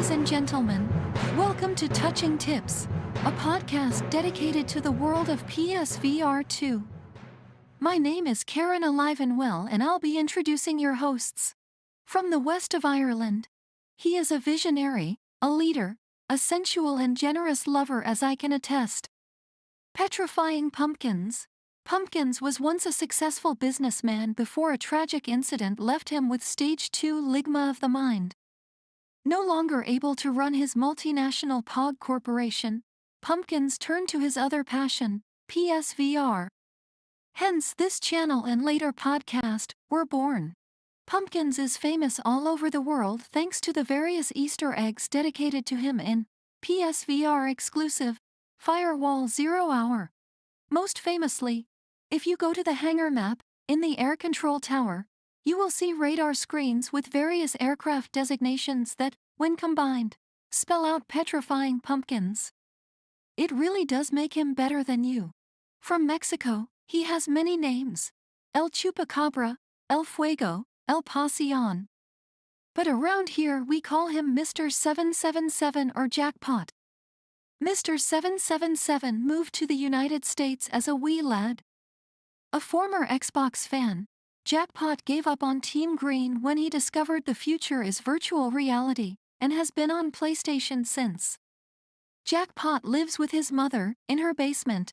Ladies and gentlemen, welcome to Touching Tips, a podcast dedicated to the world of PSVR 2. My name is Karen Alive and Well, and I'll be introducing your hosts. From the west of Ireland, he is a visionary, a leader, a sensual and generous lover, as I can attest. Petrifying Pumpkins. Pumpkins was once a successful businessman before a tragic incident left him with stage 2 ligma of the mind. No longer able to run his multinational POG corporation, Pumpkins turned to his other passion, PSVR. Hence this channel and later podcast were born. Pumpkins is famous all over the world thanks to the various Easter eggs dedicated to him in PSVR exclusive Firewall 0 Hour. Most famously, if you go to the hangar map in the air control tower, you will see radar screens with various aircraft designations that, when combined, spell out petrifying pumpkins. It really does make him better than you. From Mexico, he has many names: El Chupacabra, El Fuego, El Pasión. But around here we call him Mr. 777 or Jackpot. Mr. 777 moved to the United States as a wee lad. A former Xbox fan, Jackpot gave up on Team Green when he discovered the future is virtual reality, and has been on PlayStation since. Jackpot lives with his mother, in her basement.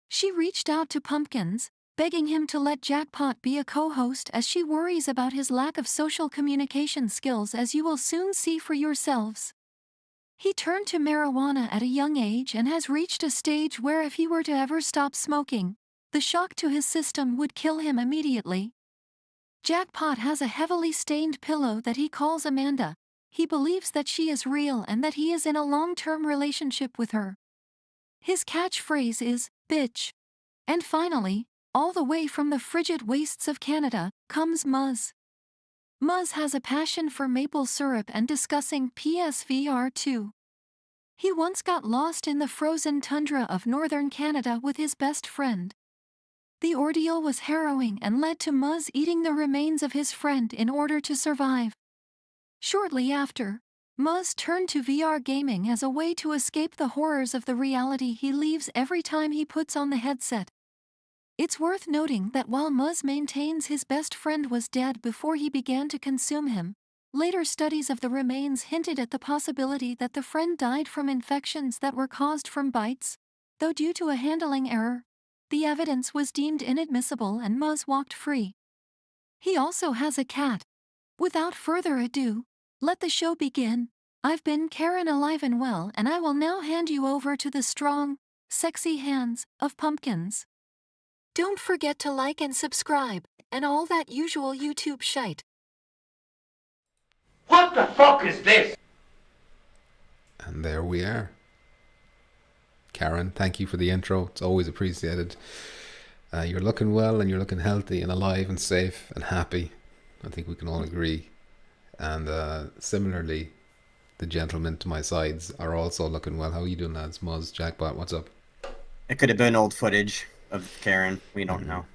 She reached out to Pumpkins, begging him to let Jackpot be a co-host as she worries about his lack of social communication skills, as you will soon see for yourselves. He turned to marijuana at a young age and has reached a stage where if he were to ever stop smoking, the shock to his system would kill him immediately. Jackpot has a heavily stained pillow that he calls Amanda. He believes that she is real and that he is in a long-term relationship with her. His catchphrase is, bitch. And finally, all the way from the frigid wastes of Canada, comes Muzz. Muzz has a passion for maple syrup and discussing PSVR 2. He once got lost in the frozen tundra of northern Canada with his best friend. The ordeal was harrowing and led to Muzz eating the remains of his friend in order to survive. Shortly after, Muzz turned to VR gaming as a way to escape the horrors of the reality he leaves every time he puts on the headset. It's worth noting that while Muzz maintains his best friend was dead before he began to consume him, later studies of the remains hinted at the possibility that the friend died from infections that were caused from bites, though due to a handling error, the evidence was deemed inadmissible and Muzz walked free. He also has a cat. Without further ado, let the show begin. I've been Karen Alive and Well, and I will now hand you over to the strong, sexy hands of Pumpkins. Don't forget to like and subscribe, and all that usual YouTube shite. What the fuck is this? And there we are. Karen, thank you for the intro. It's always appreciated. You're looking well and you're looking healthy and alive and safe and happy. I think we can all agree. And similarly, the gentlemen to my sides are also looking well. How are you doing, lads? Muzz, Jackpot, what's up? It could have been old footage of Karen. We don't know.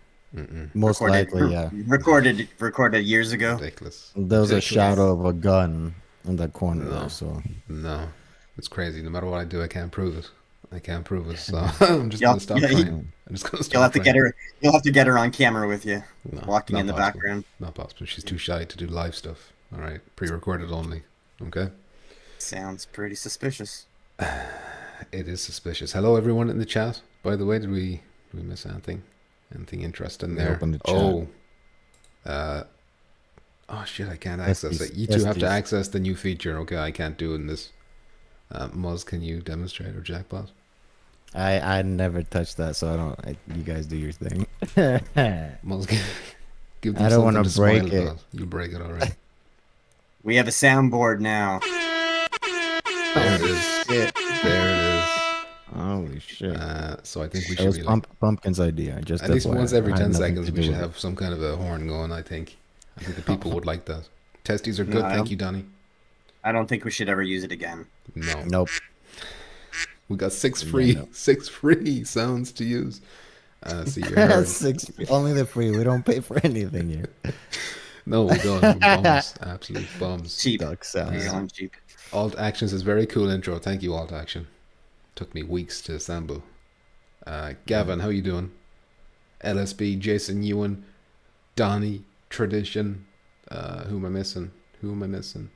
Most likely, yeah. Recorded years ago. Ridiculous. There was a shadow of a gun in that corner there, so. No, it's crazy. No matter what I do, I can't prove it. So I'm just gonna stop trying. I'm just gonna stop. You'll have to get her. You'll have to get her on camera with you, walking in the background. Not possible. She's too shy to do live stuff. All right, pre-recorded only. Okay. Sounds pretty suspicious. It is suspicious. Hello, everyone in the chat. By the way, did we miss anything? Anything interesting there? Open the chat. Oh shit! I can't access it. You two have to access the new feature. Okay, I can't do it in this. Muzz, can you demonstrate, or Jackpot? I never touched that, so I don't. You guys do your thing. Muzz, give them I don't want to to break smile it. about. You break it, all right. We have a soundboard now. There it is. There it is. Holy shit! So I think we It should was be like, Pumpkin's idea. Just at least FYI. once every I had 10 nothing seconds to we do should with it. have some kind of a horn going. I think the people would like that. Testes are good. No, Thank you, Donnie. I don't think we should ever use it again. No. Nope. We got six free sounds to use. So you're heard. Only the free. We don't pay for anything here. No, we don't. We're bums. Absolute bums. Cheap. Duck sounds. You're going cheap. Alt Actions is very cool intro. Thank you, Alt Action. Took me weeks to assemble. Gavin, how you doing? LSB, Jason Ewan, Donnie, Tradition. Who am I missing?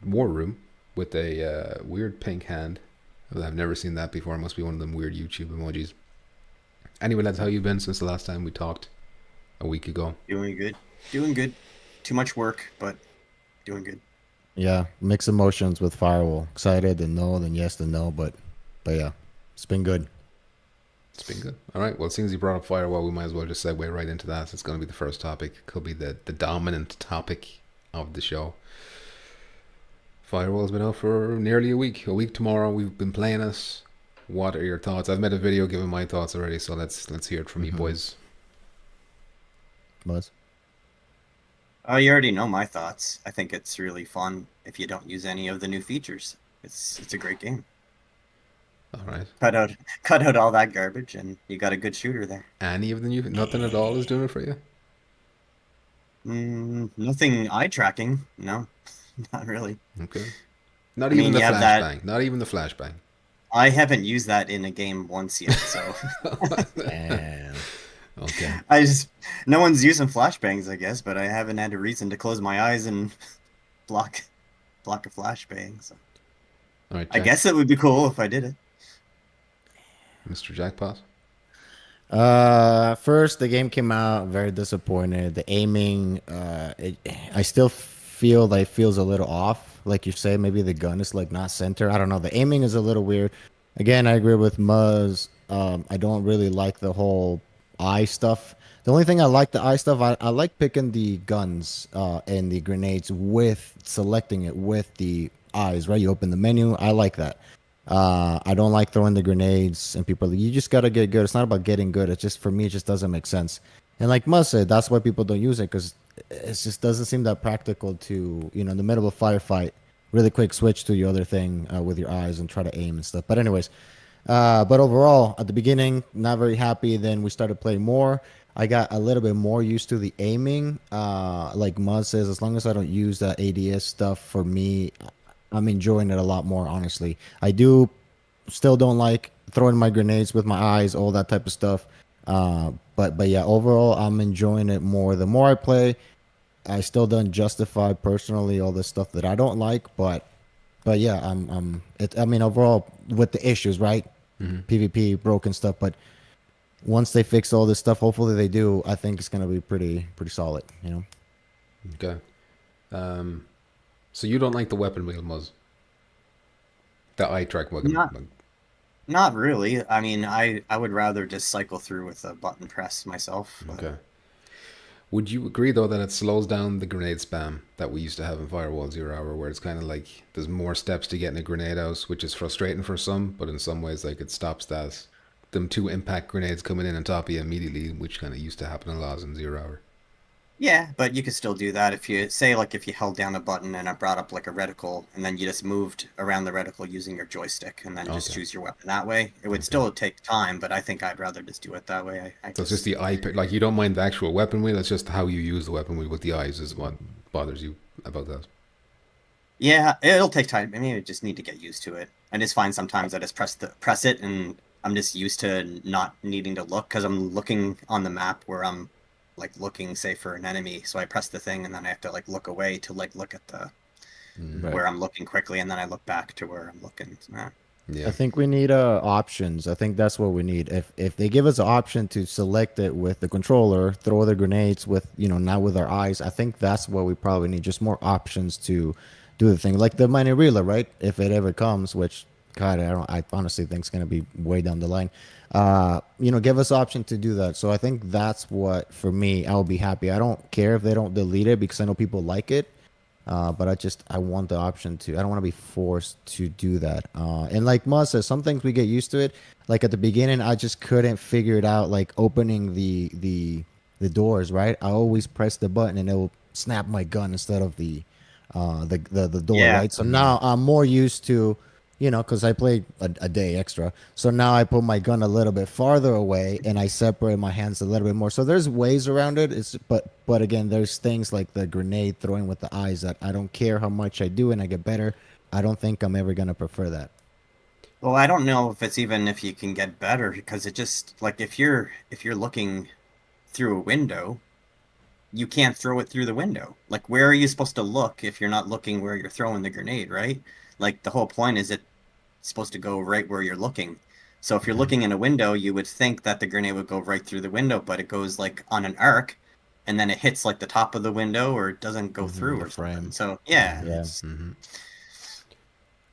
War Room with a weird pink hand. I've never seen that before. It must be one of them weird YouTube emojis. Anyway, that's how you've been since the last time we talked a week ago. Doing good. Too much work, but doing good. Yeah, mixed emotions with Firewall. Excited, then no, then yes, then no, but yeah, it's been good. It's been good. All right. Well, since you brought up Firewall, we might as well just segue right into that. It's going to be the first topic. Could be the dominant topic of the show. Firewall's been out for nearly a week. A week tomorrow. We've been playing it. What are your thoughts? I've made a video giving my thoughts already, so let's hear it from you boys. Buzz? Oh, you already know my thoughts. I think it's really fun if you don't use any of the new features. It's a great game. All right. Cut out all that garbage, and you got a good shooter there. Any of the new, nothing at all is doing it for you? Nothing eye tracking. No, not really. Okay. Not even the flashbang. Not even the flashbang. I haven't used that in a game once yet, so. Damn. Okay. No one's using flashbangs, I guess, but I haven't had a reason to close my eyes and block a flashbang. So. All right, I guess it would be cool if I did it. Mr. Jackpot? First, the game came out, very disappointed. The aiming, I still feel that it feels a little off. Like you say, maybe the gun is like not center. I don't know. The aiming is a little weird. Again, I agree with Muzz. I don't really like the whole eye stuff. The only thing I like the eye stuff, I like picking the guns and the grenades with selecting it with the eyes, right? You open the menu. I like that. I don't like throwing the grenades and people are like, you just got to get good. It's not about getting good. It's just, for me, it just doesn't make sense. And like Muzz said, that's why people don't use it, because it just doesn't seem that practical to, in the middle of a firefight, really quick switch to your other thing with your eyes and try to aim and stuff. But anyways, but overall, at the beginning, not very happy. Then we started playing more. I got a little bit more used to the aiming. Like Muzz says, as long as I don't use that ADS stuff, for me, I'm enjoying it a lot more, honestly. I still don't like throwing my grenades with my eyes, all that type of stuff. But yeah, overall, I'm enjoying it more. The more I play, I still don't justify personally all the stuff that I don't like, but yeah, I mean, overall, with the issues, right? PvP, broken stuff, but once they fix all this stuff, hopefully they do, I think it's going to be pretty solid, Okay. So you don't like the weapon wheel, Muzz? The eye track weapon? Not really. I mean, I would rather just cycle through with a button press myself. But... Okay. Would you agree, though, that it slows down the grenade spam that we used to have in Firewall 0 Hour, where it's kind of like there's more steps to getting a grenade out, which is frustrating for some, but in some ways, like, it stops them 2 impact grenades coming in on top of you immediately, which kind of used to happen a lot in 0 Hour. Yeah, but you could still do that if you say, like, if you held down a button and it brought up like a reticle, and then you just moved around the reticle using your joystick, and then just choose your weapon that way. It would still take time, but I think I'd rather just do it that way. So it's just the eye, like, you don't mind the actual weapon wheel. It's just how you use the weapon wheel with the eyes is what bothers you about that. Yeah, it'll take time. I mean, I just need to get used to it. I just find sometimes I just press it, and I'm just used to not needing to look, because I'm looking on the map where I'm like looking, say, for an enemy, so I press the thing and then I have to like look away to like look at the where I'm looking quickly, and then I look back to where I'm looking. Yeah. I think we need options. I think that's what we need. If they give us an option to select it with the controller, throw the grenades with, not with our eyes, I think that's what we probably need. Just more options to do the thing, like the mini reeler, right? If it ever comes, which God, I honestly think it's going to be way down the line. Give us option to do that. So I think that's what, for me, I'll be happy. I don't care if they don't delete it, because I know people like it. But I want the option to. I don't want to be forced to do that. And like Muzz says, some things we get used to it. Like at the beginning, I just couldn't figure it out. Like opening the doors, right? I always press the button and it will snap my gun instead of the door, right? So now I'm more used to you know, because I played a day extra. So now I put my gun a little bit farther away and I separate my hands a little bit more. So there's ways around it. But again, there's things like the grenade throwing with the eyes that I don't care how much I do and I get better. I don't think I'm ever gonna prefer that. Well, I don't know if it's even if you can get better because it just like if you're looking through a window, you can't throw it through the window. Like where are you supposed to look if you're not looking where you're throwing the grenade, right? Like the whole point is it's supposed to go right where you're looking. So if you're looking in a window, you would think that the grenade would go right through the window, but it goes like on an arc and then it hits like the top of the window or it doesn't go through or frame. something. So yeah, Yeah.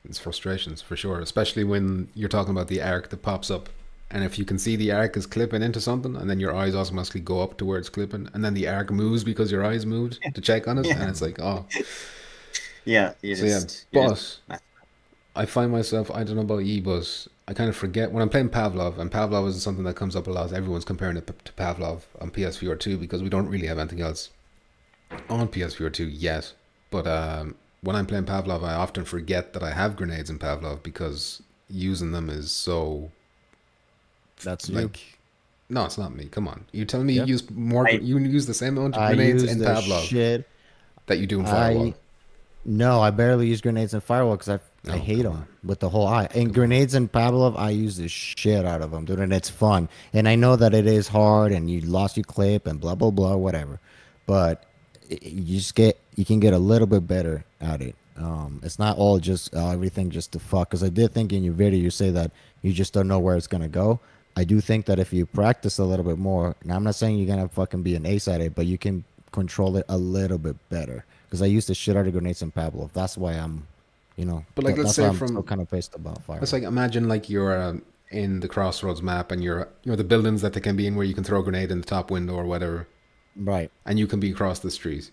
It's frustrations for sure, especially when you're talking about the arc that pops up. And if you can see the arc is clipping into something, and then your eyes automatically go up to where it's clipping, and then the arc moves because your eyes moved to check on it, and it's like, oh. yeah. But I find myself, I don't know about you, but I kind of forget when I'm playing Pavlov, and Pavlov is something that comes up a lot. Everyone's comparing it to Pavlov on PSVR 2 because we don't really have anything else on PSVR 2 yet. But when I'm playing Pavlov, I often forget that I have grenades in Pavlov because using them is so. That's like, no, it's not me. Come on, you telling me Yep. you use more? You use the same amount of I grenades use in the Pavlov shit. that you do in Firewall. No, I barely use grenades in Firewall because I Oh, hate come them on. with the whole eye. And grenades in Pavlov, I use the shit out of them, dude, and it's fun. And I know that it is hard, and you lost your clip, and blah blah blah, whatever. But you can get a little bit better at it. It's not all just everything just to fuck. Because I did think in your video you say that you just don't know where it's gonna go. I do think that if you practice a little bit more, and I'm not saying you're gonna fucking be an ace at it, but you can control it a little bit better. Because I used to shit out of grenades in Pavlov. That's why I'm, you know, But like, let's that's say why I'm from so kind of pissed about fire. it's like imagine like you're in the Crossroads map and you're the buildings that they can be in where you can throw a grenade in the top window or whatever, Right. and you can be across the street.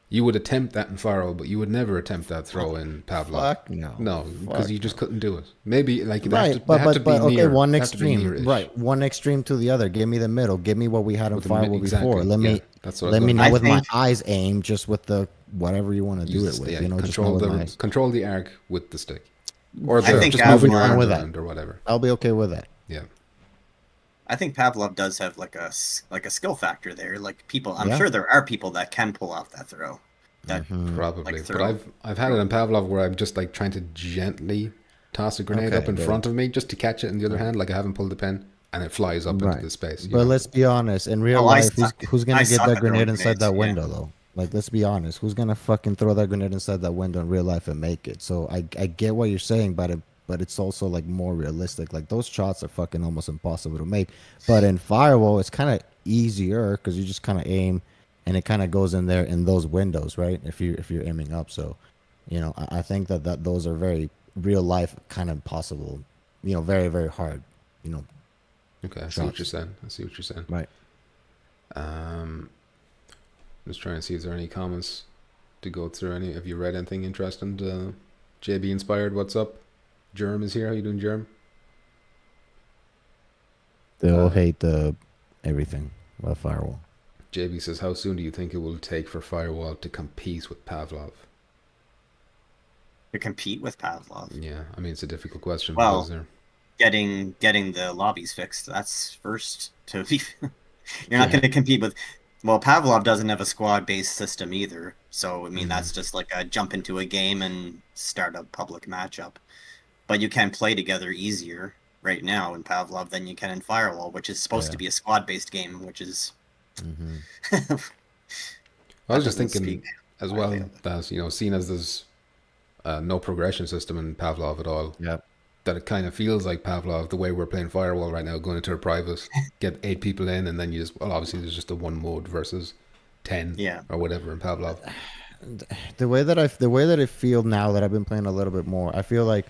You would attempt that in Firewall, but you would never attempt that throw in Pavlov. Fuck no. No, because Fuck you just couldn't do it. Maybe like it'd Right, have to, have to be okay, near, one have to be extreme, near-ish. right? One extreme to the other. Give me the middle. Give me what we had in With the Firewall exactly, before. Let yeah, me that's what I let was me gonna know say. with I my think- eyes aim just with the whatever you want to do Use it the- with. yeah, You know, just control know the with eyes. control the arc with the stick, or I think just I'll moving be your fine arms with that. around or whatever. I'll be okay with that. Yeah, I think Pavlov does have like a skill factor there. Like people, I'm Yeah. sure there are people that can pull off that throw. That probably. like But throw. I've had it in Pavlov where I'm just like trying to gently toss a grenade Okay, up in but- front of me just to catch it in the other hand, like I haven't pulled the pin, and it flies up into the space. you But know? let's be honest. In real Oh, I life, suck. who's I gonna get suck that at throwing grenade inside that grenades, window yeah. though? Like, let's be honest. Who's gonna fucking throw that grenade inside that window in real life and make it? So I get what you're saying, but it's also like more realistic. Like those shots are fucking almost impossible to make. But in Firewall, it's kind of easier because you just kind of aim, and it kind of goes in there in those windows, right? If you're aiming up, so you know, I think that those are very real life kind of possible. You know, very very hard. You know, Okay, I see what shots. you're saying. I see what you're saying. right? I'm just trying to see if there are any comments to go through. Any? Have you read anything interesting? JB inspired. What's up? Germ is here. How you doing, Germ? They all hate the everything about Firewall. JB says, how soon do you think it will take for Firewall to compete with Pavlov? To compete with Pavlov. Yeah, I mean it's a difficult question. Well, because they're- Getting the lobbies fixed. That's first to be. You're not going to compete with. Well, Pavlov doesn't have a squad-based system either. So I mean, that's just like a jump into a game and start a public matchup. But you can play together easier right now in Pavlov than you can in Firewall, which is supposed to be a squad-based game, which is. I was just doesn't thinking speak as highly well of it. that, you know, seeing as there's no progression system in Pavlov at all, Yeah. that it kind of feels like Pavlov, the way we're playing Firewall right now, going into a private, get 8 people in, and then you just, well, obviously there's just a one mode versus 10 Yeah. or whatever in Pavlov. The way that I feel now that I've been playing a little bit more, I feel like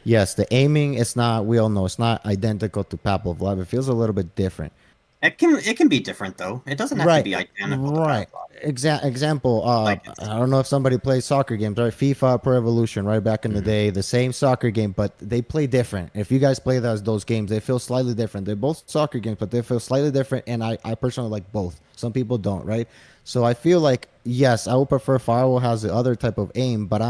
yes, the aiming, it's not, we all know it's not identical to Pavlov Live. It feels a little bit different. It can be different though. It doesn't have to be identical. to Right. Pavlov. Example. Like I don't know if somebody plays soccer games, right? FIFA, Pro Evolution, right back in the day, the same soccer game, but they play different. If you guys play those games, they feel slightly different. They're both soccer games, but they feel slightly different. And I personally like both. Some people don't, right? So I feel like yes, I would prefer Firewall has the other type of aim, but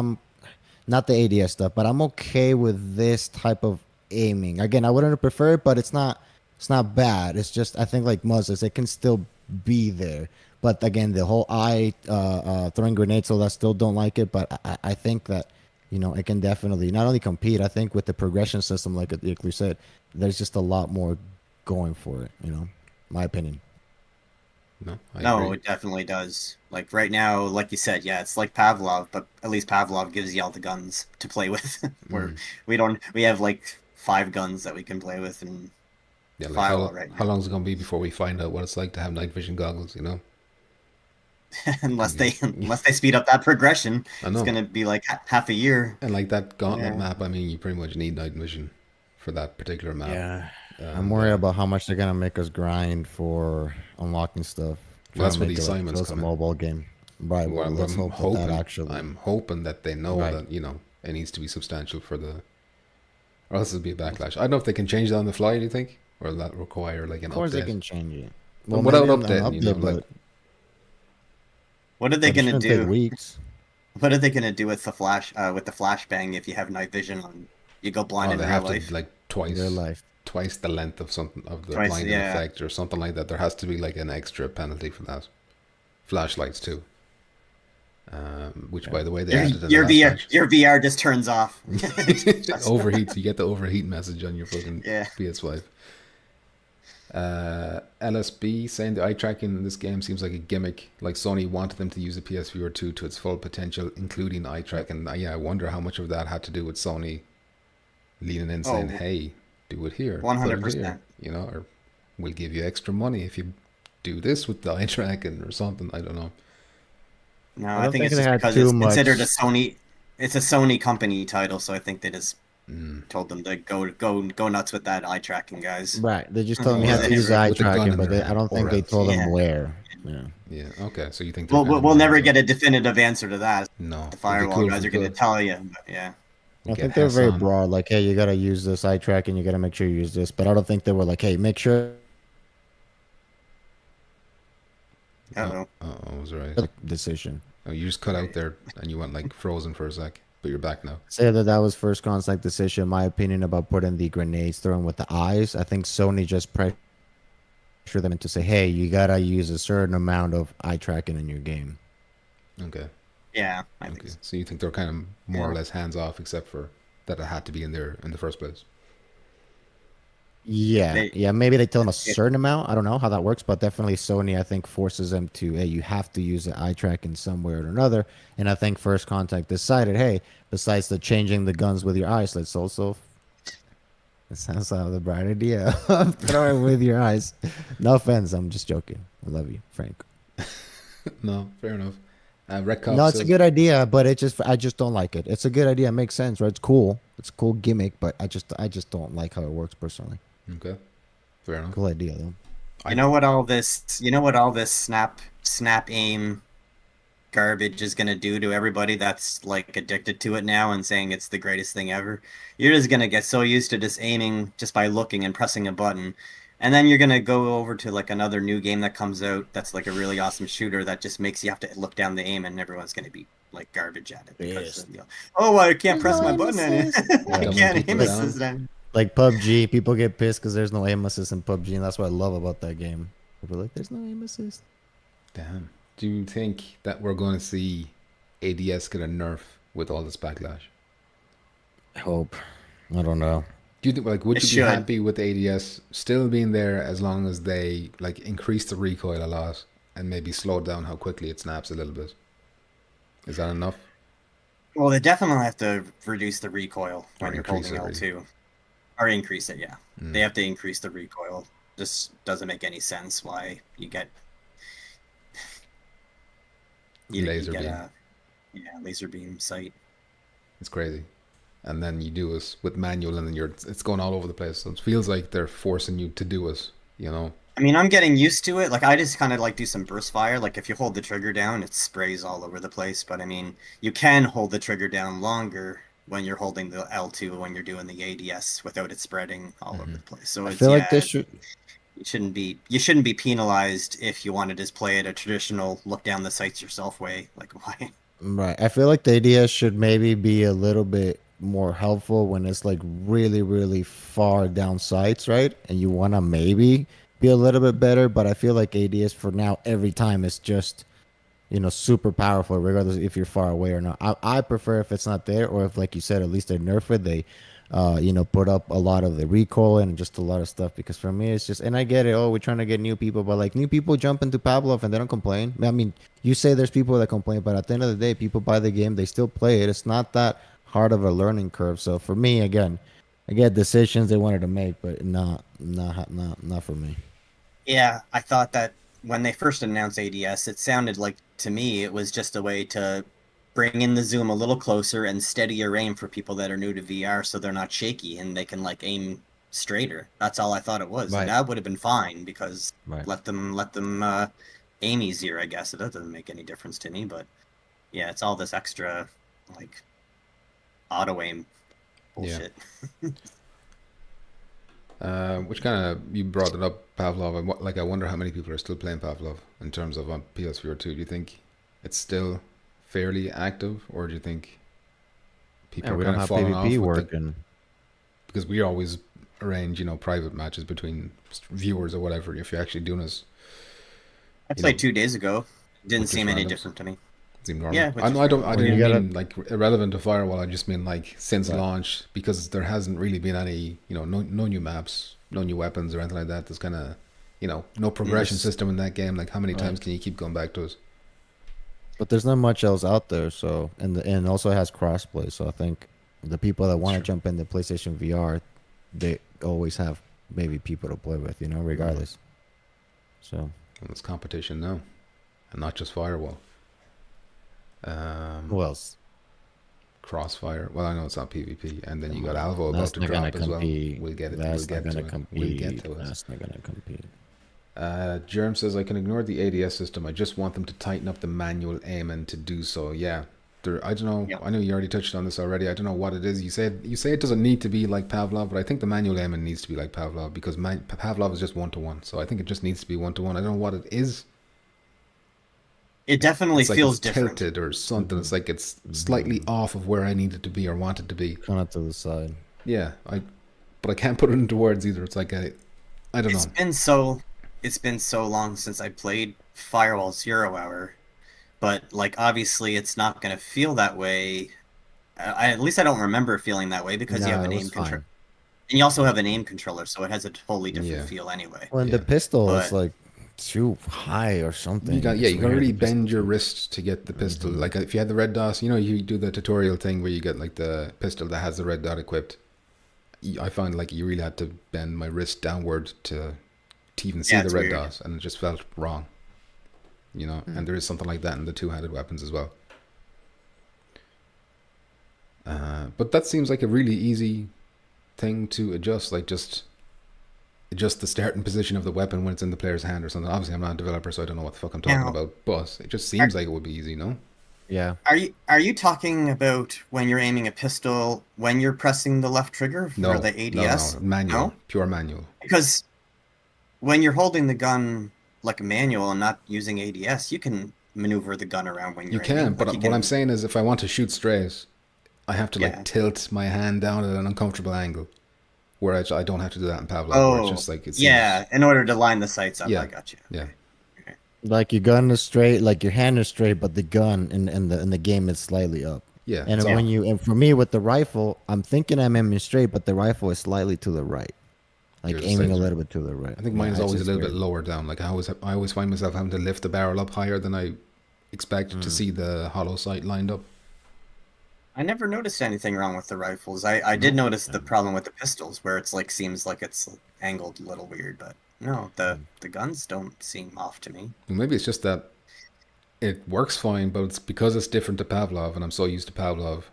not the ADS stuff, but I'm okay with this type of aiming. Again, I wouldn't prefer it, but it's not bad. It's just I think like Moses, it can still be there. But again, the whole eye throwing grenades, so I still don't like it. But I think that it can definitely not only compete. I think with the progression system, like we said, there's just a lot more going for it. My opinion. No, I No, agree. it definitely does. Like right now, like you said, yeah, it's like Pavlov, but at least Pavlov gives you all the guns to play with. Where we have like 5 guns that we can play with and Yeah, like Firewall right how now. long is it gonna be before we find out what it's like to have night vision goggles? unless they speed up that progression, I it's know. gonna be like half a year. And like that gauntlet Yeah. map, I mean, you pretty much need night vision for that particular map. Yeah. I'm And worried about how much they're gonna make us grind for unlocking stuff. well, that's Trying to where make the it like assignments feel it's a come in. mobile game. Right. Well, let's hope that actually. I'm hoping that they know Right. that it needs to be substantial for or else it'll be a backlash. I don't know if they can change that on the fly. Do you think, or will that require like an Of course, they update? can change it. But without maybe an updating, update, like What are they but it gonna shouldn't take do? weeks. What are they gonna do with the flashbang if you have night vision on? You go blind oh, in they real have life. to like Real life. twice the length of something of the Twice, blinding yeah. effect or something like that. There has to be like an extra penalty for that. Flashlights too. Which, by the way, they added in Your the last VR your VR just turns off. patch. Overheats. You get the overheat message on your fucking Yeah. PS5. LSB saying the eye tracking in this game seems like a gimmick. Like Sony wanted them to use the PSVR 2 to its full potential, including eye tracking. Yeah, I wonder how much of that had to do with Sony leaning in saying, "Hey, do it here, put it 100%. here," or we'll give you extra money if you do this with the eye tracking or something. I don't know. No, I I don't think think it's they just had because too it's considered a much- Sony. It's a Sony company title, so I think they just told them to go nuts with that eye tracking, guys. Right. They just told them Or you have to use the eye with a gun tracking, in but their I hand, don't think or they else. told them Yeah. where. Yeah. Yeah. Okay. So you think they're We'll, kind of we'll more never hands-on. get a definitive answer to that. No. The It'd be Firewall cool if guys we are going to could. tell you. But yeah. I Get think they're very Hassan. broad. Like, hey, you gotta use this eye tracking. You gotta make sure you use this. But I don't think they were like, hey, make sure Uh-oh. I was right. decision. Oh, you just cut out there and you went like frozen for a sec, but you're back now. Say that was first contact decision. My opinion about putting the grenades thrown with the eyes. I think Sony just pressure them to say, hey, you gotta use a certain amount of eye tracking in your game. Okay. Yeah. I think Okay. so. So you think they're kind of more or less hands off, except for that it had to be in there in the first place. Yeah, maybe they tell them a certain amount. I don't know how that works, but definitely Sony, I think, forces them to, hey, you have to use the eye tracking somewhere or another. And I think First Contact decided, hey, besides the changing the guns with your eyes, let's also. It sounds like the bright idea. Throw it with your eyes. No offense, I'm just joking. I love you, Frank. No, fair enough. Red Cop No, it's a says- good idea, but I just don't like it. It's a good idea, it makes sense, right? It's cool. It's a cool gimmick, but I just don't like how it works personally. Okay, fair enough. Cool idea though. You know what all this snap aim garbage is gonna do to everybody that's like addicted to it now and saying it's the greatest thing ever? You're just gonna get so used to just aiming just by looking and pressing a button. And then you're gonna go over to like another new game that comes out that's like a really awesome shooter that just makes you have to look down the aim, and everyone's gonna be like garbage at it because oh, I can't press my button and I Dumbing can't people aim down. assist then. Like PUBG, people get pissed because there's no aim assist in PUBG, and that's what I love about that game. People are like, there's no aim assist. Damn. Do you think that we're going to see ADS get a nerf with all this backlash? I hope. I don't know. Do you think, like, would It you be should. happy with ADS still being there as long as they like increase the recoil a lot and maybe slow down how quickly it snaps a little bit? Is that enough? Well, they definitely have to reduce the recoil when Or you're increase holding it, L2. Or increase it, yeah. They have to increase the recoil. This doesn't make any sense why you get... Laser beam. Laser beam sight. It's crazy. And then you do it with manual, and then it's going all over the place. So it feels like they're forcing you to do it. You know. I mean, I'm getting used to it. Like, I just kind of like do some burst fire. Like, if you hold the trigger down, it sprays all over the place. But I mean, you can hold the trigger down longer when you're holding the L2 when you're doing the ADS without it spreading all over the place. So I it's, feel like this should. you shouldn't be penalized if you want to just play it a traditional look down the sights yourself way. Like, why? Right. I feel like the ADS should maybe be a little bit more helpful when it's like really, really far down sites, right? And you want to maybe be a little bit better, but I feel like ADS for now, every time is just, super powerful, regardless if you're far away or not. I prefer if it's not there, or if, like you said, at least they nerf it, they, put up a lot of the recoil and just a lot of stuff. Because for me, it's just, and I get it. Oh, we're trying to get new people, but like new people jump into Pavlov and they don't complain. I mean, you say there's people that complain, but at the end of the day, people buy the game, they still play it. It's not that hard of a learning curve. So for me, again, I get decisions they wanted to make, but not for me. Yeah, I thought that when they first announced ADS, it sounded like to me it was just a way to bring in the zoom a little closer and steady your aim for people that are new to VR, so they're not shaky and they can like aim straighter. That's all I thought it was. Right. And that would have been fine because Right. let them aim easier. I guess it doesn't make any difference to me, but yeah, it's all this extra like auto aim bullshit. Which kind of, you brought it up, Pavlov, and I wonder how many people are still playing Pavlov in terms of on PSVR 2. Do you think it's still fairly active, or do you think people Yeah, are we kind don't of have falling off PvP with working. because we always arrange, private matches between viewers or whatever. If you're actually doing this, I played 2 days ago. Didn't with just seem any randoms. different to me. seem normal. Yeah, I know. I don't. I Well, you didn't gotta- mean like irrelevant to Firewall. I just mean like since Right. launch, because there hasn't really been any, no new maps, no new weapons or anything like that. There's kind of, no progression Yes. system in that game. Like how many Right. times can you keep going back to it? But there's not much else out there, so and also it has crossplay. So I think the people that want to jump into PlayStation VR, they always have maybe people to play with, regardless. So And it's competition now, and not just Firewall. who else? Crossfire. Well, I know it's not PvP, and then you got Alvo about That's to not drop gonna as well. compete. We'll get it. That's We'll get not to gonna it. compete. We'll get to it. That's not gonna compete. Germ says, I can ignore the ADS system. I just want them to tighten up the manual aim and to do so. Yeah. I don't know. Yep. I know you already touched on this already. I don't know what it is. You say it doesn't need to be like Pavlov, but I think the manual aiming needs to be like Pavlov because Pavlov is just 1-to-1. So I think it just needs to be 1-to-1. I don't know what it is. It definitely It's like feels it's different. tilted or something. It's like it's slightly off of where I need it to be or want it to be. Kind of to the side. Yeah. But I can't put it into words either. It's like I don't know. It's been so long since I played Firewall 0 Hour, but like obviously it's not going to feel that way. At least I don't remember feeling that way because you Nah, have an it aim was controller, fine. and you also have an aim controller, so it has a totally different Yeah. feel anyway. Well, and Yeah. the pistol is But- like too high or something. You got It's you got to weird, really the bend pistol. your wrist to get the pistol. Like if you had the red dot, you do the tutorial thing where you get like the pistol that has the red dot equipped. I found like you really had to bend my wrist downward to even see Yeah, the it's red weird. dot, and it just felt wrong. And there is something like that in the two-handed weapons as well. But that seems like a really easy thing to adjust, like just adjust the starting position of the weapon when it's in the player's hand or something. Obviously, I'm not a developer, so I don't know what the fuck I'm talking Now- about, but it just seems like it would be easy, no? Yeah. Are you talking about when you're aiming a pistol when you're pressing the left trigger for No, the ADS? no, manual, No? pure manual. Because when you're holding the gun like a manual and not using ADS, you can maneuver the gun around when You you're can, aiming. but Like, you what I'm can- saying is if I want to shoot strays, I have to Yeah. like tilt my hand down at an uncomfortable angle, where I don't have to do that in Pavlov. Where it's Oh, just like it seems, yeah, in order to line the sights up. Yeah, I got you. yeah. Like your gun is straight, like your hand is straight, but the gun in the game is slightly up. Yeah, And it's when off. and for me with the rifle, I'm thinking I'm aiming straight, but the rifle is slightly to the right, like Yours aiming a is- little bit to the right. I think mine is it's always a just little weird. bit lower down. Like I always find myself having to lift the barrel up higher than I expect to see the hollow sight lined up. I never noticed anything wrong with the rifles. I did notice the problem with the pistols, where it's like seems like it's angled a little weird, but no, the guns don't seem off to me. Well, maybe it's just that it works fine, but it's because it's different to Pavlov, and I'm so used to Pavlov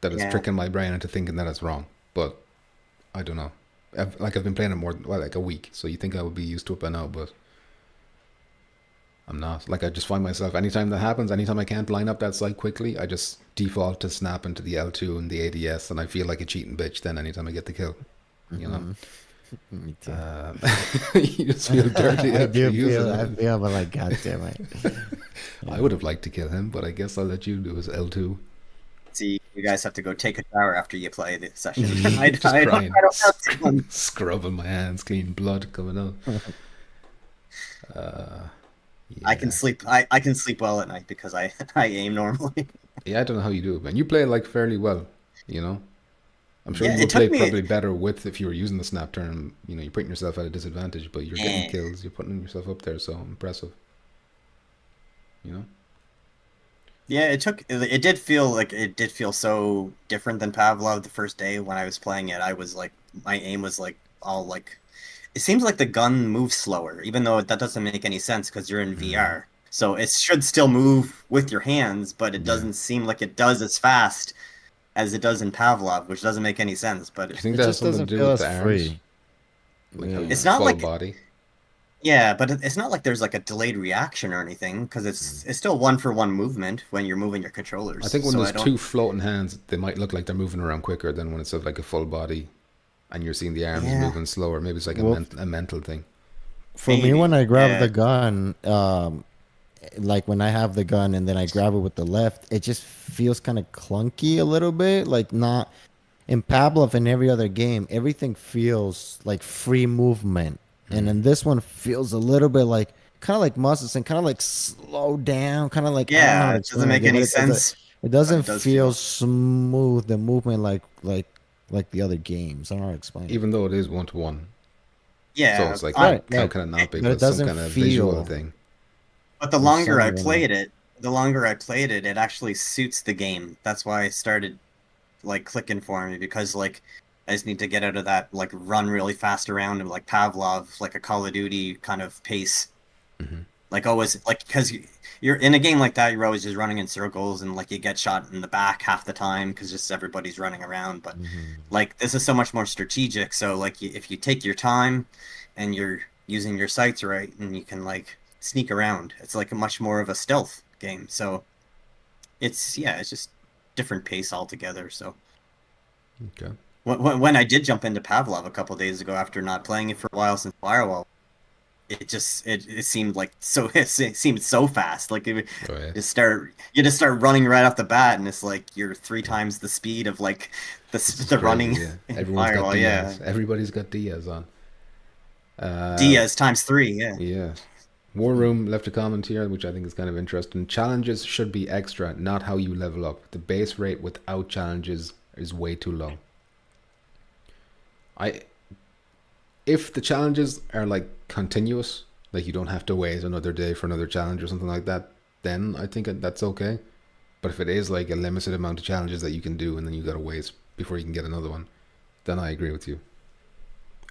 that it's Yeah. tricking my brain into thinking that it's wrong. But I don't know. I've been playing it like a week, so you think I would be used to it by now, but I'm not. Like I just find myself anytime that happens, anytime I can't line up that sight quickly, I just default to snap into the L2 and the ADS, and I feel like a cheating bitch then anytime I get the kill. You know, Me too. you just feel dirty. I after do using feel, it. I feel, but like, God damn it. I would have liked to kill him, but I guess I'll let you do his L2. See, you guys have to go take a shower after you play the session. Just crying, I don't have to. scrubbing my hands clean, blood coming out. I can sleep. I can sleep well at night because I aim normally. Yeah, I don't know how you do it, man. You play like fairly well, you know. I'm sure Yeah, you it would play took me- probably better with if you were using the snap turn. You know, you're putting yourself at a disadvantage, but you're getting Yeah. kills. You're putting yourself up there, so impressive. You know. Yeah, it did feel so different than Pavlov the first day when I was playing it. I was like, my aim was like all like, it seems like the gun moves slower, even though that doesn't make any sense because you're in VR. So it should still move with your hands, but it doesn't seem like it does as fast as it does in Pavlov, which doesn't make any sense. But Do you think It that has just something to doesn't do feel with as the arms? free. Like how you It's have not full like- body. yeah, but it's not like there's like a delayed reaction or anything because it's still one for one movement when you're moving your controllers. I think when So there's don't- two floating hands, they might look like they're moving around quicker than when it's of like a full body, and you're seeing the arms Yeah. moving slower. Maybe it's like Well, a mental thing. For me, Maybe, when I grab yeah. the gun, like when I have the gun and then I grab it with the left, it just feels kind of clunky a little bit. Like not in Pavlov and every other game, everything feels like free movement, and then this one feels a little bit like kind of like muscles and kind of like slow down, kind of like I don't know how yeah, to it explain doesn't make but any it doesn't- sense. It doesn't does feel feel- smooth. The movement like the other games. I don't know how to explain it. Even though it is 1-to-1, Yeah, so it's like Right, how right. can it not be? But it But some doesn't kind of visual feel- thing. but the There's longer I something played it, it actually suits the game. That's why I started like clicking for me because like I just need to get out of that like run really fast around and like Pavlov, like a Call of Duty kind of pace. Mhm. Like always, like because you're in a game like that, you're always just running in circles and like you get shot in the back half the time because just everybody's running around. But like this is so much more strategic. So like if you take your time and you're using your sights right, and you can like sneak around, it's like a much more of a stealth game. So it's just different pace altogether. So Okay. when I did jump into Pavlov a couple days ago after not playing it for a while since Firewall, it seemed like so it seemed so fast. Like it, Oh, yeah. you just start running right off the bat, and it's like you're 3 times the speed of like the Crazy, running yeah. in Everyone's Firewall. got Yeah, Diaz. Everybody's got Diaz on. Diaz times 3. Yeah. Yeah. War Room left a comment here, which I think is kind of interesting. Challenges should be extra, not how you level up. The base rate without challenges is way too low. If the challenges are like continuous, like you don't have to wait another day for another challenge or something like that, then I think that's okay. But if it is like a limited amount of challenges that you can do and then you gotta wait before you can get another one, then I agree with you.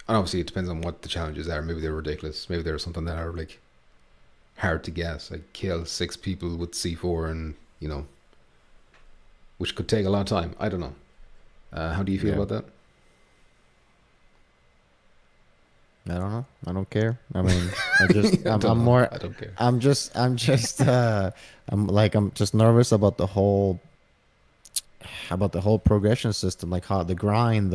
And obviously it depends on what the challenges are. Maybe they're ridiculous. Maybe they're something that are like hard to guess, like kill 6 people with C4 and, you know, which could take a lot of time. I don't know. How do you feel Yeah. about that? I don't know. I don't care. I mean, I just, I I'm don't know. more, I don't care. I'm just, I'm just nervous about the whole progression system, like how the grind,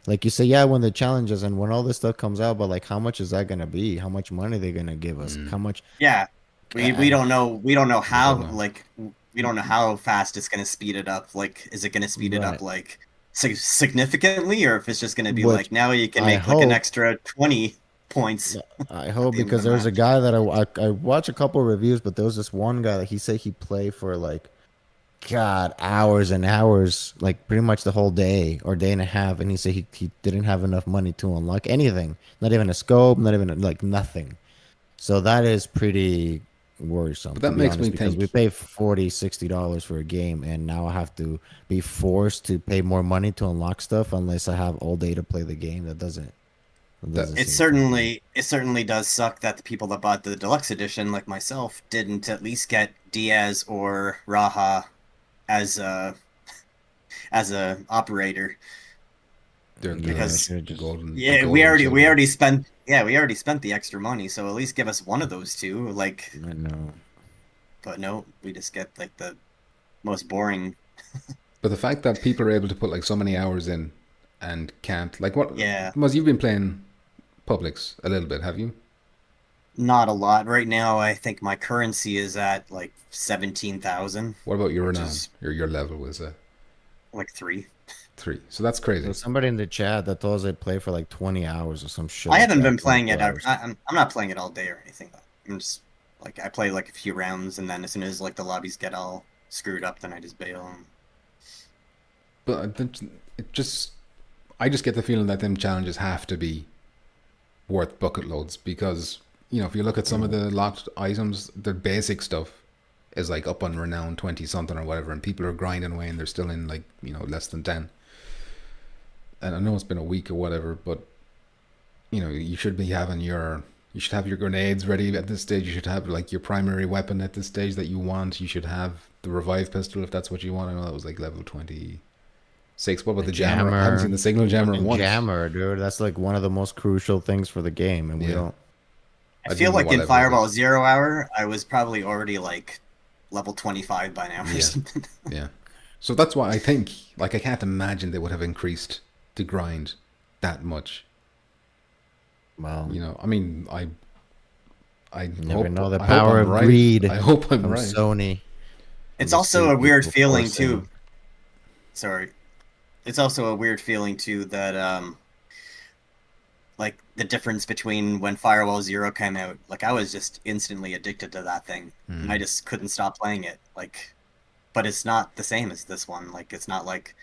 like you say, yeah, when the challenges and when all this stuff comes out, but like how much is that gonna be? How much money they're gonna give us? How much? Yeah, we don't know. We don't know how don't know. like we don't know how fast it's gonna speed it up. Like, is it gonna speed it up Right. like significantly, or if it's just gonna be Which like now you can I make like an hope- extra 20 points. I hope the end of because the there's a match. guy that I watched a couple of reviews, but there was this one guy that he said he played for like, God, hours and hours, like pretty much the whole day or day and a half, and he said he didn't have enough money to unlock anything, not even a scope, not even like nothing. So that is pretty worrisome. But that to be makes honest, me because think- we pay $40-$60 for a game, and now I have to be forced to pay more money to unlock stuff unless I have all day to play the game. That doesn't. It certainly does suck that the people that bought the deluxe edition, like myself, didn't at least get Diaz or Raha as a operator. They're Because- the golden. the Yeah, golden we children. already spent the extra money, so at least give us one of those two. Like, I know. but no, we just get like the most boring. But the fact that people are able to put like so many hours in and can't, like, what? Yeah. Muzz, you've been playing Publix a little bit, have you? Not a lot right now. I think my currency is at like 17,000. What about your Which renown? is Your level was like 3. 3. So that's crazy. There was somebody in the chat that thought they'd play for like 20 hours or some shit. I like haven't that, been playing it. 24 hours. I'm not playing it all day or anything. I'm just like I play like a few rounds, and then as soon as like the lobbies get all screwed up, then I just bail. But I just get the feeling that them challenges have to be worth bucket loads because, you know, if you look at some of the locked items, the basic stuff is like up on renown 20 something or whatever, and people are grinding away and they're still in like, you know, less than 10. And I know it's been a week or whatever, but you know, you should have your grenades ready at this stage. You should have like your primary weapon at this stage that you want. You should have the revive pistol if that's what you want. I know that was like level 26. What about the jammer? I haven't seen the signal jammer once. Jammer, dude. That's like one of the most crucial things for the game, and we don't. I feel like in Firewall 0 Hour, I was probably already like level 25 by now or something. Yeah. So that's why I think, like, I can't imagine they would have increased the grind that much. Well, You know, I mean, I never hope, know the I hope power I'm of right. greed. I hope I'm from right. Sony. It's We also see a weird people feeling posting- too. Sorry. It's also a weird feeling too that like the difference between when Firewall 0 came out, like I was just instantly addicted to that thing. And I just couldn't stop playing it. Like but it's not the same as this one. Like it's not like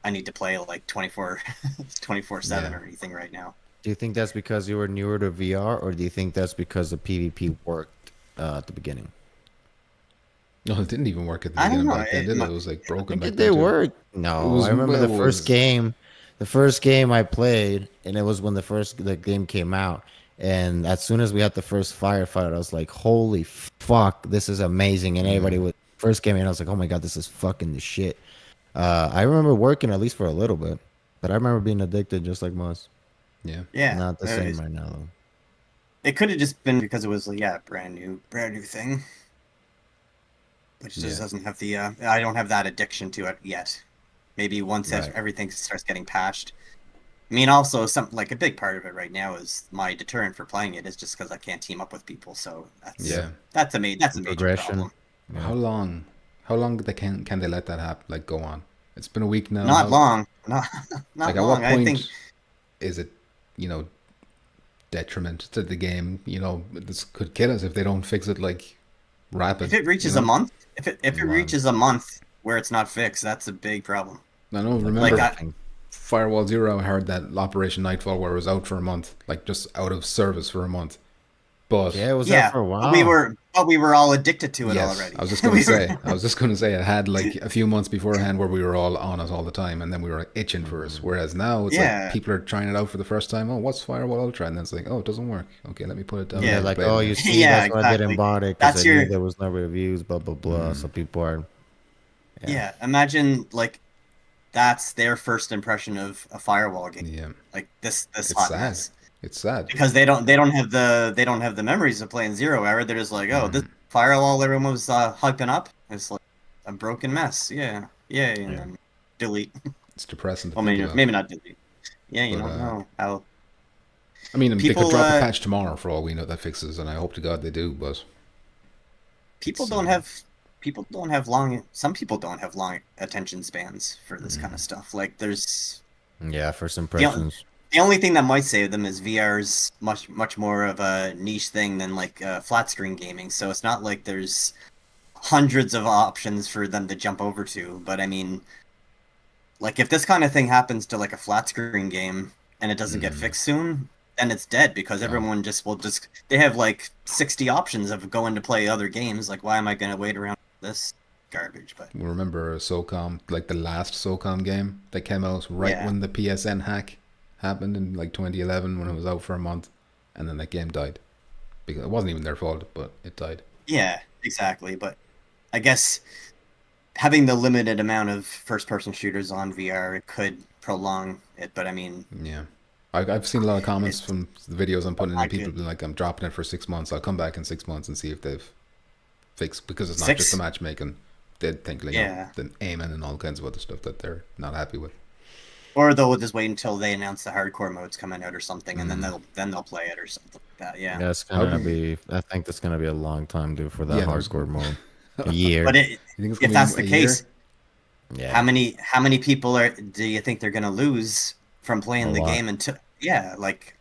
I need to play like 24/7 or anything right now. Do you think that's because you were newer to VR, or do you think that's because the PvP worked at the beginning? No, it didn't even work at the I don't beginning know, back then, it did it? might- It was like broken back Did then they too. work? No, It was- I remember well, the it first was- game. The first game I played, and it was when the game came out. And as soon as we had the first firefight, I was like, "Holy fuck, this is amazing!" And everybody would first came in, I was like, "Oh my god, this is fucking the shit." I remember working at least for a little bit, but I remember being addicted just like Moss. Yeah. Yeah. Not the it same is- right now though. It could have just been because it was like, yeah, brand new thing. Which just Yeah. doesn't have the I don't have that addiction to it yet. Maybe once Right. everything starts getting patched. I mean, also something like a big part of it right now is my deterrent for playing it is just because I can't team up with people. So that's Yeah. that's a major Progression. problem. Yeah. How long can they let that happen? Like go on? It's been a week now. Not How- long, not Like at long. what point I think is it, you know, detriment to the game? You know, this could kill us if they don't fix it like rapid. if it reaches you a know? month, if it Wow. reaches a month where it's not fixed, that's a big problem. I know. Remember, Like Firewall 0, I heard that Operation Nightfall where it was out for a month, like just out of service for a month. But Yeah, it was yeah, out for a while. but we were all addicted to it yes, already. I was just gonna say it had like a few months beforehand where we were all on it all the time, and then we were itching for it. Whereas now it's Yeah. like people are trying it out for the first time. Oh, what's Firewall Ultra? And then it's like, oh, it doesn't work. Okay, let me put it down. Yeah, and like, play it oh, again. you see, Yeah, that's why I didn't exactly. buy it because That's I knew your- there was no reviews, blah blah blah. So people are. Yeah, imagine like that's their first impression of a Firewall game. Yeah, Like this it's hot sad. mess. It's sad. Because they don't have the memories of playing 0 Hour. They're just like, oh, this Firewall everyone was hyping up. It's like a broken mess. Yeah, and then delete. It's depressing. To Well, think maybe about. maybe not delete. Yeah, you But, don't know how. I mean, they people, could drop a uh, patch tomorrow for all we know that fixes, and I hope to God they do. But People So- don't have some people don't have long attention spans for this kind of stuff. Like there's Yeah, first impressions. the only thing that might save them is VR's much more of a niche thing than like flat screen gaming. So it's not like there's hundreds of options for them to jump over to. But I mean, like if this kind of thing happens to like a flat screen game and it doesn't get fixed soon, then it's dead because everyone they have like 60 options of going to play other games. Like why am I going to wait around for this garbage? But we remember SOCOM, like the last SOCOM game that came out right Yeah. when the PSN hack happened in like 2011 when it was out for a month, and then that game died because it wasn't even their fault, but it died. yeah, exactly. But I guess having the limited amount of first-person shooters on VR, it could prolong it. But I mean, Yeah. I've seen a lot of comments It's from the videos I'm putting in. not People good. being like, I'm dropping it for 6 months. I'll come back in 6 months and see if they've fixed, because it's not 6? just the matchmaking. They think like Yeah. the aiming and all kinds of other stuff that they're not happy with. Or they'll just wait until they announce the hardcore mode's coming out or something, and Mm. then they'll play it or something like that. Yeah. Yeah, it's How gonna do be. I think that's gonna be a long time, dude, for that Yeah, there's- hardcore mode. A year. But You think it's if gonna that's be the a year? case, Yeah. how many people do you think they're gonna lose from playing A the lot. game until? Yeah, like,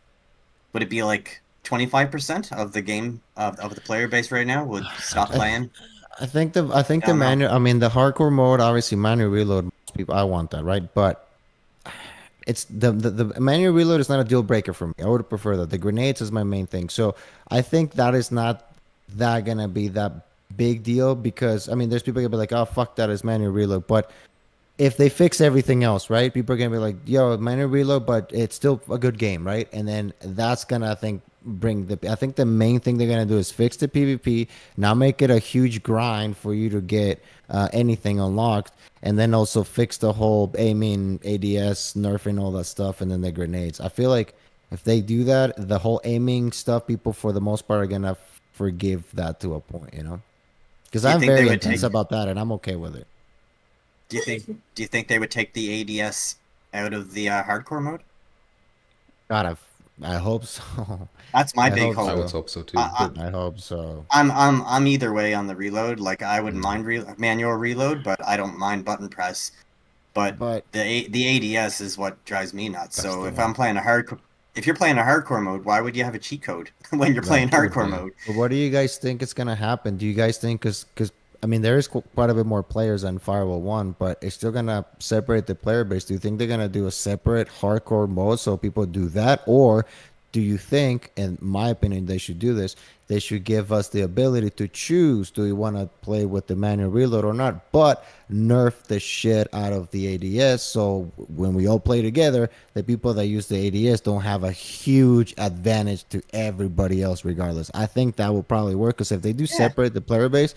would it be like 25% of the game of the player base right now would stop playing? I think the I don't know. manual. I mean, the hardcore mode, obviously, manual reload. Most people, I want that, right? But it's the manual reload is not a deal breaker for me. I would prefer that. The grenades is my main thing. So I think that is not that gonna be that big deal because I mean, there's people gonna be like, oh fuck, that is manual reload, but if they fix everything else, right? People are gonna be like, "Yo, minor reload," but it's still a good game, right? And then that's gonna, I think, bring the. I think the main thing they're gonna do is fix the PvP, not make it a huge grind for you to get anything unlocked, and then also fix the whole aiming, ADS, nerfing, all that stuff, and then the grenades. I feel like if they do that, the whole aiming stuff, people for the most part are gonna forgive that to a point, you know? Because Do you I'm think they very would intense take- about that, and I'm okay with it. Do you think they would take the ADS out of the hardcore mode? God, I hope so. That's my I big hope hope. I so. would hope so too. I- I hope so. I'm either way on the reload. Like I wouldn't mind manual reload, but I don't mind button press. But But the ADS is what drives me nuts. That's So the if one. I'm playing if you're playing a hardcore mode, why would you have a cheat code when you're playing That would hardcore be- mode? But what do you guys think is gonna happen? Do you guys think because I mean there is quite a bit more players than Firewall One, but it's still gonna separate the player base. Do you think they're gonna do a separate hardcore mode so people do that, or do you think, in my opinion, they should do this? They should give us the ability to choose: do we want to play with the manual reload or not? But nerf the shit out of the ADS, so when we all play together, the people that use the ADS don't have a huge advantage to everybody else, regardless. I think that will probably work because if they do separate the player base,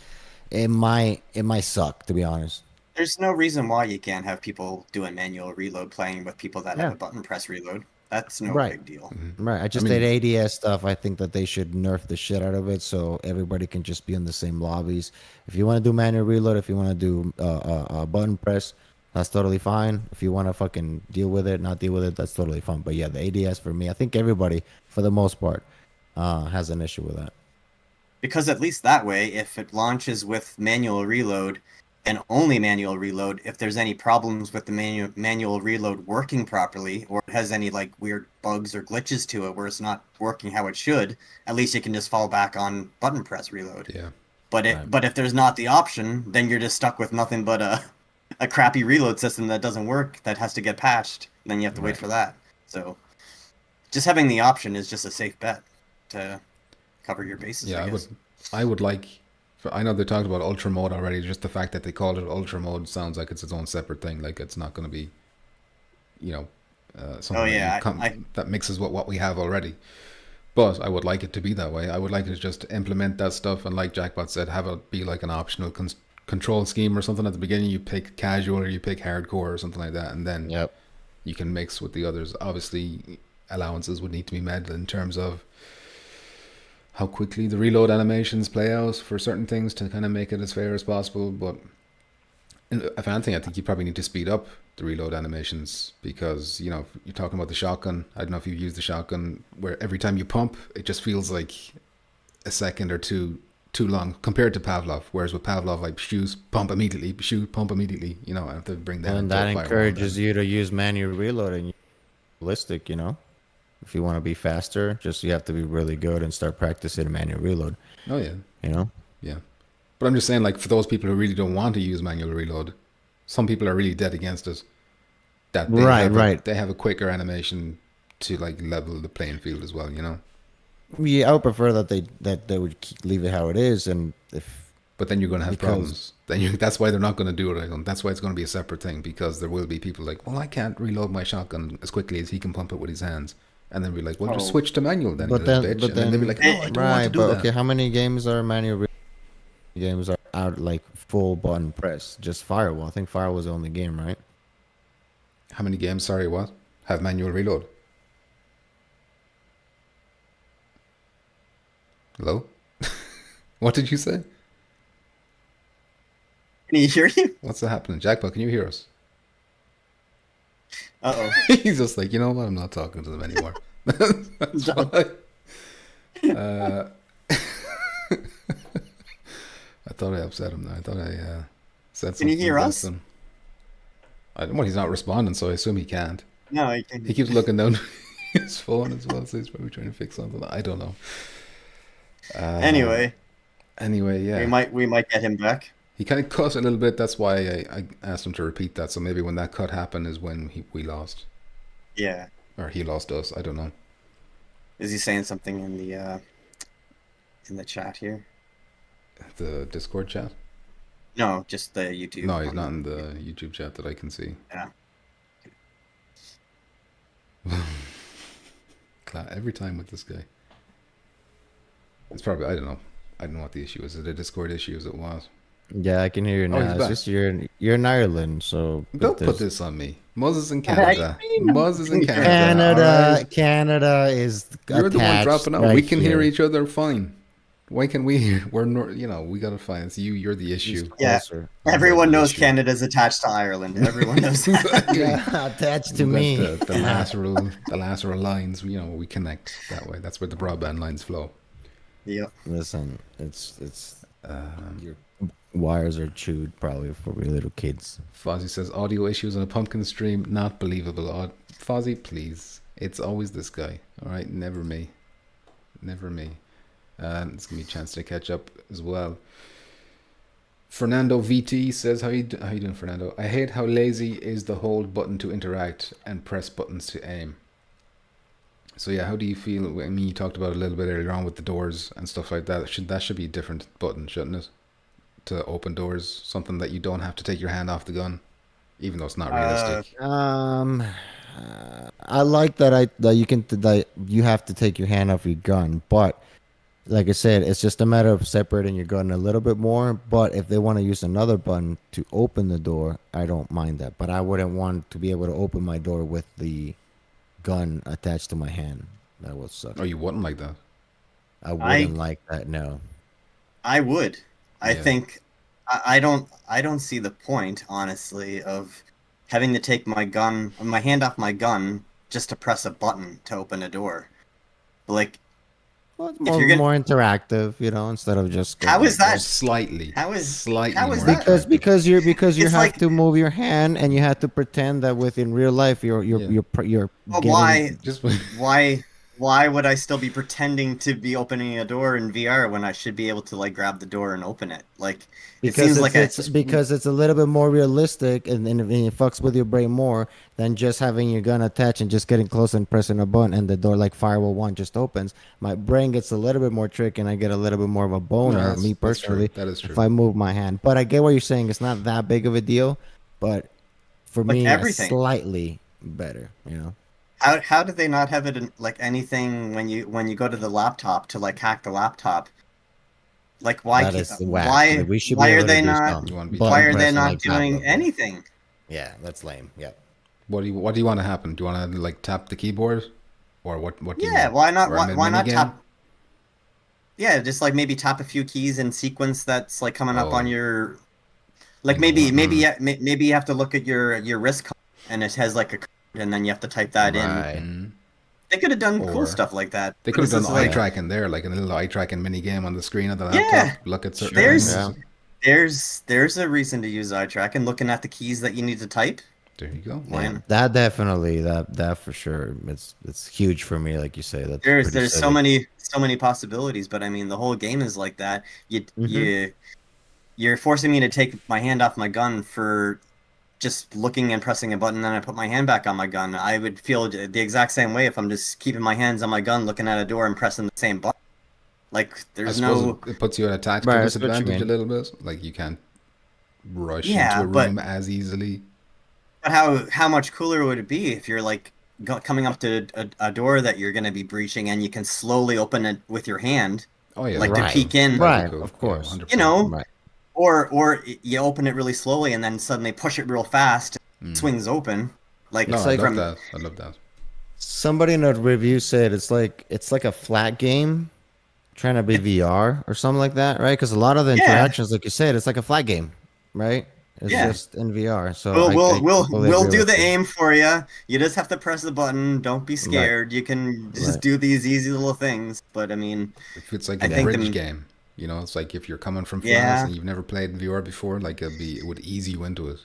it might suck, to be honest. There's no reason why you can't have people doing manual reload playing with people that have Yeah. a button press reload. That's no Right. big deal. Right. I just mean- did ADS stuff. I think that they should nerf the shit out of it so everybody can just be in the same lobbies. If you want to do manual reload, if you want to do button press, that's totally fine. If you want to fucking deal with it, not deal with it, that's totally fine. But yeah, the ADS for me, I think everybody, for the most part, has an issue with that. Because at least that way, if it launches with manual reload and only manual reload, if there's any problems with the manual reload working properly, or it has any like weird bugs or glitches to it where it's not working how it should, at least you can just fall back on button press reload. Yeah. But if there's not the option, then you're just stuck with nothing but a crappy reload system that doesn't work, that has to get patched. Then you have to wait for that. So just having the option is just a safe bet to cover your bases. Yeah, I guess. I would like. I know they talked about Ultra mode already. Just the fact that they called it Ultra mode sounds like it's its own separate thing. Like it's not going to be, something Oh, yeah, that mixes with what we have already. But I would like it to be that way. I would like it to just implement that stuff and, like Jackbot said, have it be like an optional control scheme or something at the beginning. You pick casual or you pick hardcore or something like that, and then Yep. you can mix with the others. Obviously, allowances would need to be made in terms of how quickly the reload animations play out for certain things to kind of make it as fair as possible. But if anything, I think you probably need to speed up the reload animations because, if you're talking about the shotgun, I don't know if you've used the shotgun, where every time you pump, it just feels like a second or two too long compared to Pavlov. Whereas with Pavlov, like shoot, pump immediately, I have to bring that. And that encourages you to use manual reload and ballistic, If you want to be faster, you have to be really good and start practicing manual reload. Oh yeah. Yeah. But I'm just saying, like, for those people who really don't want to use manual reload, some people are really dead against it. That they they have a quicker animation to like level the playing field as well, Yeah, I would prefer that they would leave it how it is, and if. But then you're going to have problems. That's why they're not going to do it. That's why it's going to be a separate thing, because there will be people like, well, I can't reload my shotgun as quickly as he can pump it with his hands. And then we're like, well, just switch to manual then, But you little then- bitch. but And then they'll be then- like, no, I don't want to do that. Okay, how many games are manual games are out like full button press? Just Firewall. I think Firewall's the only game, right? How many games, have manual reload? Hello? What did you say? Can you hear you? What's happening? Jackpot, can you hear us? Uh-oh. He's just like, you know what? I'm not talking to them anymore. That's fine. I thought I upset him. I thought I said something. Can you hear against us? him. Well, he's not responding, so I assume he can't. No, I can. He keeps looking down his phone as well, so he's probably trying to fix something. I don't know. Anyway, yeah. we might get him back. He kind of cut a little bit. That's why I asked him to repeat that. So maybe when that cut happened is when we lost. Yeah. Or he lost us. I don't know. Is he saying something in the chat here? The Discord chat? No, just the YouTube. No, he's not in the YouTube chat that I can see. Yeah. Every time with this guy. It's probably, I don't know. I don't know what the issue is. Is it a Discord issue as it was? Yeah, I can hear you Oh, he's now. It's back. just you're in Ireland, so Don't put this on me. Moses in Canada. Moses in Canada. Canada, All right? Canada is You're the one attached dropping out. right We can hear here. each other fine. Why can we hear? We gotta find. It's you. You're the issue. Yeah. Closer. Everyone knows issue. Canada's attached to Ireland. Everyone knows that. Exactly. Yeah, attached to We've got me. the lateral lines. We connect that way. That's where the broadband lines flow. Yeah. Listen, it's your wires are chewed probably for we little kids. Fozzie says audio issues on a pumpkin stream. Not believable. Fozzie, please. It's always this guy. All right, never me. Never me. And it's gonna be a chance to catch up as well. Fernando VT says, how you doing, Fernando? I hate how lazy is the hold button to interact and press buttons to aim. So yeah, how do you feel? I mean, you talked about it a little bit earlier on with the doors and stuff like that. That should be a different button, shouldn't it? To open doors, something that you don't have to take your hand off the gun, even though it's not realistic. I like that you have to take your hand off your gun, but like I said, it's just a matter of separating your gun a little bit more. But if they want to use another button to open the door, I don't mind that. But I wouldn't want to be able to open my door with the gun attached to my hand. That would suck. Oh, you wouldn't like that? I wouldn't like that. No. I would. I Yeah. think I don't see the point, honestly, of having to take my hand off my gun just to press a button to open a door. Like, Well, it's If more, you're gonna- more interactive, instead of just. How going is that? Slightly. How is slightly how is more that? attractive. Because you It's have like- to move your hand and you have to pretend that within real life you're Well, getting- why Just why would I still be pretending to be opening a door in VR when I should be able to like grab the door and open it? Like it seems like because it's a little bit more realistic and it fucks with your brain more than just having your gun attached and just getting close and pressing a button and the door like Firewall 1 just opens. My brain gets a little bit more tricky and I get a little bit more of a boner, No, that's me true. personally, That is true. if I move my hand. But I get what you're saying. It's not that big of a deal, but for Like me, everything. slightly better, how do they not have it in like anything when you go to the laptop to like hack the laptop? Like why That is whack. why Like, we should be why able are to they do not something. You wanna be Button why are they pressing not like doing tablet. anything? Yeah, that's lame. Yeah. what do you want to happen? Do you want to like tap the keyboard, or what? What? Do you Yeah, want? why not Or a why not minigame? tap? Yeah, just like maybe tap a few keys in sequence that's like coming up Oh. on your like You maybe know what? maybe you have to look at your wrist card and it has like a code and then you have to type that in. Right. Mhm. They could have done Or- cool stuff like that. They but could have this done is eye like- tracking there, like a little eye tracking mini game on the screen of the laptop. Yeah. Look at certain There's things. Yeah. there's a reason to use eye track and looking at the keys that you need to type. There you go. Yeah. Yeah, that definitely, that for sure. It's huge for me, like you say. That's There's pretty so silly. many possibilities, but I mean the whole game is like that. Mhm. You're forcing me to take my hand off my gun for just looking and pressing a button, then I put my hand back on my gun. I would feel the exact same way if I'm just keeping my hands on my gun, looking at a door and pressing the same button. Like I there's suppose no it puts you at a tactical Right, I see what you disadvantage a mean. little bit. Like you can't rush Yeah, into a but- room as easily. But how much cooler would it be if you're like coming up to a door that you're going to be breaching and you can slowly open it with your hand, Oh yeah, like Right. to peek in, That'd be Right, cool. of course. 100%. you know, Right. or you open it really slowly and then suddenly push it real fast, Mm. swings open, like No, It's I like love from that. I love that. Somebody in a review said it's like a flat game trying to be VR or something like that, right? Because a lot of the Yeah. interactions, like you said, it's like a flat game, right? It's Yeah. just in VR. So We'll I we'll we'll completely we'll agree do with the you. aim for you. You just have to press the button. Don't be scared. You can just Right. do these easy little things. But I mean, If it's like I a think bridge the game, you know, it's like if you're coming from FLAS yeah. and you've never played VR before, like it would ease you into it.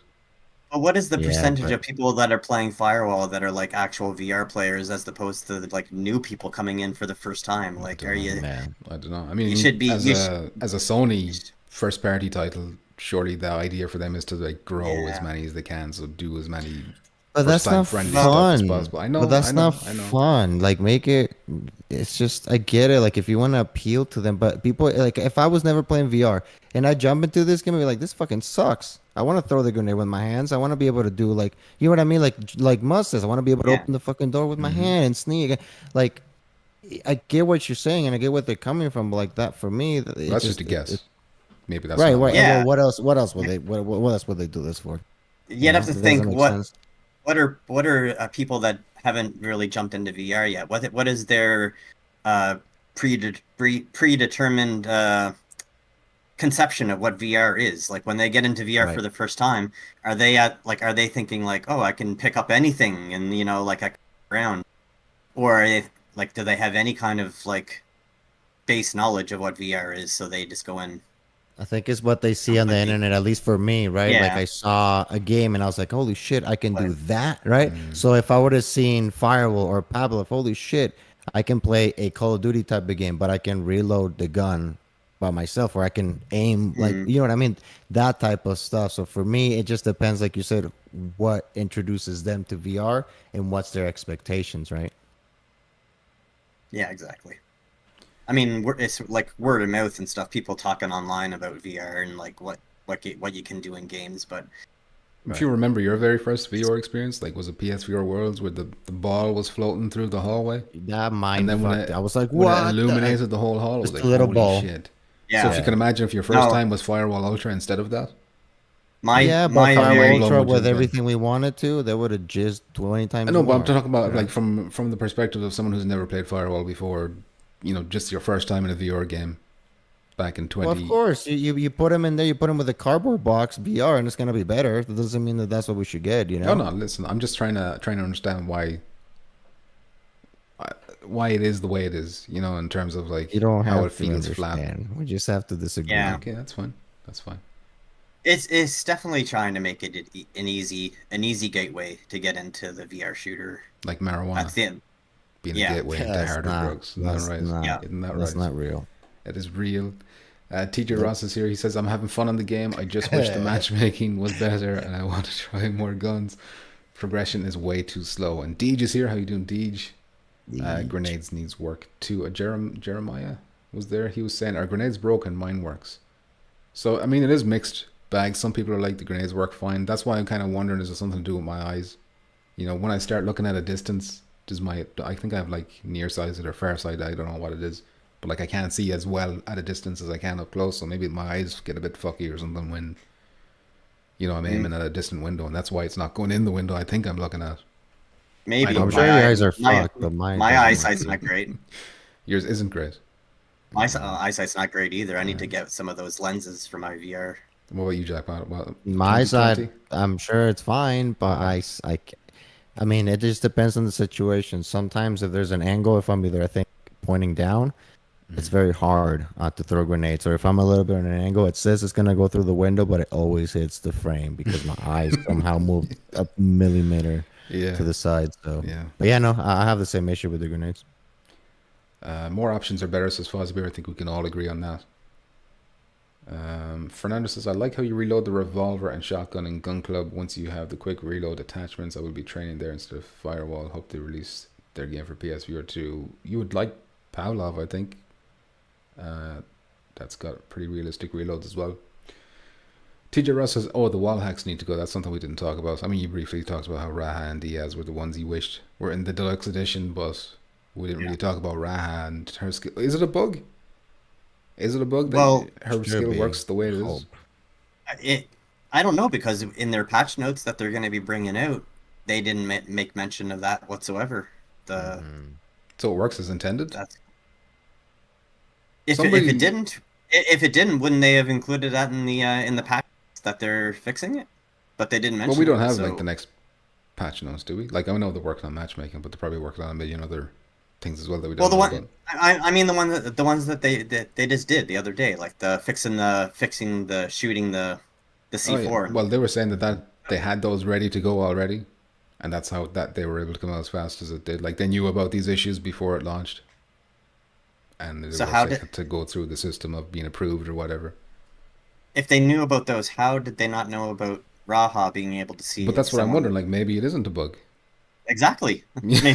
But what is the Yeah, percentage but of people that are playing Firewall that are like actual VR players as opposed to like new people coming in for the first time? I Like, don't are know. you? man, I don't know. I You mean, should be. You sh as a Sony first party title, surely the idea for them is to like grow as Yeah. many as they can, so do as many but first that's time not friendly Well, stuff as fun. possible. I But know, I that's know, not I know. fun. Like make it. It's just I get it. Like if you want to appeal to them, but people like if I was never playing VR and I jump into this game and be like, this fucking sucks. I want to throw the grenade with my hands. I want to be able to do like you know what I mean. Like Mus says, I want to be able to Yeah. open the fucking door with my Hmm. hand and sneak. Like I get what you're saying and I get what they're coming from. But like that for me, Well, it that's just just a guess. Maybe that's right. not Right. what. And well, Yeah. what else? What else would they? What else would they do this for? You You'd have know, to it doesn't think make what sense. what are people that haven't really jumped into VR yet? What is their uh predetermined conception of what VR is? Like when they get into VR for Right. the first time, are they thinking like, oh, I can pick up anything and like I can around, or are they like do they have any kind of like base knowledge of what VR is, so they just go in I think it's what they see on the completely? internet, at least for me, right? Like Yeah, I saw a game and I was like, holy shit, I can but do that, right? Mm. So if I would have seen Firewall or Pablo, holy shit, I can play a Call of Duty type of game, but I can reload the gun by myself or I can aim like mm, you know what I mean? That type of stuff. So for me, it just depends, like you said, what introduces them to VR and what's their expectations, right? yeah, exactly. I mean, it's like word of mouth and stuff. People talking online about VR and like what you can do in games. But If you remember your very first VR experience, like was it PSVR Worlds where the ball was floating through the hallway, That and mind then fucked. I was like, when it what the heck? illuminated the whole hall, it was Just like a little holy ball. shit. So if yeah, you Yeah. can imagine if your first no, time was Firewall Ultra instead of that, like Yeah, but how Firewall mind my blown Ultra would you with have been? everything we wanted to, they would have jizzed 20 I times know, but I'm more. talking about Yeah. like from the perspective of someone who's never played Firewall before, you know, just your first time in a VR game back in Well, of 20. course, you put them in there, you put them with a cardboard box VR, and it's gonna be better. That doesn't mean that that's what we should get, you No, know? no, listen, I'm just trying to understand why it is the way it is, you know, in terms of You like don't how it have to feels flat. understand. We just have to disagree. yeah, Okay, that's fine. That's fine. it's definitely trying to make it an easy gateway to get into the VR shooter. Like At marijuana the end, being a yeah, gateway into That's harder not. drugs. Isn't that That's right? not. yeah, Isn't that That's right? not real. It is real. TJ Nope. Ross is here. He says, I'm having fun on the game. I just wish the matchmaking was better and I want to try more guns. Progression is way too slow. And Deej is here. How you doing, Deej? Grenades needs work too. Jeremiah was there. He was saying, are grenades broken? Mine works. So, I mean, it is mixed bag. Some people are like, the grenades work fine. That's why I'm kind of wondering, is it something to do with my eyes? You know, when I start looking at a distance, I think I have like nearsighted or far sighted. I don't know what it is. But like I can't see as well at a distance as I can up close. So maybe my eyes get a bit fucky or something when, you know, I'm aiming at a distant window. And that's why it's not going in the window I think I'm looking at. I maybe. don't I'm know. sure your eyes are my, fucked, but mine my doesn't work. eyesight's not great. Yours isn't great. My eyesight's not great either. I need to get some of those lenses for my VR. What about you, Jack? What, My 20/20? side, I'm sure it's fine, but I mean, it just depends on the situation. Sometimes if there's an angle, if I'm either, I think, pointing down, it's very hard to throw grenades. Or if I'm a little bit on an angle, it says it's going to go through the window, but it always hits the frame because my eyes somehow moved a millimeter Yeah. to the side. So, Yeah. but yeah, no, I have the same issue with the grenades. More options are better, says Phasmophobia. I think we can all agree on that. Fernando says, I like how you reload the revolver and shotgun in Gun Club. Once you have the quick reload attachments, I will be training there instead of Firewall. Hope they release their game for PSVR 2. You would like Pavlov, I think. That's got pretty realistic reloads as well. TJ Ross says, oh, the wall hacks need to go. That's something we didn't talk about. I mean, you briefly talked about how Raha and Diaz were the ones he wished were in the deluxe edition, but we didn't really talk about Raha and her skill. Is it a bug? Is it a bug that Well, her should skill be. works the way it is? Hope. I don't know, because in their patch notes that they're going to be bringing out, they didn't make mention of that whatsoever. So it works as intended? That's if Somebody- it didn't, wouldn't they have included that in the patch? that they're fixing it, but they didn't mention. Well, we don't it, have so... like the next patch notes, do we? Like I know they're working on matchmaking, but they're probably working on a million other things as well that we don't Well, the know one about. I mean the ones that they just did the other day, like the fixing the shooting the Oh yeah. C4. Well, they were saying that they had those ready to go already, and that's how that they were able to come out as fast as it did. Like they knew about these issues before it launched, and they So were how saying did to go through the system of being approved or whatever. if they knew about those, how did they not know about Raha being able to see? But that's what I'm someone wondering. Like maybe it isn't a bug. Exactly. Yeah.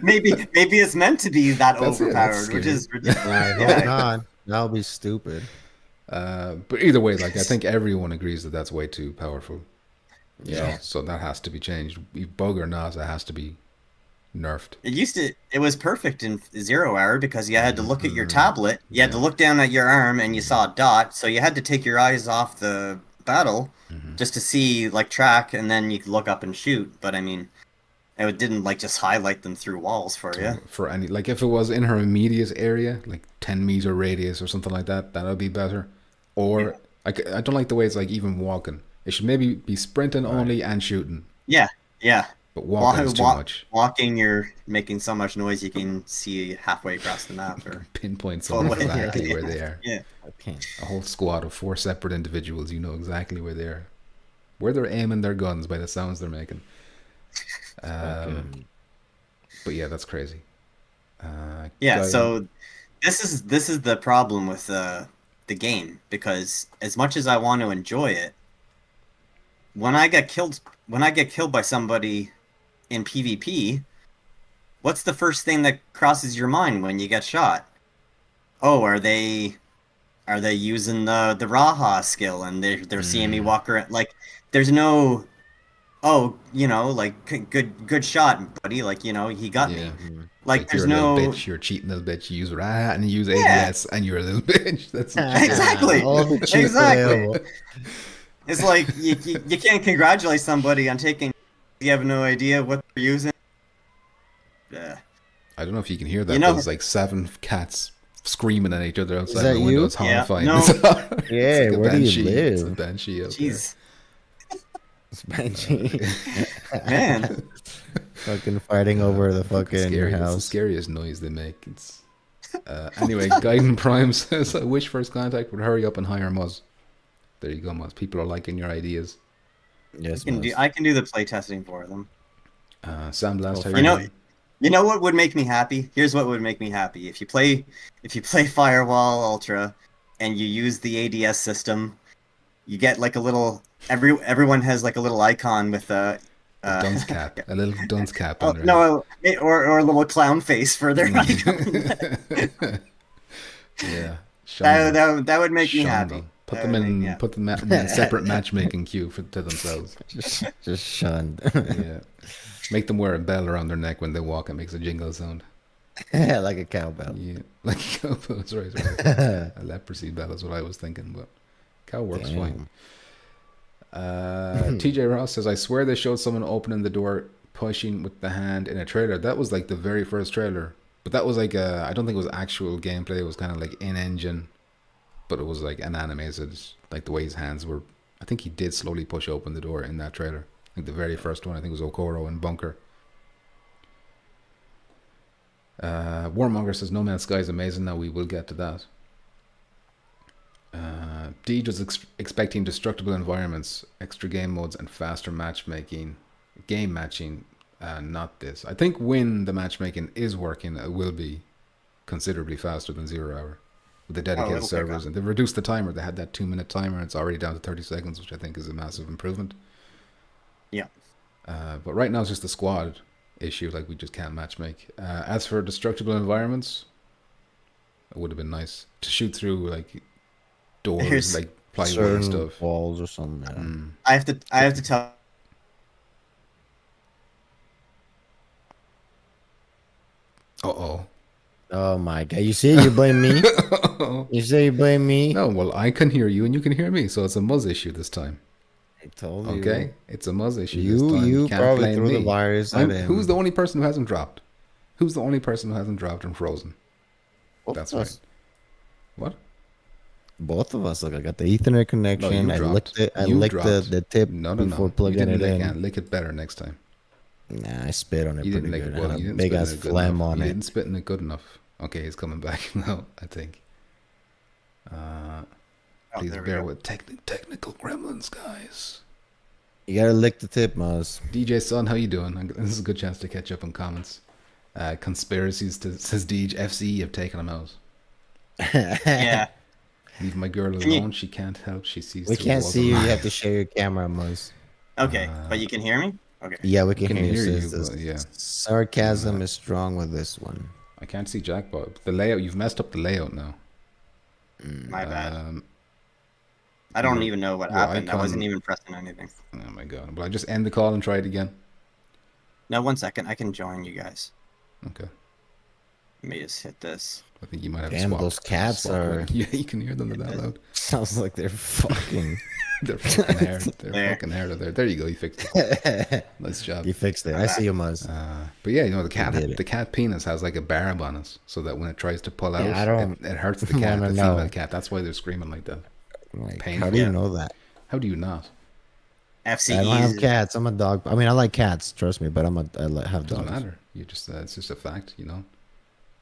Maybe it's meant to be that That's overpowered, which scary. is ridiculous. I hope Yeah. not. That would be stupid. But either way, like I think everyone agrees that that's way too powerful. You know, Yeah. so that has to be changed. Bug or not, it has to be nerfed. It was perfect in 0 hour because you had to look at your Mhm. tablet, you had to Yeah. look down at your arm, and you saw a dot, so you had to take your eyes off the battle Mhm. just to see like track, and then you could look up and shoot. But I mean, it didn't like just highlight them through walls for you. For any, like if it was in her immediate area, like 10-meter radius or something like that, that would be better. Or I don't like the way it's like even walking. It should maybe be sprinting only and shooting. Yeah, yeah. But walking is too much. Walking, you're making so much noise you can see halfway across the map. Or Pinpoint Full someone way. exactly where they are. yeah, Okay. A whole squad of 4 separate individuals, you know exactly where they are. Where they're aiming their guns by the sounds they're making. But yeah, that's crazy. yeah. Guy- So this is the problem with the game, because as much as I want to enjoy it, when I get killed by somebody in PvP, what's the first thing that crosses your mind when you get shot? Oh, are they using the Raha skill, and they're seeing me walk around? Like, there's no, oh, like good shot, buddy. Like, he got me. Like, there's you're a no. little bitch, you're a cheating little bitch, you use RAT and you use ADS and you're a little bitch. That's what you Exactly. All the cheats Exactly. available. It's like you can't congratulate somebody on taking. You have no idea what they're using. Yeah. I don't know if you can hear that. You know- There's like 7 cats screaming at each other outside that the window. you? It's horrifying. Yeah. No. It's Yeah, like a where do you banshee. It's a live? banshee out Jeez, It's Banshee. man. Fucking fighting over the there. fucking your It's the house. scariest noise they make. It's anyway. Gaiden Prime says, "I wish First Contact would hurry up and hire Muzz." There you go, Muzz. People are liking your ideas. Yes, I can do the play testing for them. Sandblast, how You you know- doing? You know what would make me happy? Here's what would make me happy. If you play Firewall Ultra and you use the ADS system, you get like a little everyone has like a little icon with a dunce cap, a little dunce cap oh, on there. no, or a little clown face for their icon. Yeah, shine them. that would make me Shine happy. them. Put That them would in. make me Put them in a separate matchmaking queue to themselves. just shunned. Yeah, make them wear a bell around their neck when they walk. It makes a jingle sound. Yeah, like a cowbell. Yeah, like a cow. That's right. A leprosy bell is what I was thinking, but cow works fine. TJ Ross says, "I swear they showed someone opening the door, pushing with the hand in a trailer. That was like the very first trailer, but that was like I don't think it was actual gameplay. It was kind of like in engine, but it was like an animated, like the way his hands were. I think he did slowly push open the door in that trailer. I think the very first one. I think it was Okoro and Bunker." Warmonger says, "No Man's Sky is amazing." Now we will get to that. Deej was expecting destructible environments, extra game modes, and faster matchmaking, game matching. Not this. I think when the matchmaking is working, it will be considerably faster than 0 hour with the dedicated it'll pick servers. up. And they've reduced the timer. They had that 2-minute timer, and it's already down to 30 seconds, which I think is a massive improvement. Yeah. But right now it's just the squad issue. Like we just can't matchmake. As for destructible environments, it would have been nice to shoot through like doors, Here's like plywood Certain and stuff. walls or something. Yeah. Mm. I have to tell. Uh-oh. Oh my god! You see, you blame me. You say you blame me. No, well, I can hear you and you can hear me, so it's a Muzz issue this time. I told you. Okay? It's a Muzz issue this time. You can't probably blame threw me. the virus at him. Who's the only person who hasn't dropped? Who's the only person who hasn't dropped and frozen? Both That's of right. us. What? Both of us. Look, I got the Ethernet connection. you I dropped. licked it. I You licked dropped. the tip No. before You plugging didn't it lick in. it. Lick it better next time. Nah, I spit on it You didn't pretty lick good. it I well. had You a didn't big spit in ass it good phlegm enough. on You it. didn't spit in it good enough. Okay, he's coming back now, I think. Please there we bear go. with technical gremlins, guys. You gotta lick the tip, Muzz. DJ Son, how you doing? This is a good chance to catch up on comments. Conspiracies says Deej. FC have taken him out. Yeah. Leave my girl Can you- alone. She can't help. She sees We through can't walls see of you. You lies. have to share your camera, Muzz. Okay, but you can hear me. Okay. Yeah, we can, can hear hear you. you, Says but the yeah. sarcasm is strong with this one. I can't see Jackpot. The layout. You've messed up the layout now. My bad. Um, I don't your- even know what your happened. I icon- wasn't even pressing anything. oh my god. Will I just end the call and try it again? No, 1 second. I can join you guys. Okay. Let me just hit this. I think you might have Damn, swapped. those cats are- Yeah, you can hear them that loud. Sounds like they're fucking. They're fucking hair. They're There. fucking hair. There you go. You fixed it. Nice job. You fixed it. I see you, Muzz. But yeah, you know the did it. cat penis has like a barb on it, so that when it tries to pull out, Yeah, I don't it hurts the cat, wanna the female know. cat. That's why they're screaming like that. Like, painful. how do you Yeah. know that? How do you not? FCE. I don't have cats. I'm a dog. I mean, I like cats. Trust me, but I have Doesn't dogs. matter. You just it's just a fact, you know.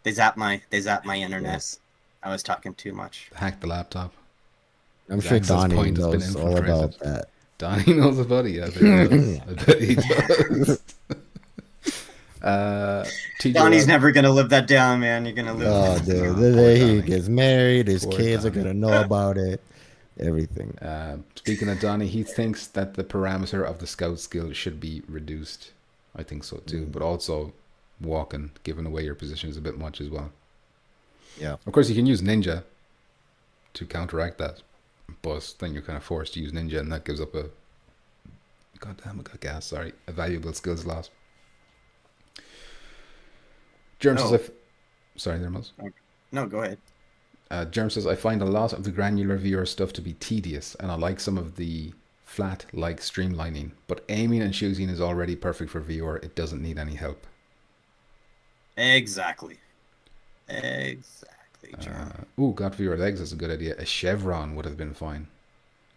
They zap my internet. Yes. I was talking too much. Hack the laptop. I'm His sure access Donnie point has been knows all about infiltrated. that. Donnie knows about it. Yeah, I bet he does. I bet he does. TJ Donnie's Rock- never gonna live that down, man. You're gonna live. Oh, that. dude, No, the poor day he Donnie. gets married, his Poor kids are Donnie. gonna know about it. Everything. Speaking of Donnie, he thinks that the parameter of the scout skill should be reduced. I think so too, but also walking, giving away your position is a bit much as well. Yeah. Of course, you can use ninja to counteract that, but then you're kind of forced to use ninja, and that gives up a. God damn, I got gas. Sorry, a valuable skills loss. Germ says, Oh. sorry, there was. No, go ahead. Germ says, I find a lot of the granular VR stuff to be tedious, and I like some of the flat-like streamlining, but aiming and shooting is already perfect for VR. It doesn't need any help. Exactly. John. Got VR legs is a good idea. A chevron would have been fine.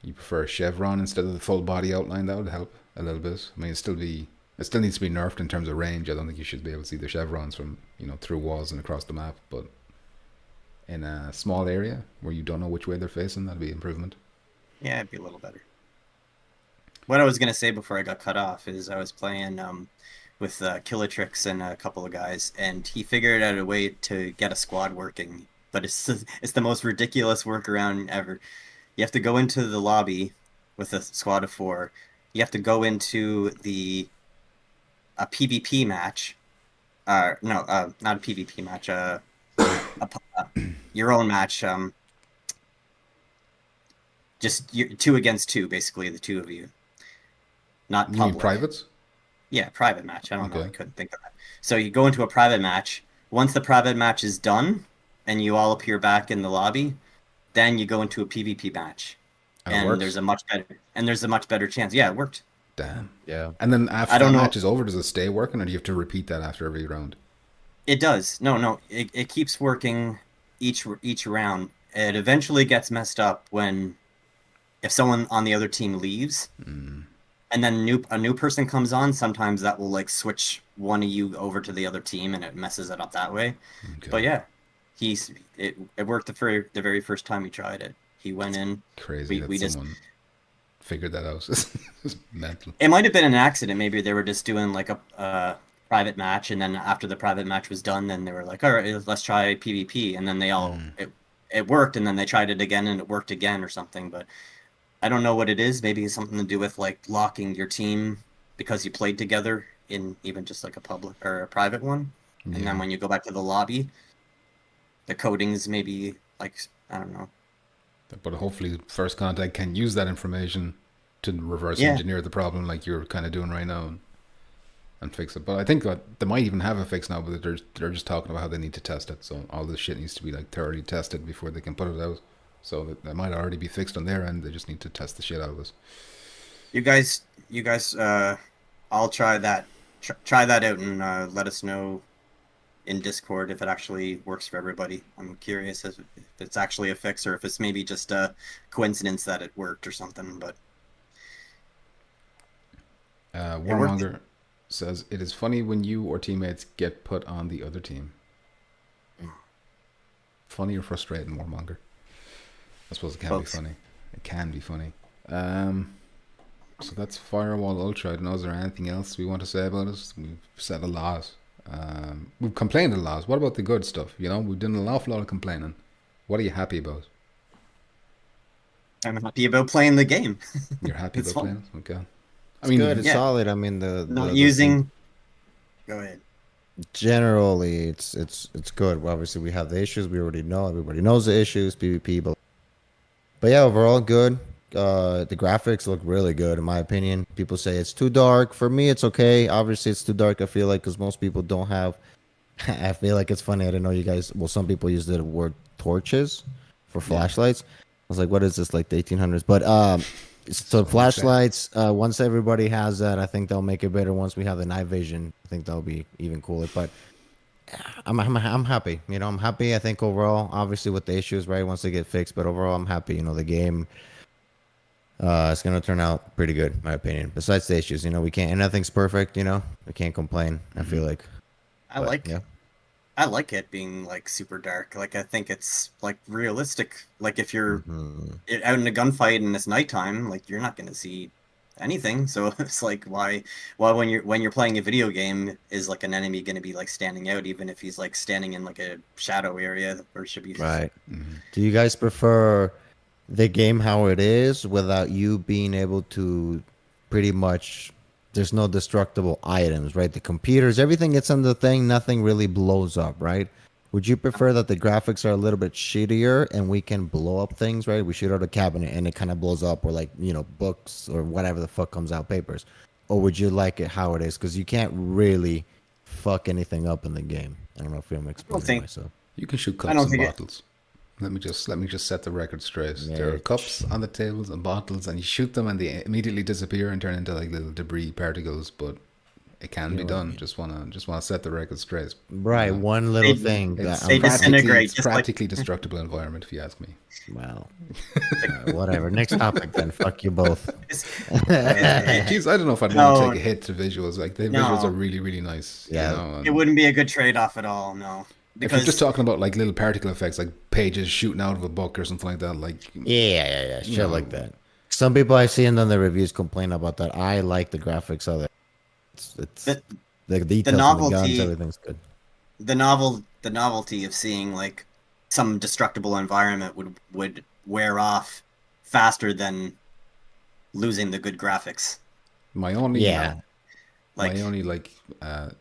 You prefer a chevron instead of the full body outline? That would help a little bit. I mean, it still needs to be nerfed in terms of range. I don't think you should be able to see the chevrons from, through walls and across the map, but in a small area where you don't know which way they're facing, that'd be improvement. Yeah, it'd be a little better. What I was gonna say before I got cut off is I was playing with Killatrix and a couple of guys, and he figured out a way to get a squad working. But it's the most ridiculous workaround ever. You have to go into the lobby with a squad of 4. You have to go into a PvP match. No, not a PvP match. Your own match. Just 2 against 2, basically, the 2 of you. Not You public. mean privates? Yeah, private match. I don't know. I Okay. couldn't think of that. So you go into a private match. Once the private match is done, and you all appear back in the lobby, then you go into a PvP match, And it and works? there's a much better chance. Yeah, it worked. Damn. Yeah. And then after I don't that know. match is over, does it stay working, or do you have to repeat that after every round? It does. No, it keeps working each round. It eventually gets messed up if someone on the other team leaves, and then a new person comes on. Sometimes that will switch one of you over to the other team, and it messes it up that way. Okay. But yeah, it worked the very first time he tried it. He went in. Crazy we that just- someone figured that out. It's mental. It might have been an accident. Maybe they were just doing a private match, and then after the private match was done, then they were like, all right, let's try PvP, and then they all it worked, and then they tried it again, and it worked again or something. But I don't know what it is. Maybe it's something to do with locking your team because you played together in even just a public or a private one, and then when you go back to the lobby, the codings maybe I don't know. But hopefully, First Contact can use that information to reverse Yeah. engineer the problem, like you're kind of doing right now, and fix it. But I think that they might even have a fix now, but they're just talking about how they need to test it. So all this shit needs to be thoroughly tested before they can put it out. So that might already be fixed on their end. They just need to test the shit out of us. You guys, I'll try that. Try that out and let us know in Discord if it actually works for everybody. I'm curious if it's actually a fix or if it's maybe just a coincidence that it worked or something. But Warmonger says, it is funny when you or teammates get put on the other team. Funny or frustrating, Warmonger? I suppose it can be funny. It can be funny. So that's Firewall Ultra. I don't know, is there anything else we want to say about it? We've said a lot. We've complained a lot. What about the good stuff? You know, we've done an awful lot of complaining. What are you happy about? I'm happy about playing the game. You're happy It's about fun. playing it? Okay. It's good. It's solid. I mean, not using. Go ahead. Generally, it's good. Well, obviously, we have the issues. We already know. Everybody knows the issues. PvP, but yeah, overall good. The graphics look really good in my opinion. People say it's too dark. For me, it's okay. Obviously, it's too dark. I feel like because most people don't have. I feel like it's funny. I didn't know you guys. Well, some people use the word torches for flashlights. I was like, what is this, like the 1800s? But so flashlights. Once everybody has that, I think they'll make it better. Once we have the night vision, I think that'll be even cooler. But I'm happy. You know, I'm happy. I think overall, obviously with the issues, right, once they get fixed, but overall, I'm happy. You know, the game, it's gonna turn out pretty good, in my opinion. Besides the issues, you know, we can't, and nothing's perfect. You know, we can't complain. I feel like. I like it being like super dark. Like I think it's like realistic. Like if you're out in a gunfight and it's nighttime, like you're not gonna see anything. So it's like why when you're playing a video game is like an enemy gonna be like standing out even if he's like standing in like a shadow area or should be right. Do you guys prefer the game how it is without you being able to pretty much there's no destructible items, right? The computers, everything gets on the thing, nothing really blows up, right? Would you prefer that the graphics are a little bit shittier and we can blow up things, right? We shoot out a cabinet and it kind of blows up, or like, you know, books or whatever the fuck comes out, papers. Or would you like it how it is? Because you can't really fuck anything up in the game. I don't know if I'm explaining myself. You can shoot cups and bottles. Let me just set the record straight. Yeah. There are cups on the tables and bottles, and you shoot them, and they immediately disappear and turn into like little debris particles. But it can be done. Just wanna set the record straight. Right, one little thing. They disintegrate. It's practically destructible environment, if you ask me. Well, whatever. Next topic then. Fuck you both. Jeez, I don't know if I'd want to take a hit to visuals. Like the visuals are really, really nice. Yeah, you know, it wouldn't be a good trade-off at all. No. Because if you're just talking about like little particle effects, like pages shooting out of a book or something like that, like shit like that. Some people I've seen on the reviews complain about that. I like the graphics of it. It's the details, novelty, the guns, everything's good. The novelty of seeing like some destructible environment would wear off faster than losing the good graphics. My only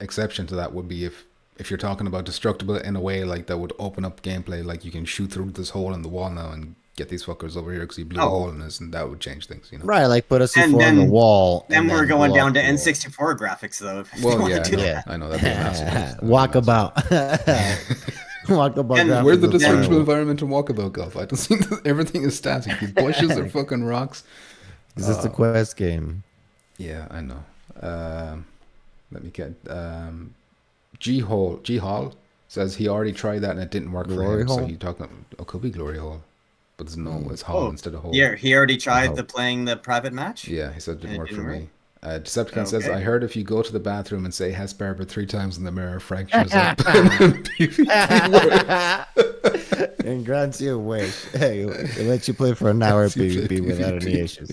exception to that would be if you're talking about destructible in a way like that would open up gameplay, like you can shoot through this hole in the wall now and get these fuckers over here because you blew a hole in this, and that would change things, you know? Right, like put a C4 on the wall. Then we're going down to N64 graphics, though. Well, yeah, I know that'd be massive. Walkabout. Walkabout. Where's the destructible environment in Walkabout, Golf? I don't think that everything is static. The bushes are fucking rocks. Is this the quest game? Yeah, I know. Let me get... G Hall says he already tried that and it didn't work for him. So he talking. It could be Glory Hall, but it's Hall instead of Hall. Yeah, he already tried playing the private match. Yeah, he said it didn't work for me. Decepticon says, I heard if you go to the bathroom and say Hess Barber 3 times in the mirror, Frank shows up. And grants you a wish. Hey, it lets you play for an hour PvP without any issues.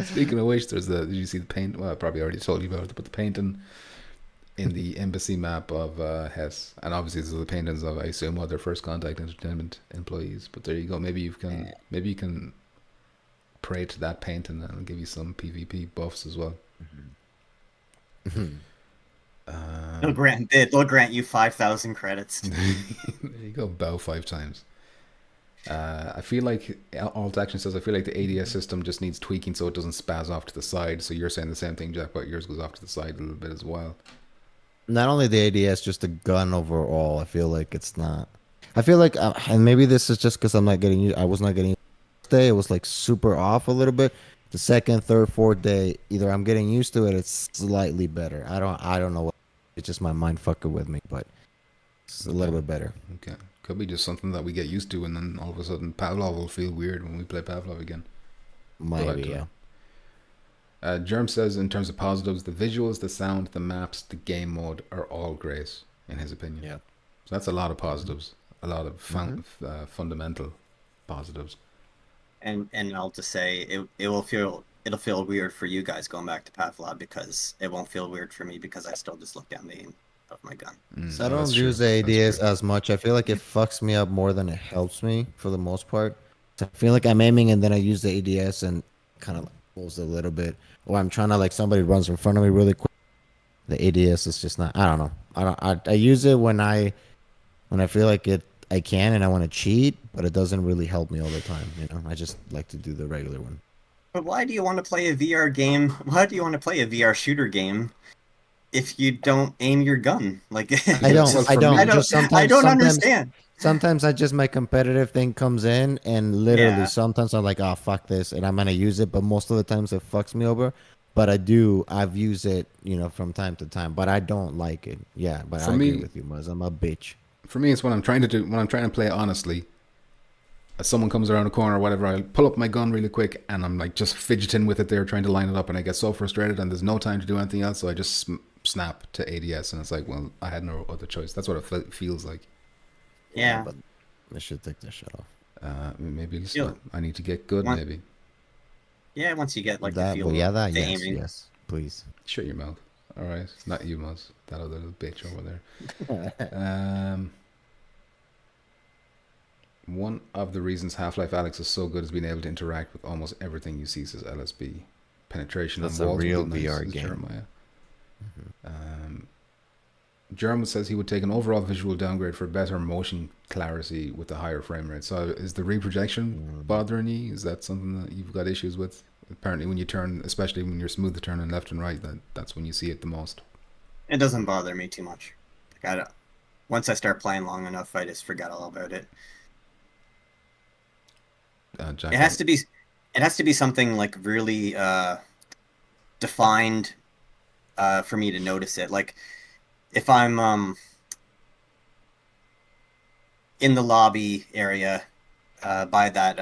Speaking of which, did you see the paint? Well, I probably already told you about it, but the painting in the embassy map of Hess, and obviously there's the paintings of, I assume, other First Contact Entertainment employees. But there you go. Maybe you can pray to that painting and it'll give you some PvP buffs as well. They'll grant you 5,000 credits. There you go. Bow 5 times. I feel like Alt Action says, I feel like the ADS system just needs tweaking so it doesn't spaz off to the side. So you're saying the same thing, Jack, but yours goes off to the side a little bit as well. Not only the ADS, just the gun overall. I feel like it's not. I feel like, and maybe this is just because I was not getting used day. It was like super off a little bit. The second, third, fourth day, either I'm getting used to it. It's slightly better. I don't know what. It's just my mind fucking with me, but it's a little bit better. Okay. Could be just something that we get used to, and then all of a sudden Pavlov will feel weird when we play Pavlov again. Maybe, yeah. Germ says, in terms of positives, the visuals, the sound, the maps, the game mode are all great, in his opinion. Yeah. So that's a lot of positives, a lot of fundamental positives. And I'll just say it'll feel weird for you guys going back to Pavlov, because it won't feel weird for me because I still just look down the aim of my gun. So I don't use the ADS as much. I feel like it fucks me up more than it helps me for the most part. So I feel like I'm aiming and then I use the ADS and kind of pulls a little bit. Or I'm trying to, like, somebody runs in front of me really quick. The ADS is just not. I don't know. I use it when I feel like I can and I want to cheat, but it doesn't really help me all the time. You know, I just like to do the regular one. But why do you want to play a VR game? Why do you want to play a VR shooter game if you don't aim your gun? Like, I don't understand. Sometimes my competitive thing comes in, and literally sometimes I'm like, oh, fuck this, and I'm going to use it, but most of the times it fucks me over. But I've used it, from time to time, but I don't like it. Yeah, but I agree with you, Muzz. I'm a bitch. For me, it's when I'm trying to play honestly. As someone comes around a corner or whatever, I'll pull up my gun really quick, and I'm like just fidgeting with it there, trying to line it up, and I get so frustrated, and there's no time to do anything else, so I just snap to ADS, and it's like, well, I had no other choice. That's what it feels like. Yeah, but I should take that shit off. Maybe I need to get good. Maybe. Yeah, once you get like that, the feel. Yes, please. Shut your mouth. All right, not you, Muzz. That other little bitch over there. One of the reasons Half-Life Alyx is so good is being able to interact with almost everything you see, says LSB. Penetration That's on a walls real would be nice, VR game. Jeremiah. Jeremy says he would take an overall visual downgrade for better motion clarity with the higher frame rate. So is the reprojection bothering you? Is that something that you've got issues with? Apparently when you turn, especially when you're smooth to turning left and right, that's when you see it the most. It doesn't bother me too much. Like, once I start playing long enough, I just forget all about it. It has to be something like really defined for me to notice it. Like, if I'm in the lobby area by that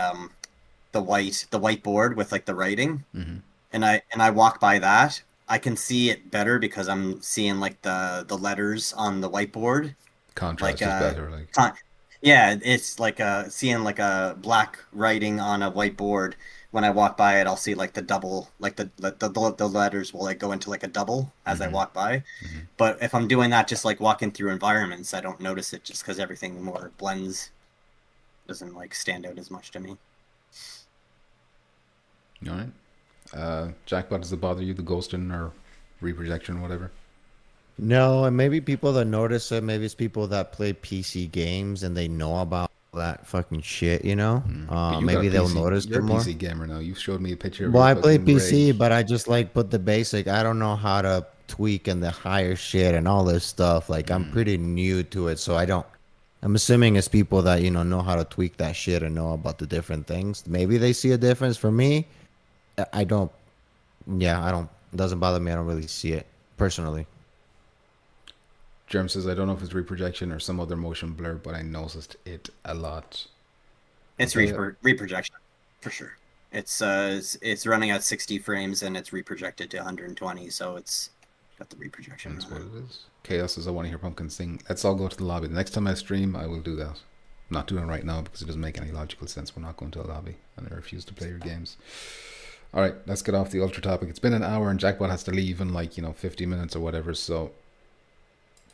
the whiteboard with like the writing, and I walk by that, I can see it better because I'm seeing like the letters on the whiteboard. Contrast is better. Like yeah, it's like seeing like a black writing on a whiteboard. When I walk by it, I'll see like the double, like the letters will like go into like a double as I walk by. But if I'm doing that, just like walking through environments, I don't notice it just because everything more blends, doesn't like stand out as much to me. All right. Jackpot, does it bother you, the ghosting or reprojection, whatever? No, and maybe people that notice it, maybe it's people that play PC games and they know about that fucking shit, maybe they'll notice it more. You're a PC gamer now. You showed me a picture of I play PC, but I just like put the basic. I don't know how to tweak and the higher shit and all this stuff. Like, I'm pretty new to it, so I'm assuming it's people that, know how to tweak that shit and know about the different things. Maybe they see a difference. For me, I don't. Yeah, it doesn't bother me. I don't really see it personally. Germ says, I don't know if it's reprojection or some other motion blur, but I noticed it a lot. It's reprojection, for sure. It's running at 60 frames and it's reprojected to 120, so it's got the reprojection. That's what it is. Chaos says, I want to hear Pumpkin sing. Let's all go to the lobby. The next time I stream, I will do that. I'm not doing it right now because it doesn't make any logical sense. We're not going to a lobby, and I refuse to play your games. All right, let's get off the Ultra topic. It's been an hour, and Jackpot has to leave in 50 minutes or whatever, so...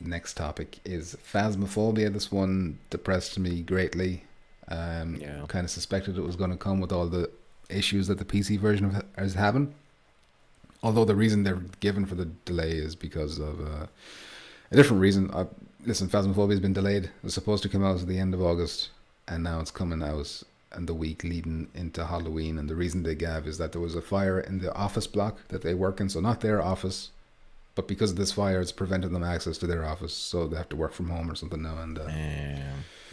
Next topic is Phasmophobia. This one depressed me greatly. Kind of suspected it was going to come with all the issues that the PC version is having. Although the reason they're given for the delay is because of a different reason. Listen, Phasmophobia has been delayed. It was supposed to come out at the end of August, and now it's coming out in the week leading into Halloween. And the reason they gave is that there was a fire in the office block that they work in, so not their office. But because of this fire, it's prevented them access to their office, so they have to work from home or something now. And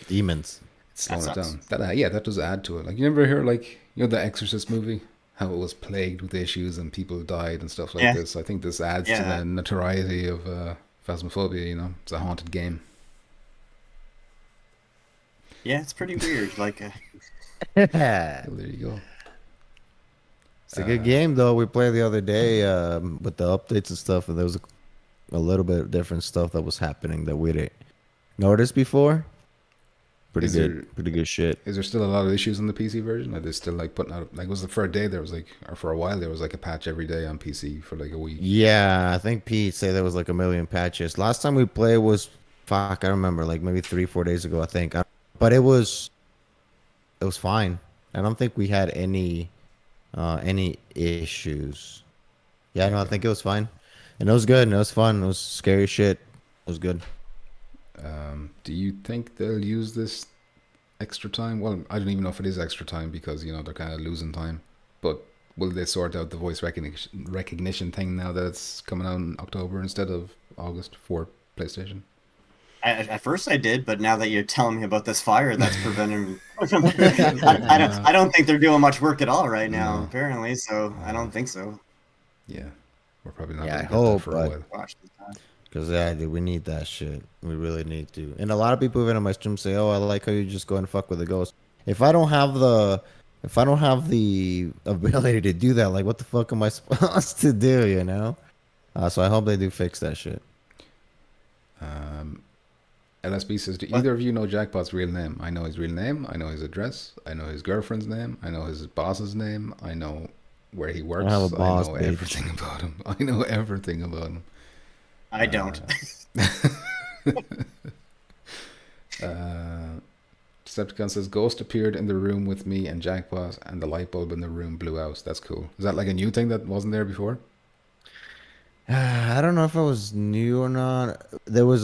demons. It's slowing it down. That does add to it. Like, you never hear the Exorcist movie, how it was plagued with issues and people died and stuff like this. I think this adds to the notoriety of Phasmophobia, it's a haunted game. Yeah, it's pretty weird. Like, It's Well, there you go. a good game though. We played the other day with the updates and stuff, and there was a little bit of different stuff that was happening that we didn't notice before. Pretty good shit. Is there still a lot of issues on the PC version? Are they still like putting out was it for a day there was or for a while there was like a patch every day on PC for like a week? Yeah, I think Pete said there was like 1 million patches. Last time we played was I remember like maybe 3-4 days ago, I think. But it was fine. I don't think we had any issues. Yeah, no, I think it was fine. And it was good and it was fun. It was scary shit. It was good. Do you think they'll use this extra time? Well, I don't even know if it is extra time because they're kind of losing time. But will they sort out the voice recognition thing now that it's coming out in October instead of August for PlayStation? at first I did, but now that you're telling me about this fire, that's preventing me. I don't think they're doing much work at all right now, apparently. So I don't think so. Yeah, we're probably not. Yeah, gonna I get that hope, for a but while. because dude, we need that shit. We really need to. And a lot of people even on my stream say, "Oh, I like how you just go and fuck with the ghost." If I don't have the ability to do that, like, what the fuck am I supposed to do? So I hope they do fix that shit. LSB says, do either of you know Jackpot's real name? I know his real name. I know his address. I know his girlfriend's name. I know his boss's name. I know where he works. I have a boss, know baby. everything about him. I know everything about him. I don't. Decepticon says, Ghost appeared in the room with me and Jackpot, and the light bulb in the room blew out. That's cool. Is that like a new thing that wasn't there before? I don't know if it was new or not. There was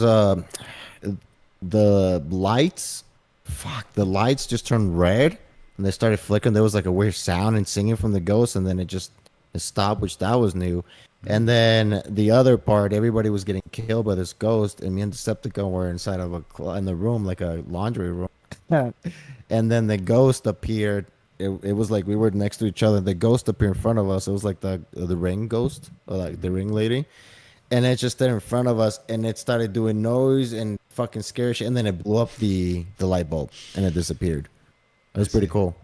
the lights. Fuck, the lights just turned red and they started flickering. There was like a weird sound and singing from the ghost, and then it stopped, which that was new. And then the other part, everybody was getting killed by this ghost, and me and Decepticon were inside of in the room, like a laundry room. And then the ghost appeared. It was like we were next to each other. The ghost appeared in front of us. It was like the ring ghost, or like the ring lady. And it just stood in front of us, and it started doing noise and fucking scary shit. And then it blew up the light bulb, and it disappeared. It was pretty cool.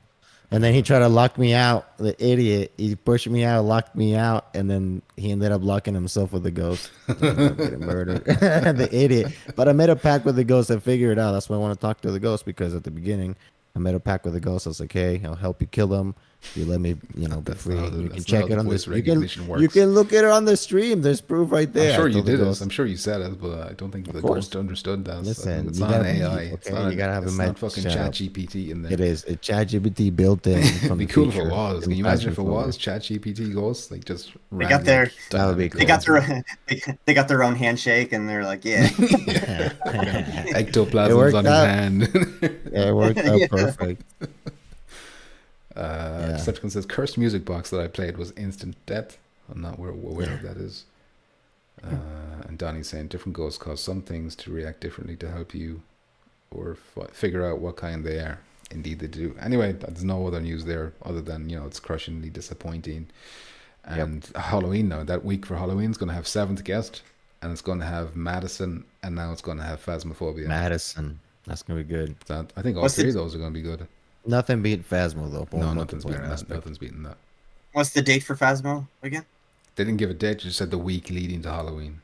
And then he tried to lock me out. The idiot. He pushed me out, locked me out, and then he ended up locking himself with the ghost. Getting murdered. The idiot. But I made a pact with the ghost. I figured it out. That's why I want to talk to the ghost, because at the beginning, I made a pact with the ghost. I was like, hey, I'll help you kill him. You let me, be free. You can check it on this. You can look at it on the stream. There's proof right there. I'm sure you did it. I'm sure you said it, but I don't think the ghost understood that. Listen, it's not an AI. Okay, you gotta have it's a not fucking ChatGPT in there. It is. It's ChatGPT built in. It'd be cool if it was. Can you imagine if it was ChatGPT ghost? Like just they got their. That would be cool. They got their own handshake, and they're like, yeah. Ectoplasm's on his hand. Yeah, it worked out perfect. Decepticon says, cursed music box that I played was instant death. I'm not aware of that is. And Donnie's saying different ghosts cause some things to react differently to help you or figure out what kind they are. Indeed they do. Anyway, there's no other news there other than it's crushingly disappointing. And Halloween now, that week for Halloween is going to have 7th guest, and it's going to have Madison, and now it's going to have Phasmophobia. Madison, that's going to be good. I think all three of those are going to be good. Nothing beat Phasmo though. No, nothing's beating that. Nothing's beating that. What's the date for Phasmo again? They didn't give a date. They just said the week leading to Halloween.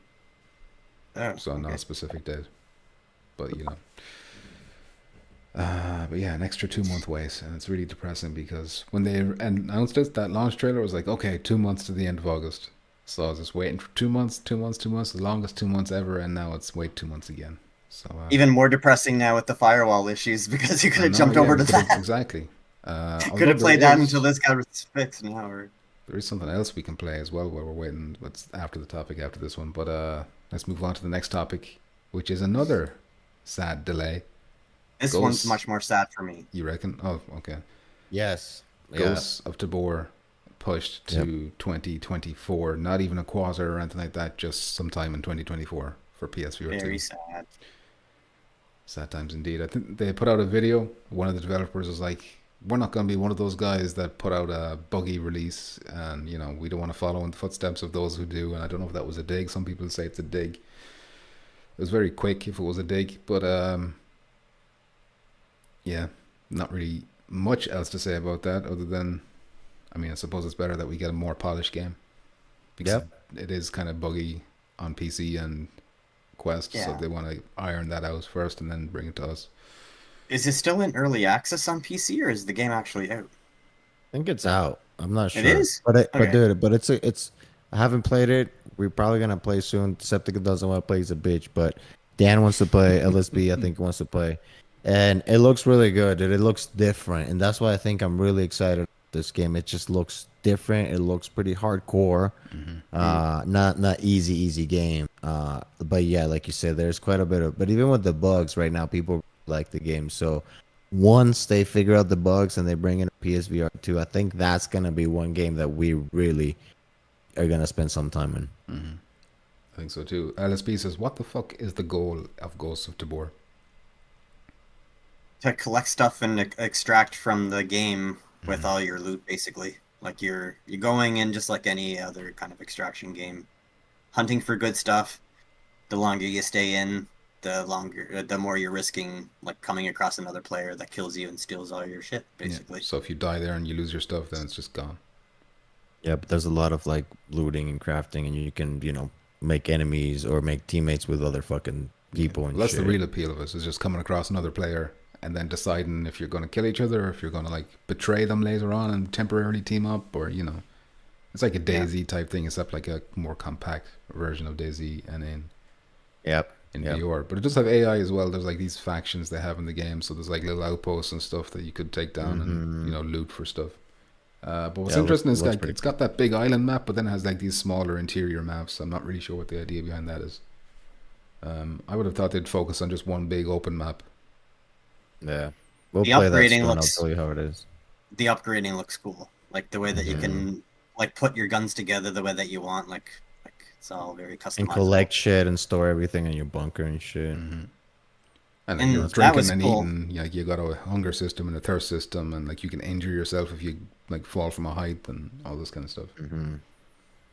Oh, so not a specific date. But but yeah, an extra 2-month wait, and it's really depressing because when they announced it, that launch trailer was like, okay, 2 months to the end of August. So I was just waiting for 2 months, the longest 2 months ever, and now it's wait 2 months again. So even more depressing now with the firewall issues, because you could have jumped over to that. Exactly. Could have played that until this guy was fixed now. There is something else we can play as well while we're waiting. It's after the topic after this one. But let's move on to the next topic, which is another sad delay. This one's much more sad for me. You reckon? Oh, okay. Yes. Ghosts of Tabor pushed to 2024. Not even a quarter or anything like that. Just sometime in 2024 for PSVR 2. Very sad. Sad times indeed. I think they put out a video. One of the developers was like, we're not going to be one of those guys that put out a buggy release, and we don't want to follow in the footsteps of those who do. And I don't know if that was a dig. Some people say it's a dig. It was very quick if it was a dig, but yeah, not really much else to say about that other than, I mean, I suppose it's better that we get a more polished game because it is kind of buggy on PC and Quest, so they want to iron that out first and then bring it to us. Is it still in early access on PC, or is the game actually out? I think it's out. I'm not sure. It is? But dude, it's I haven't played it. We're probably gonna play soon. Decepticon doesn't want to play. He's a bitch, but Dan wants to play. LSB, I think, wants to play, and it looks really good. It looks different, and that's why I think I'm really excited about this game. It just looks different. It looks pretty hardcore. Not easy game. But yeah, like you said, there's quite a bit of. But even with the bugs right now, people like the game. So once they figure out the bugs and they bring in a PSVR 2, I think that's gonna be one game that we really are gonna spend some time in. I think so too. LSB says, "What the fuck is the goal of Ghosts of Tabor?" To collect stuff and extract from the game with all your loot, basically. Like you're going in just like any other kind of extraction game, hunting for good stuff. The longer you stay in, the more you're risking like coming across another player that kills you and steals all your shit, basically. Yeah. So if you die there and you lose your stuff, then it's just gone. Yeah, but there's a lot of like looting and crafting, and you can, make enemies or make teammates with other fucking people. Yeah. And that's shit. the real appeal of it, is just coming across another player and then deciding if you're going to kill each other or if you're going to like betray them later on and temporarily team up, or it's like a DayZ type thing, except like a more compact version of DayZ and in VR. But it does have AI as well. There's like these factions they have in the game, so there's like little outposts and stuff that you could take down and loot for stuff. But what's interesting is like it's got that big island map, but then it has like these smaller interior maps. So I'm not really sure what the idea behind that is. I would have thought they'd focus on just one big open map. Yeah, we'll The play that upgrading soon. looks- I'll tell you how it is. The upgrading looks cool. Like the way that you can like put your guns together the way that you want. Like it's all very customizable. And collect shit and store everything in your bunker and shit. And then And you're that drinking was and cool. eating. Like you got a hunger system and a thirst system, and like you can injure yourself if you like fall from a height and all this kind of stuff.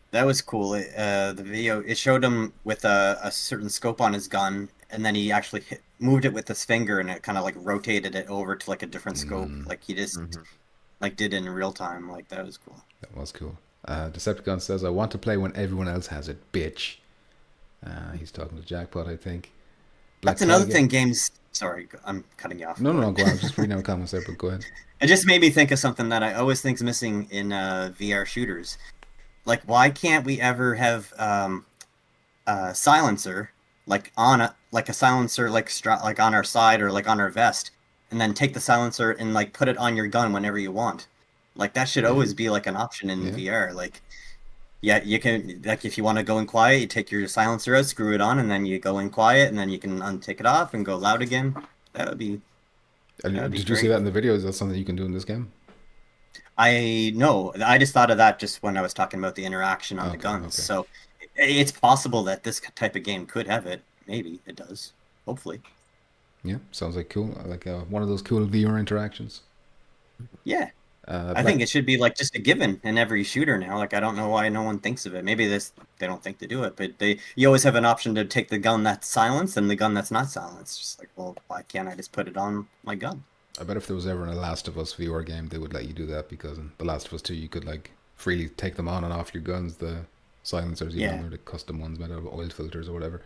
That was cool. The video, it showed him with a certain scope on his gun, and then he actually moved it with his finger, and it kind of like rotated it over to like a different scope. Like he just like did in real time. Like that was cool. That was cool. Decepticon says, "I want to play when everyone else has it, bitch." He's talking to Jackpot, I think. That's another thing. Games. Sorry, I'm cutting you off. No, go on. I'm just reading out comments there, but go ahead. It just made me think of something that I always think is missing in VR shooters. Like, why can't we ever have a silencer like on a silencer like on our side or like on our vest, and then take the silencer and like put it on your gun whenever you want? Like that should always be like an option in VR. Like, yeah, you can, like, if you want to go in quiet, you take your silencer out, screw it on, and then you go in quiet, and then you can take it off and go loud again. That would be. Did you see that in the video? Is that something you can do in this game? I just thought of that just when I was talking about the interaction on the guns. Okay. So it's possible that this type of game could have it. Maybe it does. Hopefully. Yeah, sounds like cool. Like one of those cool VR interactions. Yeah. I think it should be like just a given in every shooter now. Like I don't know why no one thinks of it. Maybe they don't think to do it, but you always have an option to take the gun that's silenced and the gun that's not silenced. Just like, well, why can't I just put it on my gun? I bet if there was ever a Last of Us VR game, they would let you do that, because in The Last of Us 2, you could like freely take them on and off your guns, the silencers, even though the custom ones made out of oil filters or whatever.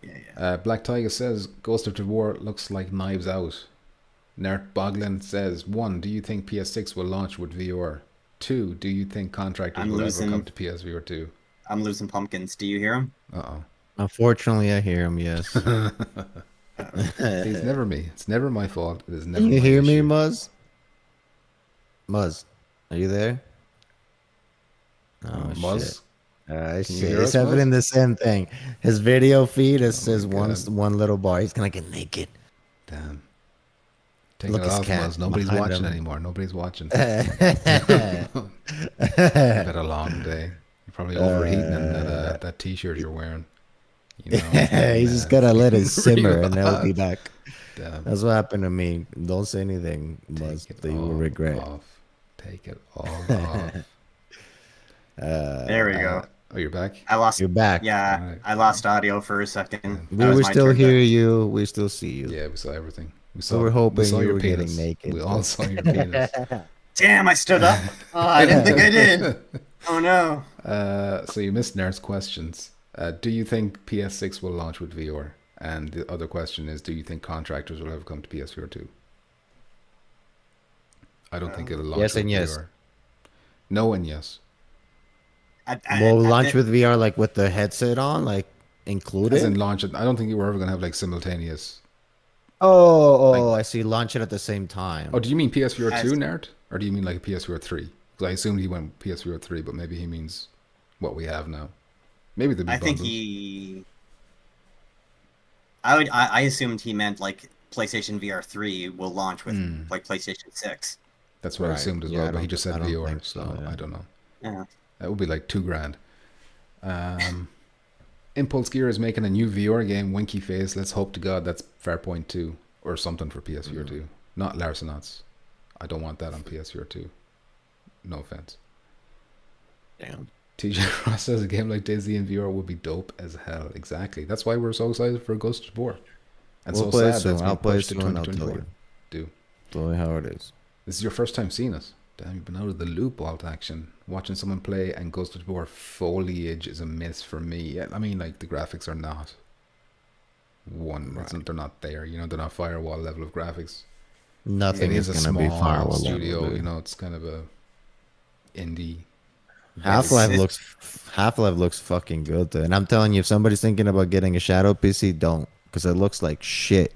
Yeah. Black Tiger says, Ghost of Tabor looks like Knives Out. Nert Boglin says, 1, do you think PS6 will launch with VR? 2, do you think Contractors will ever come to PSVR 2? I'm losing pumpkins. Do you hear him? Uh-oh. Unfortunately, I hear him, yes. It's never me. It's never my fault. It is never You my hear me, issue. Muzz? Muzz, are you there? Oh, Muzz? shit. you hear It's us, happening Muzz? the same thing. His video feed Oh it says my God. one little boy. He's gonna get naked. Damn. Taking Look, it his off, cat Muzz. Nobody's behind watching him. anymore. Nobody's watching. Been a long day. You're probably overheating in that t-shirt you're wearing. You know, He's just gotta let it simmer, and Real they'll be back. Damn. That's what happened to me. Don't say anything, Muzz, Take it that you will all regret. off. Take it all off. There we go. Oh, you're back? I lost. You're back. Yeah, Alright. I lost audio for a second. We That was were my still turn to- hear you. We still see you. Yeah, we saw everything. We We were hoping saw you your were penis. getting naked. We all saw your penis. Damn, I stood up. Oh, I didn't think I did. Oh no. So you missed Nerd's questions. Do you think PS6 will launch with VR? And the other question is, do you think contractors will ever come to PSVR 2? I don't think it'll launch Yes with and yes. VR. No and yes. We'll launch with VR, like with the headset on, like As included. in launch it. I don't think you were ever going to have like simultaneous. Oh, I see. Launch it at the same time. Oh, do you mean PSVR 2, As- Nerd? Or do you mean like PSVR 3? Because I assumed he went PSVR 3, but maybe he means what we have now. Maybe the I think he. I assumed he meant like PlayStation VR 3 will launch with like PlayStation 6. That's what I Right. assumed as Yeah, well, I but he don't- just said I don't VR, think so so, yeah. I don't know. Yeah. That would be like $2,000. Impulse Gear is making a new VR game, Winky Face. Let's hope to God that's Farpoint 2 or something for PSVR 2. Not Larcenauts. I don't want that on PSVR 2. No offense. Damn. TJ Ross says a game like Daisy in VR would be dope as hell. Exactly. That's why we're so excited for Ghost of Tabor. And We'll so play it sad soon. that's been I'll play it pushed to soon. I'll tell 2024. you. Do. Tell me how it is. This is your first time seeing us. Damn, you've been out of the loop, alt action. Watching someone play and Ghost of Tabor foliage is a miss for me. Yeah, I mean, like, the graphics are not they're not there. You know, they're not Firewall level of graphics. Nothing It is is a going to be small Firewall studio. level, You dude. know, it's kind of a indie. Half-Life It's- looks fucking good though. And I'm telling you, if somebody's thinking about getting a Shadow PC, don't, because it looks like shit.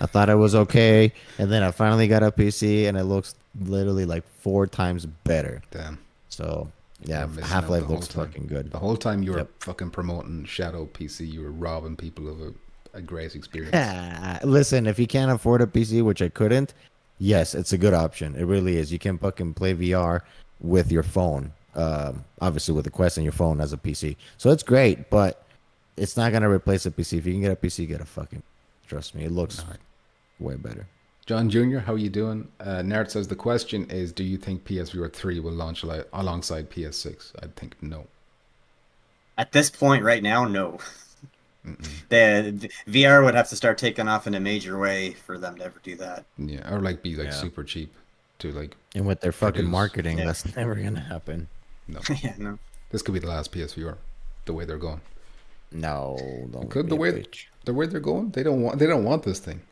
I thought it was okay, and then I finally got a PC, and it looks literally like 4 times better. Damn. So yeah, I'm missing out Half-Life the whole looks time. fucking good. The whole time you were Yep. fucking promoting Shadow PC, you were robbing people of a great experience. Listen, if you can't afford a PC, which I couldn't, yes, it's a good option. It really is. You can fucking play VR with your phone. Obviously with the Quest and your phone as a PC. So it's great, but it's not gonna replace a PC. If you can get a PC, get a fucking. Trust me, it looks way better. John Jr., how are you doing? Nerd says the question is, do you think PSVR 3 will launch alongside PS6? I think no. At this point, right now, no. The VR would have to start taking off in a major way for them to ever do that. Yeah, or like be like Yeah. super cheap to like And with their fucking Produce. marketing, Yeah. that's never gonna happen. no. Yeah, no. This could be the last PSVR. The way they're going. No, don't. Could be the a way bitch. they're going, they don't want this thing.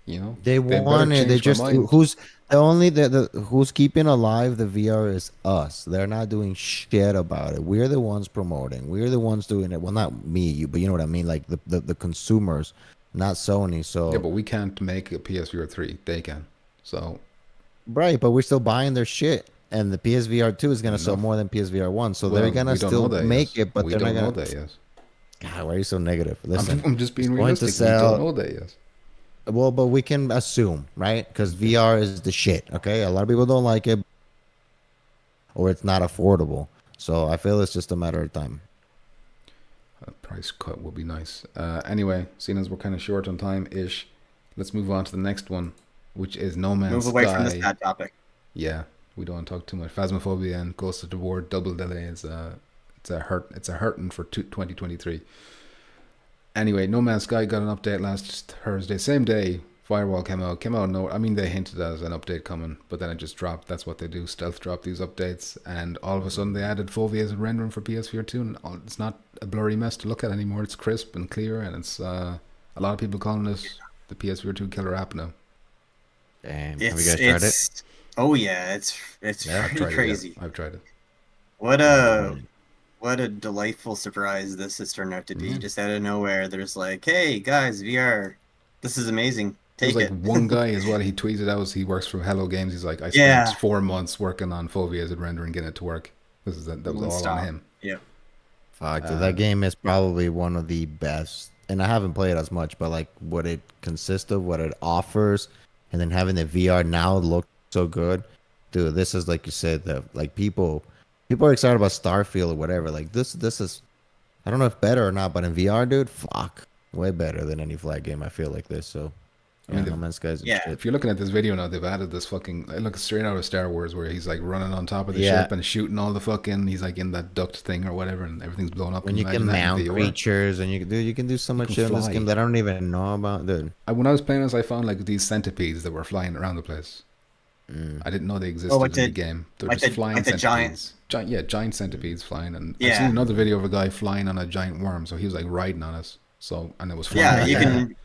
You know? They better want it. They change their just mind. who's the only the who's keeping alive the VR is us. They're not doing shit about it. We're the ones promoting. We're the ones doing it. Well, not me, you, but you know what I mean. Like the consumers, not Sony. So Yeah, but we can't make a PSVR 3. They can. So right, but we're still buying their shit. And the PSVR 2 is gonna sell more than PSVR 1. So well, they're gonna we don't still know that make yet. it, but we they're don't not know gonna. that yet. God, why are you so negative? Listen, I'm just being it's going to realistic. We sell- don't know that yet. well, but we can assume, right? Because VR is the shit. Okay, a lot of people don't like it, or it's not affordable. So I feel it's just a matter of time. A price cut would be nice. Anyway, seeing as we're kind of short on time ish, let's move on to the next one, which is No Man's Move away from this Sky. bad topic. Yeah, we don't want to talk too much. Phasmophobia and Ghost of Tabor double delay is it's a hurting for 2023. Anyway, No Man's Sky got an update last Thursday, same day. Firewall came out. No, I mean they hinted at an update coming, but then it just dropped. That's what they do, stealth drop these updates, and all of a sudden they added full VAs and rendering for PSVR 2, and it's not a blurry mess to look at anymore. It's crisp and clear, and it's a lot of people calling this the PSVR 2 killer app now. Damn, It's, have you guys tried it? it's, oh yeah, it's Yeah, I've pretty tried crazy. it. Yeah, I've tried it. What a delightful surprise this has turned out to be. Mhm. Just out of nowhere, there's like, hey guys, VR, this is amazing. There's Take like it. one guy as well. He tweeted out. He works for Hello Games. He's like, I spent Yeah. 4 months working on full VAs and rendering, getting it to work. That was Won't all stop. on him. Yeah. Fuck, dude, that game is probably one of the best. And I haven't played as much, but like what it consists of, what it offers, and then having the VR now look so good, dude. This is like you said, the like people are excited about Starfield or whatever. Like this is, I don't know if better or not, but in VR, dude, fuck, way better than any flight game. I feel like this. So I mean, Yeah, No Man's Sky is Yeah. shit. if you're looking at this video now, they've added this fucking. It looks straight out of Star Wars, where he's like running on top of the Yeah. ship and shooting all the fucking. He's like in that duct thing or whatever, and everything's blown up. When you Imagine can that in mount VR. creatures and you can do so much can shit in this fly. game that I don't even know about, dude. When I was playing this, I found like these centipedes that were flying around the place. I didn't know they existed like in the the- game. They're like just the- flying like the centipedes. Giant centipedes flying. And I've Yeah. seen another video of a guy flying on a giant worm, so he was like riding on it. So and it was flying. Yeah, back you down.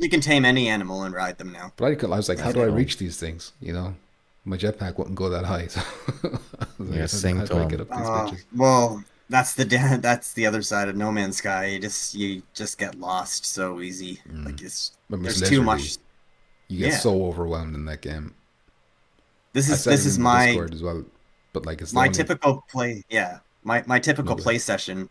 can tame any animal and ride them now. But I was like, how That's do I cool. reach these things? You know, my jetpack wouldn't go that high. So I was like, Yeah, sing how to do I 'em. get up these Oh, bitches? well, that's the other side of No Man's Sky. You just get lost so easy. Like But there's literally, too much. You get Yeah. so overwhelmed in that game. This I is said this it is in the my Discord as well. But like, it's the my only- typical play. Yeah, my typical Love it. play session.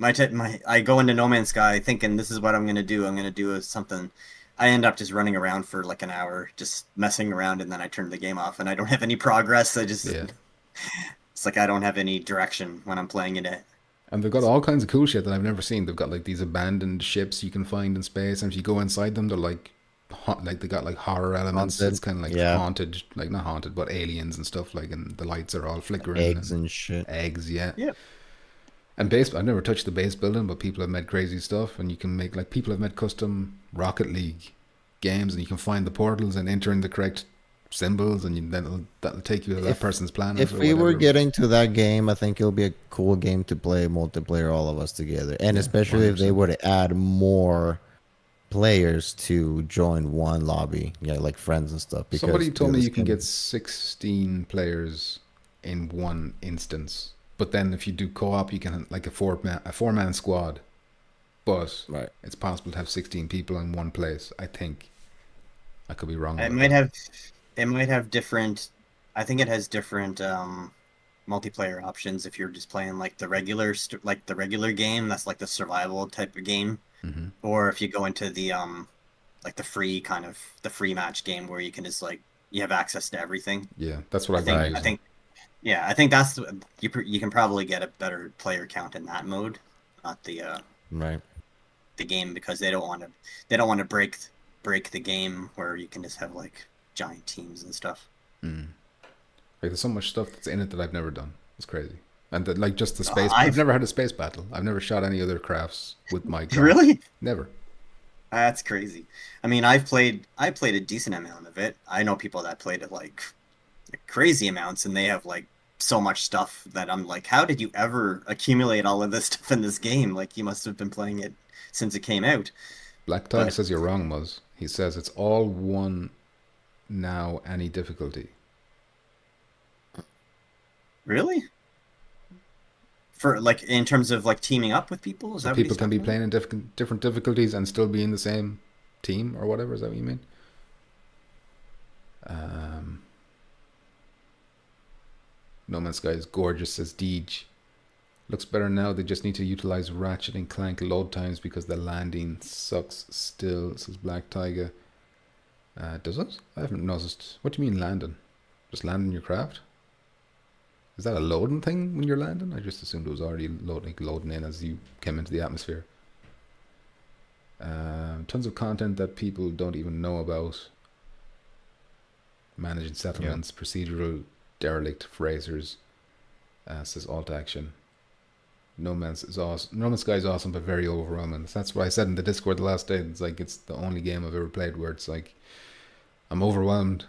I go into No Man's Sky thinking this is what I'm gonna do. I'm gonna do something. I end up just running around for like an hour, just messing around, and then I turn the game off, and I don't have any progress. Yeah. It's like I don't have any direction when I'm playing in it. And they've got all kinds of cool shit that I've never seen. They've got like these abandoned ships you can find in space, and if you go inside them, they're like they got like horror elements. Haunted. It's kind of like Yeah. haunted, like not haunted, but aliens and stuff. Like, and the lights are all flickering. Eggs and shit. eggs, yeah. Yeah. And base, I've never touched the base building, but people have made crazy stuff, and you can make like people have made custom Rocket League games, and you can find the portals and enter in the correct symbols, and then that'll take you to that If- person's planet. If or we were whatever. getting to that game, I think it'll be a cool game to play multiplayer, all of us together, and especially if they were to add more players to join one lobby, yeah, like friends and stuff. Because Somebody told me this you can game- get 16 players in one instance, but then if you do co-op, you can like a four-man squad. But Right. it's possible to have 16 people in one place. I think. I could be wrong. It about might that. have different. I think it has different multiplayer options if you're just playing like the regular game. That's like the survival type of game, Mhm. or if you go into the like the free match game where you can just like you have access to everything. Yeah, that's what I I've been think using. I think yeah, I think that's you can probably get a better player count in that mode, not the Right. the game, because they don't want to break the game where you can just have like giant teams and stuff. Like, there's so much stuff that's in it that I've never done. It's crazy. And that, like, just the space. I've- I've never had a space battle. I've never shot any other crafts with my craft. Really? Never. That's crazy. I mean, I played a decent amount of it. I know people that played it like crazy amounts, and they have like so much stuff that I'm like, how did you ever accumulate all of this stuff in this game? Like, you must have been playing it since it came out. Black Tiger But- says you're wrong, Muzz. He says it's all one now, any difficulty. Really? For like in terms of like teaming up with people, is So that people what can be he's talking playing in different difficulties and still be in the same team or whatever. Is that what you mean? No Man's Sky is gorgeous, says Deej. Looks better now. They just need to utilize Ratchet and Clank load times because the landing sucks still, says Black Tiger. Does it? I haven't noticed. What do you mean landing? Just landing your craft? Is that a loading thing when you're landing? I just assumed it was already loading in as you came into the atmosphere. Tons of content that people don't even know about. Managing settlements, procedural derelict phrasers. Says alt action. No Man's is awesome. No Man's Sky is awesome, but very overwhelming. That's what I said in the Discord the last day. It's like it's the only game I've ever played where it's like I'm overwhelmed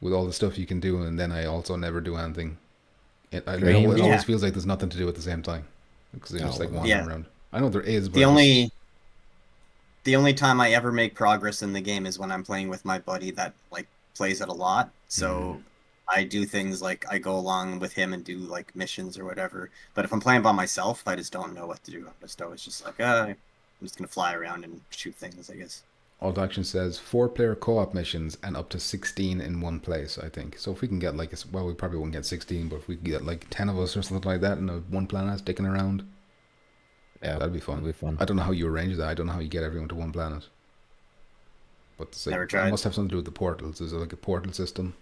with all the stuff you can do, and then I also never do anything. It Dream. always Yeah. feels like there's nothing to do at the same time because you're just Oh, like wandering yeah. around. I know there is, but The only time I ever make progress in the game is when I'm playing with my buddy that like plays it a lot. So I do things like I go along with him and do like missions or whatever. But if I'm playing by myself, I just don't know what to do. I'm just like, I'm just gonna fly around and shoot things, I guess. Alt Action says 4-player co-op missions and up to 16 in one place, I think. So if we can get like, well, we probably won't get 16, but if we can get like 10 of us or something like that in a one planet sticking around, Yeah, that'd be fun. that'd be fun. I don't know how you arrange that. I don't know how you get everyone to one planet. But it's like, Never it tried. must have something to do with the portals. Is it like a portal system?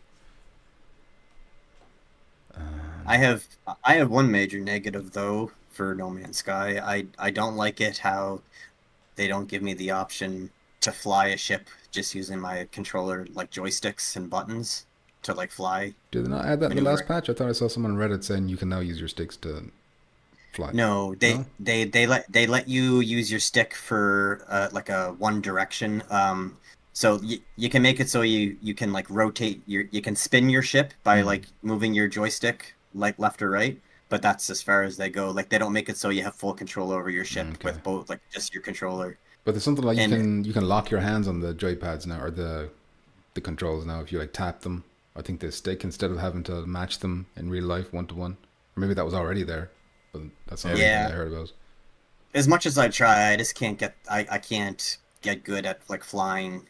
I have one major negative though for No Man's Sky. I don't like it how they don't give me the option to fly a ship just using my controller, like joysticks and buttons to like fly. Did they not add that in the Maneuver. last patch? I thought I saw someone on Reddit saying you can now use your sticks to fly. No, No? they let you use your stick for like a one direction. So you can make it so you can like rotate you can spin your ship by like moving your joystick like left or right, but that's as far as they go. Like they don't make it so you have full control over your ship Okay. with both like just your controller. But there's something like And- you can lock your hands on the joypads now, or the controls now, if you like tap them. I think the stick, instead of having to match them in real life 1-to-1, or maybe that was already there, but that's not Yeah. anything I heard about. As much as I try, I just can't get I can't get good at like flying,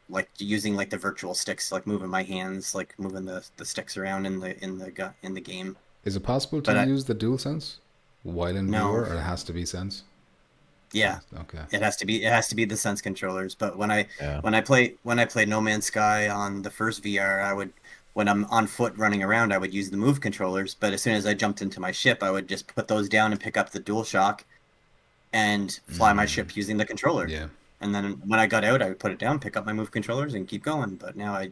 like using like the virtual sticks, like moving my hands, like moving the sticks around in the game. Is it possible to But use the DualSense while in No. VR, or it has to be Sense? Yeah, Okay. it has to be the Sense controllers. But when I Yeah. played No Man's Sky on the first VR, I would, when I'm on foot running around, I would use the Move controllers. But as soon as I jumped into my ship, I would just put those down and pick up the DualShock and fly my ship using the controller. Yeah. And then when I got out, I would put it down, pick up my Move controllers, and keep going. But now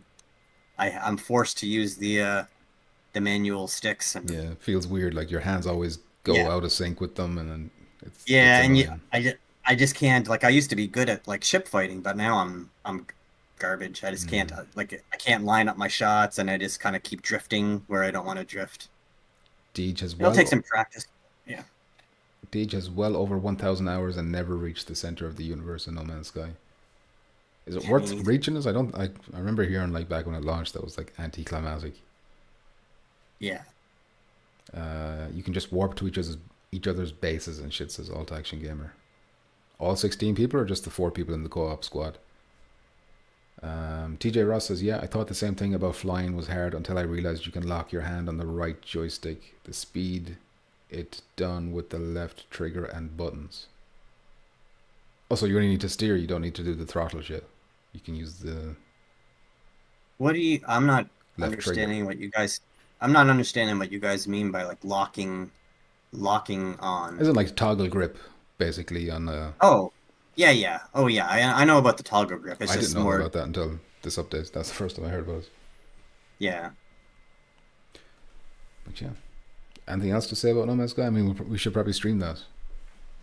I'm forced to use the manual sticks. And, Yeah. It feels weird. Like your hands always go Yeah. out of sync with them, and then it's Yeah, it's and annoying. I just can't, like I used to be good at like ship fighting, but now I'm garbage. I just can't like I can't line up my shots, and I just kind of keep drifting where I don't want to drift. Deej has It'll take some practice. Yeah. Deej has well over 1,000 hours and never reached the center of the universe in No Man's Sky. Is it worth Jeez. reaching this? I remember hearing like back when it launched that was like anticlimactic. Yeah. You can just warp to each other's bases and shit, says Alt Action Gamer. All 16 people, or just the 4 people in the co-op squad? TJ Ross says, yeah, I thought the same thing about flying was hard until I realized you can lock your hand on the right joystick. The speed it done with the left trigger and buttons. Also, you only need to steer, you don't need to do the throttle shit. You can use the What do you? I'm not left understanding what you guys. I'm not understanding what you guys mean by like locking on. Isn't like toggle grip, basically, on the... Oh, yeah. Oh, yeah. I know about the toggle grip. It's I just didn't know more. about that until this update. That's the first time I heard about it. Yeah. But yeah. Anything else to say about No Man's Sky? I mean, we should probably stream that.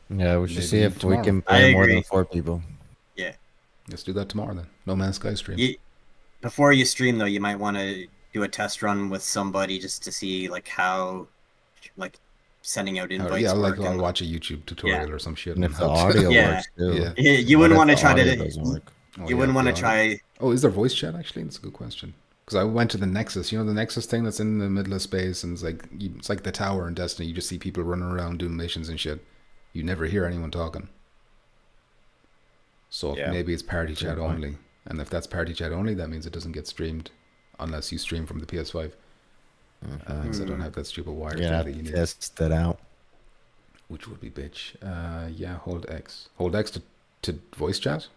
Yeah, we should Maybe see if tomorrow. we can I play more than agree. 4 people. Yeah. Let's do that tomorrow then. No Man's Sky stream. Before you stream though, you might want to do a test run with somebody just to see like how, like, sending out invites. Yeah, work I'll and- watch a YouTube tutorial or some shit. And and if the how to- audio Yeah. works too. Yeah. You What wouldn't if want to the try audio to. doesn't work? Oh, You yeah, wouldn't want to the audio. try. Oh, is there voice chat actually? That's a good question. Because I went to the Nexus, the Nexus thing that's in the middle of space, and it's like the tower in Destiny. You just see people running around doing missions and shit. You never hear anyone talking. So Yeah. maybe it's party Good chat point. only. And if that's party chat only, that means it doesn't get streamed unless you stream from the PS5. Because I don't have that stupid wire Yeah, thing that you need, test that out. which would be bitch. Yeah, hold X. Hold X to voice chat.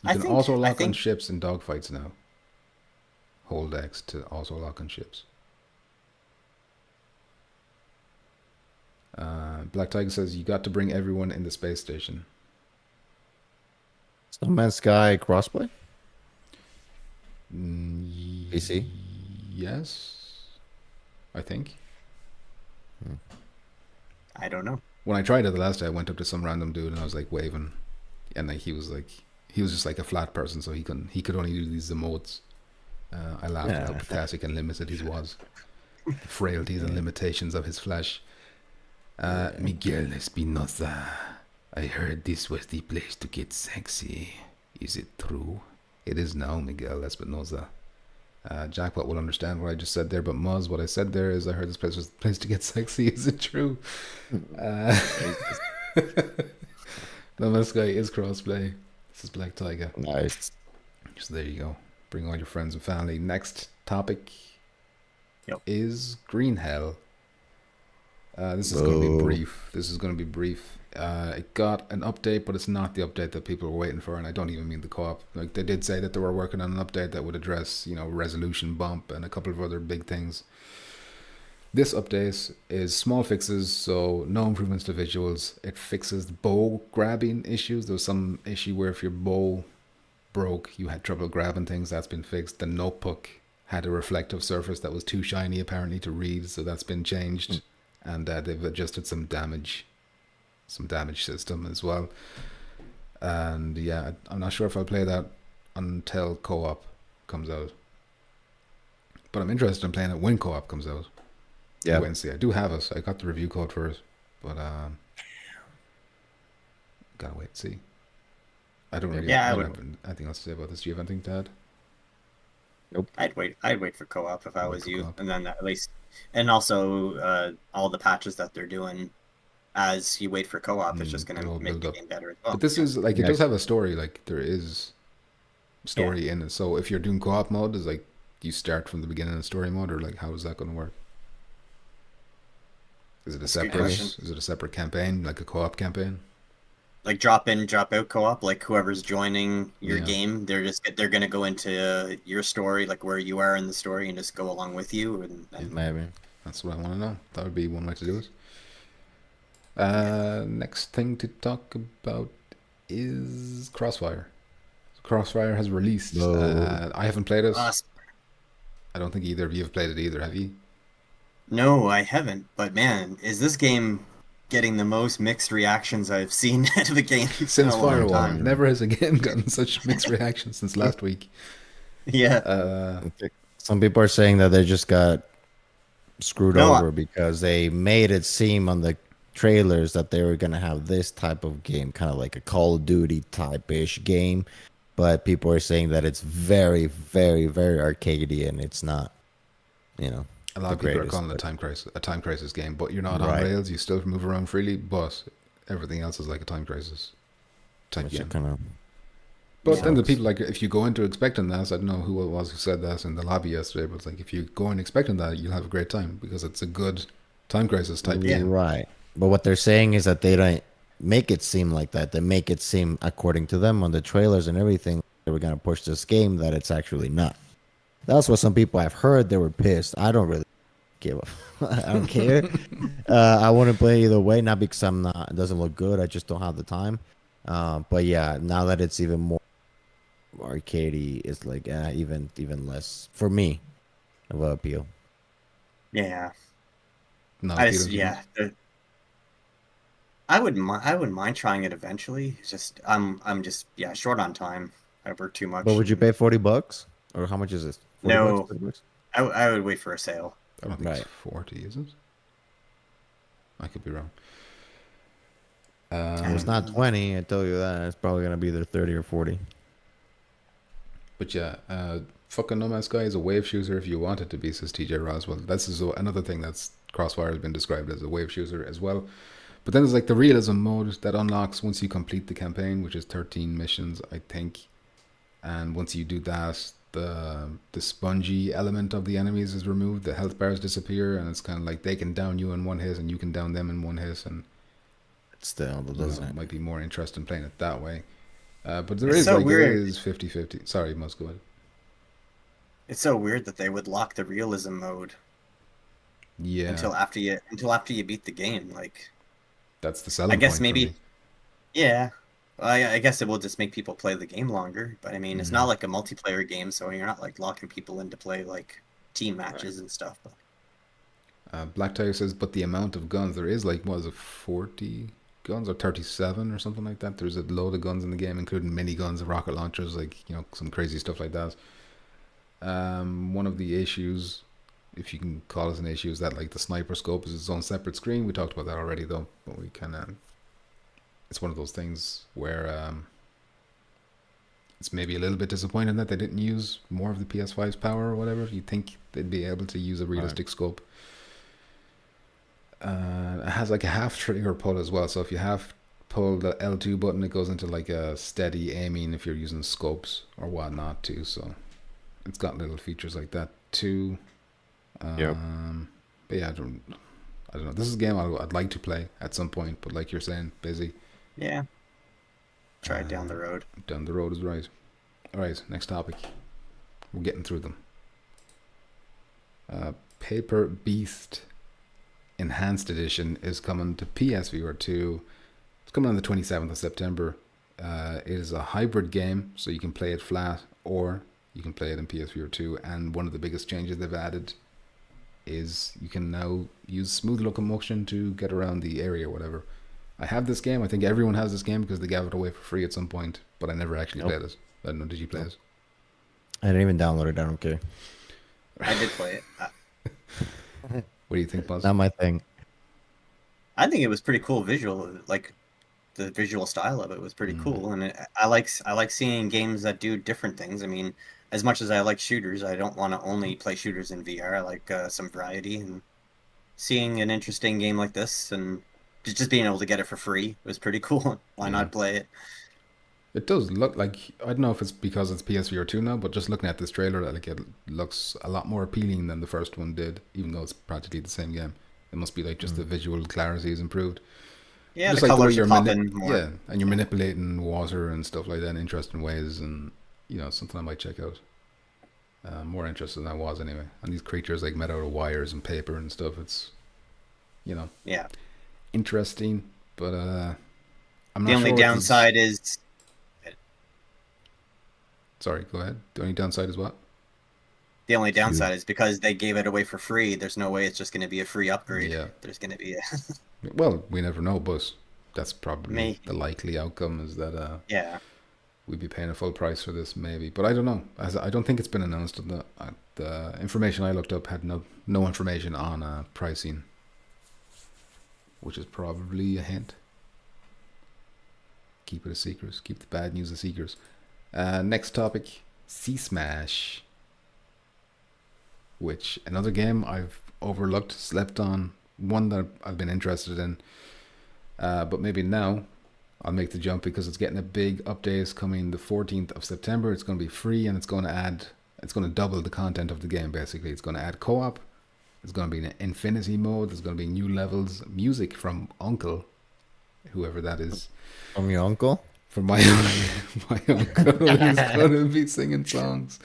You I can think- also I lock on think- ships in dogfights now. Hold X to also lock on ships. Black Tiger says you got to bring everyone in the space station. No Man's Sky crossplay? Mm, PC? Yes, I think. I don't know. When I tried it the last day, I went up to some random dude and I was like waving, and like he was just like a flat person, so he could only do these emotes. I laughed at how Yeah. pathetic and limited he was, the frailties and limitations of his flesh. Miguel Espinosa, I heard this was the place to get sexy. Is it true? It is now, Miguel Espinosa. Jackpot will understand what I just said there, but Muzz, what I said there is I heard this place was the place to get sexy. Is it true? No Man's Sky is crossplay. This is Black Tiger. Nice. So there you go. Bring all your friends and family. Next topic is Green Hell. This is going to be brief. It got an update, but it's not the update that people were waiting for, and I don't even mean the co-op. Like, they did say that they were working on an update that would address, resolution bump and a couple of other big things. This update is small fixes, so no improvements to visuals. It fixes the bow grabbing issues. There was some issue where if your bow broke, you had trouble grabbing things. That's been fixed. The notebook had a reflective surface that was too shiny apparently to read, so that's been changed. And they've adjusted some damage system as well. And yeah, I'm not sure if I'll play that until co-op comes out. But I'm interested in playing it when co-op comes out. Yeah. Wednesday. I do have it. I got the review code for it, but gotta wait and see. I don't really have anything else to say about this. Do you have anything to add? Nope. I'd wait for co-op if I was you, co-op. and then at least, and also all the patches that they're doing as you wait for co-op is just going it'll to make build the up. game better as well. But this is like, it Yeah. does have a story. Like there is story in it. So if you're doing co-op mode, is like you start from the beginning of story mode, or like how is that going to work? Is it a That's a good separate? question. Is it a separate campaign, like a co-op campaign? Like drop in, drop out co-op. Like whoever's joining your Yeah. game, they're going to go into your story, like where you are in the story, and just go along with you. And Maybe. That's what I want to know. That would be one way to do it. Next thing to talk about is Crossfire. Crossfire has released. No. I haven't played it. uh, I don't think either of you have played it either, have you? no, I haven't. But man, is this game getting the most mixed reactions I've seen out of a game in Since a long Firewall. time. Never has a game gotten such mixed reactions since last week. Yeah. Some people are saying that they just got screwed No, over because they made it seem on the trailers that they were going to have this type of game, kind of like a Call of Duty type-ish game. But people are saying that it's very, very, very arcadey, and it's not, A lot the of people are greatest, calling it but- a time crisis game, but you're not on Right. rails. You still move around freely, but everything else is like a time crisis type which game. kind of. But then the sucks. people, like, if you go into expecting that, I don't know who it was who said that in the lobby yesterday, but it's like, if you go in expecting that, you'll have a great time because it's a good time crisis type game. Right. But what they're saying is that they don't make it seem like that. They make it seem, according to them, on the trailers and everything, they were going to push this game that it's actually not. That's what some people I've heard. They were pissed. I don't really give a I don't care. I want to play either way, not because I'm not. It doesn't look good. I just don't have the time. But yeah, now that it's even more arcadey, it's like even less for me of an appeal. Yeah. Not I just, appealing to you. yeah. I wouldn't mind trying it eventually. It's just I'm just short on time. I work too much. But would you pay $40 or how much is this? $40, No. $30? I would wait for a sale. I don't think Right. it's 40, is it? I could be wrong. If it's not 20, I tell you that it's probably gonna be either 30 or 40. But yeah, fucking No Man's Sky is a wave shooter if you want it to be, says TJ Roswell. This is another thing that's Crossfire has been described as a wave shooter as well. But then there's like the realism mode that unlocks once you complete the campaign, which is 13 missions, I think. And once you do that, the spongy element of the enemies is removed. The health bars disappear, and it's kind of like they can down you in one hit, and you can down them in one hit, and Still, you know, doesn't it it? might be more interesting playing it that way. But there It's is so like weird. it is 50-50. Sorry, Must go ahead. It's so weird that they would lock the realism mode Yeah, until after you beat the game. Like, that's the selling I guess point for maybe. me. Yeah. I guess it will just make people play the game longer. But I mean, it's Mm. not like a multiplayer game, so you're not like locking people in to play like team matches and stuff. But Black Tiger says, but the amount of guns there is like, what is it, 40 guns or 37 or something like that. There's a load of guns in the game, including mini guns, rocket launchers, like, you know, some crazy stuff like that. One of the issues, if you can call it an issue, is that like the sniper scope is its own separate screen. We talked about that already though, but we kind of, it's one of those things where it's maybe a little bit disappointing that they didn't use more of the PS5's power or whatever. You'd think they'd be able to use a realistic scope. It has like a half trigger pull as well, so if you half pull the L2 button, it goes into like a steady aiming if you're using scopes or whatnot too. So it's got little features like that too. Yep. But yeah, I don't know. This is a game I'd like to play at some point, but like you're saying, busy. yeah, try it down the road. Down the road is right. All right, next topic. We're getting through them. Paper Beast Enhanced Edition is coming to PSVR 2. It's coming on the 27th of September. It is a hybrid game, so you can play it flat or you can play it in PSVR 2. And one of the biggest changes they've added is you can now use smooth locomotion to get around the area or whatever. I have this game. I think everyone has this game because they gave it away for free at some point, but I never actually played it. I don't know. Did you play it? I didn't even download it. I don't care. I did play it. What do you think, Buzz? Not my thing. I think it was pretty cool visual. Like the visual style of it was pretty cool, and I like seeing games that do different things. I mean, as much as I like shooters, I don't want to only play shooters in VR. I like some variety, and seeing an interesting game like this and just being able to get it for free was pretty cool. Why not play it? It does look like, I don't know if it's because it's PSVR 2 now, but just looking at this trailer, like it looks a lot more appealing than the first one did, even though it's practically the same game. It must be like just the visual clarity is improved. Yeah, just the like colors way are popping more. Yeah, and you're manipulating water and stuff like that in interesting ways, and you know, something I might check out. More interested than I was anyway. And these creatures like made out of wires and paper and stuff. It's, you know, interesting, but I'm not the only sure downside is. Sorry, go ahead. The only downside is what? The only downside is because they gave it away for free. There's no way it's just going to be a free upgrade. Yeah. There's going to be a. Well, we never know, but that's probably the likely outcome is that we'd be paying a full price for this, maybe. But I don't know. I don't think it's been announced. The information I looked up had no information on pricing, which is probably a hint. Keep it a secret. Keep the bad news a secret. Next topic, C-Smash, which another game I've overlooked, slept on, one that I've been interested in, but maybe now I'll make the jump because it's getting a big update. It's coming the 14th of September. It's going to be free, and it's going to double the content of the game, basically. It's going to add co-op. There's going to be an infinity mode. There's going to be new levels, music from Uncle, whoever that is. From your uncle? From my uncle is going to be singing songs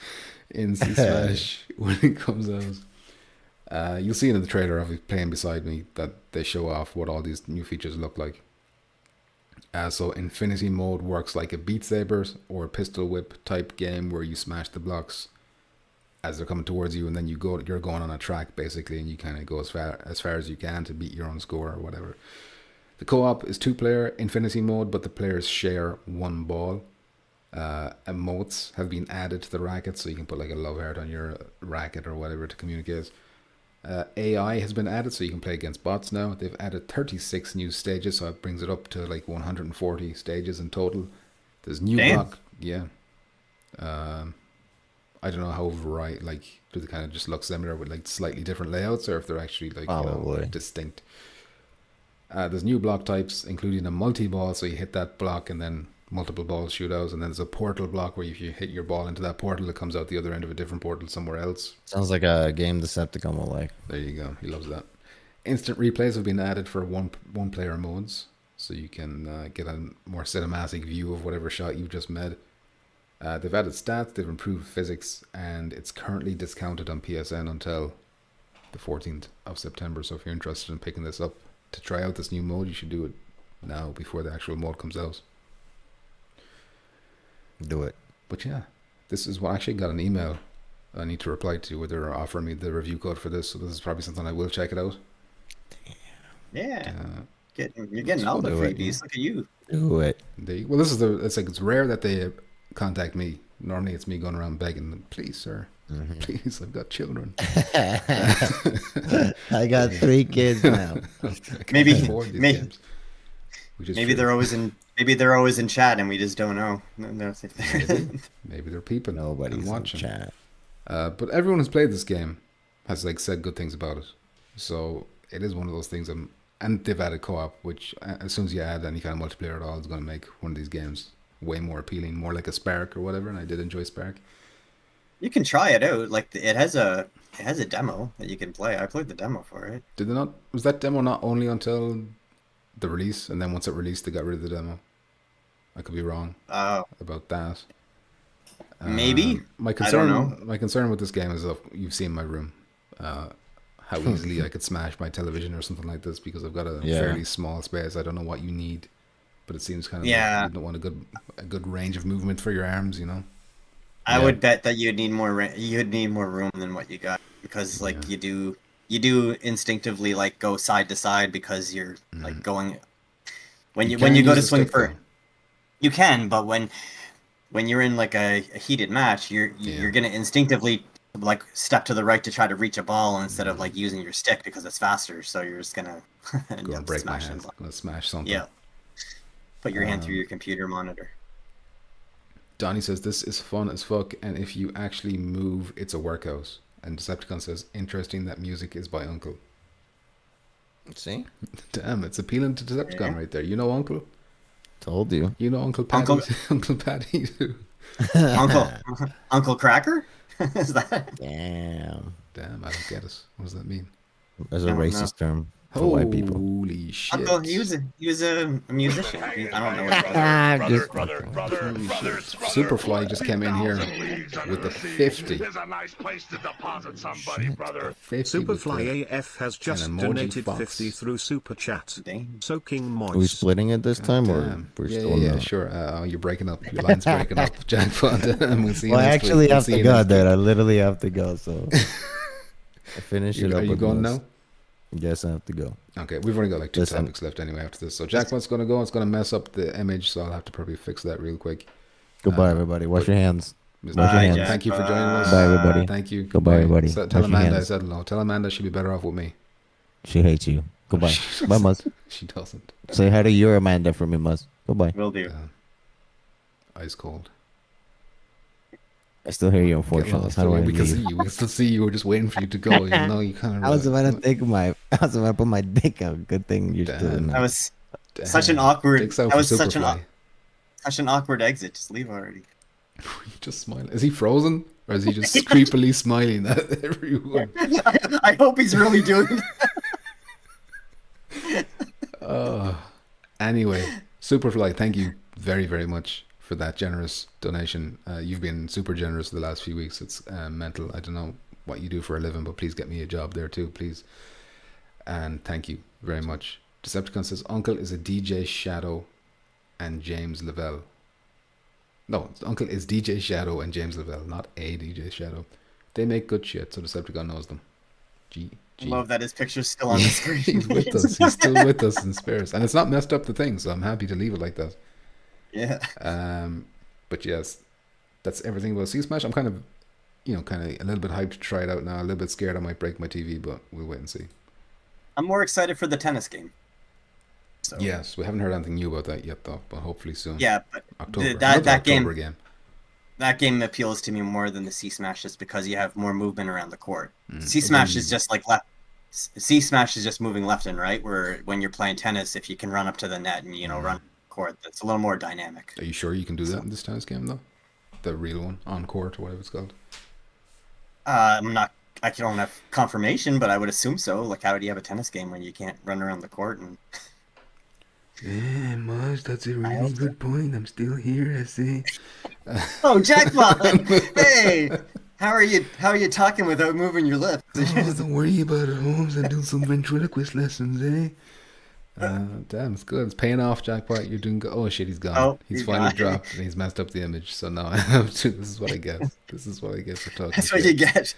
in C-Smash when it comes out. You'll see in the trailer of it playing beside me that they show off what all these new features look like. So Infinity Mode works like a Beat Saber or a pistol whip type game where you smash the blocks as they're coming towards you, and then you're going on a track basically, and you kind of go as far as you can to beat your own score or whatever. The co-op is 2-player Infinity Mode, but the players share one ball. Emotes have been added to the racket, so you can put like a love heart on your racket or whatever to communicate. AI has been added, so you can play against bots now. They've added 36 new stages, so it brings it up to like 140 stages in total. There's new block, I don't know how like do they kind of just look similar with like slightly different layouts, or if they're actually like distinct. There's new block types, including a multi-ball, so you hit that block and then multiple balls shoot out, and then there's a portal block where if you hit your ball into that portal, it comes out the other end of a different portal somewhere else. Sounds like a game Decepticon will like. There you go. He loves that. Instant replays have been added for one-player modes, so you can get a more cinematic view of whatever shot you've just made. They've added stats, they've improved physics, and it's currently discounted on PSN until the 14th of September. So if you're interested in picking this up to try out this new mode, you should do it now before the actual mode comes out. Do it. But yeah, this is what I actually got an email I need to reply to where they're offering me the review code for this. So this is probably something I will check it out. Yeah. You're getting all the freebies. Look at you. Do it. Well, it's rare that they contact me. Normally it's me going around begging, please, sir. Mm-hmm. Please, I've got children. I got 3 kids now. Maybe they're always in chat and we just don't know. Maybe they're people. Nobody's watching. In chat. But everyone who's played this game has like said good things about it. So it is one of those things. And they've added co-op, which as soon as you add any kind of multiplayer at all, is going to make one of these games way more appealing, more like a Spark or whatever. And I did enjoy Spark. You can try it out. Like it has a demo that you can play. I played the demo for it. Did they not? Was that demo not only until the release, and then once it released, they got rid of the demo? I could be wrong about that. Maybe. My concern with this game is that you've seen my room. How how easily I could smash my television or something like this because I've got a fairly small space. I don't know what you need, but it seems kind of like you don't want a good range of movement for your arms, you know. I would bet that you'd need more room than what you got, because like you do instinctively like go side to side because you're like going when you go to swing for. You can, but when you're in like a heated match, you're gonna instinctively like step to the right to try to reach a ball instead of like using your stick because it's faster. So you're just gonna go and break my hand. Gonna smash something. Yeah. Put your hand through your computer monitor. Donnie says this is fun as fuck, and if you actually move, it's a workout. And Decepticon says interesting that music is by Uncle. See? Damn, it's appealing to Decepticon right there. You know Uncle? Told you. You know Uncle Paddy? Uncle Paddy too. Uncle Cracker? Is that? Damn, I don't get it. What does that mean? That's a racist term for white people. Holy shit! Uncle, he was a musician. I don't know what he was. Superfly just came in here with the 50. Here's a nice place to deposit somebody, brother. Superfly AF has just donated box. 50 through Super Chat. Soaking moist. Are we splitting it this time, or we're still yeah, sure. You're breaking up. Your line's breaking up, Jackpot. We'll see you I next actually week. have to go, dude. I literally have to go, so I finish it up. Are you going now? Yes, I have to go. Okay, we've only got like 2 topics left anyway after this. So Jackpot's going to go. It's going to mess up the image, so I'll have to probably fix that real quick. Goodbye, everybody. Wash your hands. Wash your hands. Thank you for joining us. Bye, everybody. Thank you. Goodbye, everybody. So, tell Amanda I said hello. Tell Amanda she'd be better off with me. She hates you. Goodbye. Bye, Muzz. She doesn't. Say hi to your Amanda for me, Muzz. Goodbye. Will do. Ice cold. I still hear you, unfortunately. How do I because of you? We can still see you. We're just waiting for you to go. You know, you kind of. I was about to put my dick out. Good thing you're still in there. That was such an awkward. That was such an awkward exit. Just leave already. Just smiling. Is he frozen, or is he just creepily smiling at everyone? I hope he's really doing that. Anyway, Superfly, thank you very, very much for that generous donation. You've been super generous the last few weeks. It's mental. I don't know what you do for a living, but please get me a job there too, please. And thank you very much. Decepticon says Uncle is a DJ Shadow and James Lavelle. No, Uncle is DJ Shadow and James Lavelle, not a DJ Shadow. They make good shit, so Decepticon knows them. G. Love that his picture's still on the screen. He's with us. He's still with us in spirits, and it's not messed up the thing, so I'm happy to leave it like that. Yeah. But yes, that's everything about Sea Smash. I'm kind of a little bit hyped to try it out now. A little bit scared I might break my TV, but we'll wait and see. I'm more excited for the tennis game. So. Yes, we haven't heard anything new about that yet, though. But hopefully soon. Yeah, but October. That game. That game appeals to me more than the Sea Smash, just because you have more movement around the court. Sea Smash is just like left. Sea Smash is just moving left and right. Where when you're playing tennis, if you can run up to the net and run court, that's a little more dynamic. Are you sure you can do that in this tennis game though? The real one, on court or whatever it's called. I'm not. I don't have confirmation, but I would assume so. Like, how do you have a tennis game when you can't run around the court? And yeah, Maj, that's a really good point. I'm still here. I see. Oh, Jackpot! Hey, how are you talking without moving your lips? Don't worry about it, Holmes. I'm doing some ventriloquist lessons, eh? Damn, it's good. It's paying off, Jackpot. You're doing good. Oh shit, he's gone. Oh, he's finally dropped, and he's messed up the image. So now I have to. This is what I get. This is what I get for talking. That's what you get.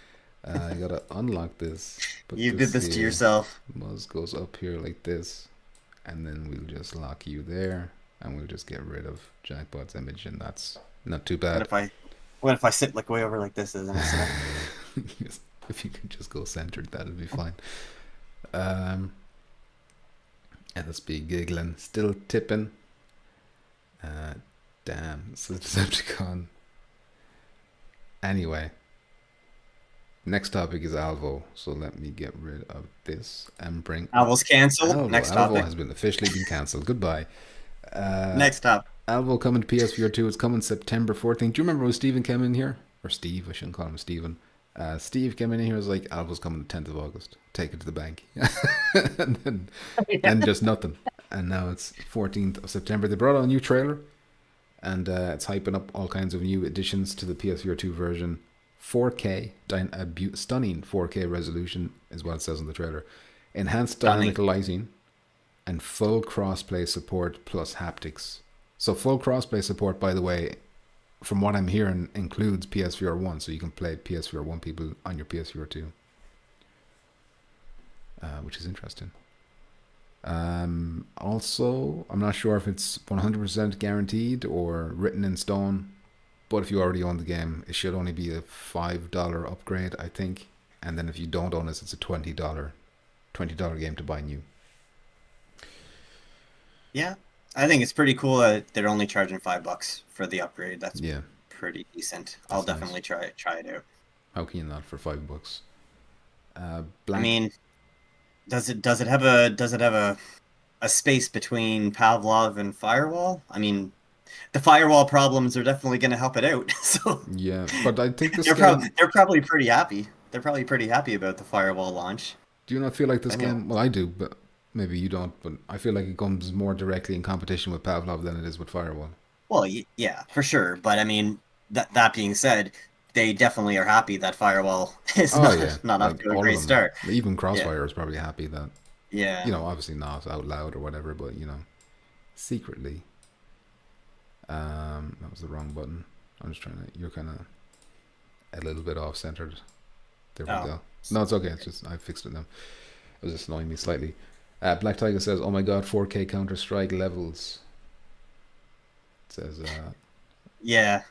I gotta unlock this. You did this to yourself. Muzz goes up here like this, and then we'll just lock you there, and we'll just get rid of Jackpot's image, and that's not too bad. What if I sit like way over like this? Isn't it? If you could just go centered, that'd be fine. LSB giggling, still tipping. Damn, it's the Decepticon. Anyway, next topic is Alvo. So let me get rid of this and bring. Alvo's cancelled. Next topic. Alvo has been officially cancelled. Goodbye. Next up. Alvo coming to PSVR 2. It's coming September 14th. Do you remember when Steven came in here? Or Steve, I shouldn't call him Steven. Steve came in here and was like, Alvo's coming the 10th of August. Take it to the bank. and then just nothing. And now it's 14th of September. They brought out a new trailer. And it's hyping up all kinds of new additions to the PSVR 2 version. 4K, stunning 4K resolution is what it says in the trailer. Enhanced Stunning. dynamic lighting and full crossplay support plus haptics. So full crossplay support, by the way, from what I'm hearing, includes PSVR 1, so you can play PSVR 1 people on your PSVR 2, which is interesting. Also, I'm not sure if it's 100% guaranteed or written in stone, but if you already own the game, it should only be a $5 upgrade, I think. And then if you don't own it, it's a $20 game to buy new. Yeah, I think it's pretty cool that they're only charging $5 for the upgrade. That's pretty decent. I'll definitely try it out. How can you not for $5? I mean, does it have a space between Pavlov and Firewall? I mean, the Firewall problems are definitely going to help it out. So yeah, but I think this they're probably pretty happy. They're probably pretty happy about the Firewall launch. Do you not feel like this game? Well, I do, but maybe you don't. But I feel like it comes more directly in competition with Pavlov than it is with Firewall. Well, yeah, for sure. But I mean, that being said, they definitely are happy that Firewall is not off to a great start. Even Crossfire is probably happy that. Yeah. You know, obviously not out loud or whatever, but you know, secretly. That was the wrong button. I'm just trying to. You're kind of a little bit off centered. There we go. No, it's okay. It's just I fixed it now. It was just annoying me slightly. Black Tiger says, "Oh my God, 4K Counter-Strike levels." It says, yeah,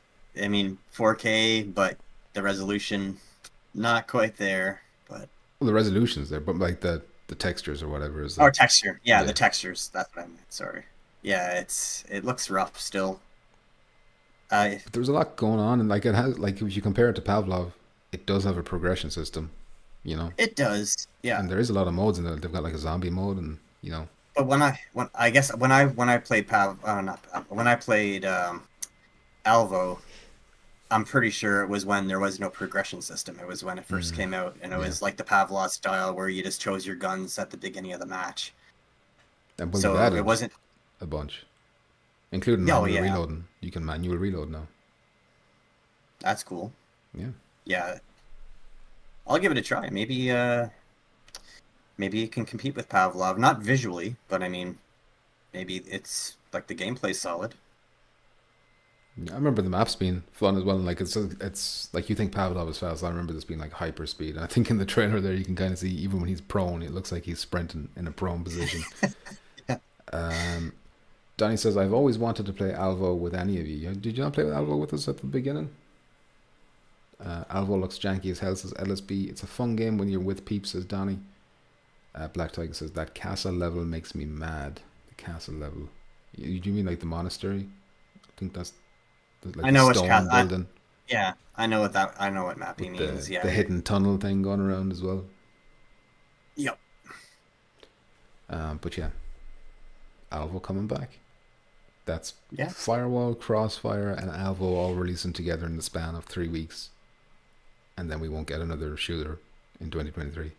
I mean 4K, but the resolution not quite there. But well, the resolution's there, but like the textures or whatever is. Or texture, yeah, the textures. That's what I meant. Sorry. Yeah, it looks rough still. But there's a lot going on, and like it has, like if you compare it to Pavlov, it does have a progression system, you know. It does, yeah. And there is a lot of modes in there. They've got like a zombie mode, and you know. But when I played Alvo, I'm pretty sure it was when there was no progression system. It was when it first came out, and it was like the Pavlov style where you just chose your guns at the beginning of the match. And so it wasn't a bunch, including manual reloading. You can manual reload now. That's cool. Yeah. Yeah. I'll give it a try. Maybe it can compete with Pavlov. Not visually, but I mean, maybe it's like the gameplay's solid. I remember the maps being fun as well. Like it's like you think Pavlov is fast. I remember this being like hyper speed. And I think in the trailer there you can kind of see even when he's prone, it looks like he's sprinting in a prone position. Yeah. Donnie says, "I've always wanted to play Alvo with any of you. Did you not play with Alvo with us at the beginning?" Alvo looks janky as hell, says LSB. "It's a fun game when you're with peeps," says Donnie. Black Tiger says, "That castle level makes me mad." The castle level. Do you mean like the monastery? I think that's like I know the stone building. I know what mapping means. The hidden tunnel thing going around as well. Yep. But yeah, Alvo coming back. That's Firewall, Crossfire, and Alvo all releasing together in the span of 3 weeks, and then we won't get another shooter in 2023.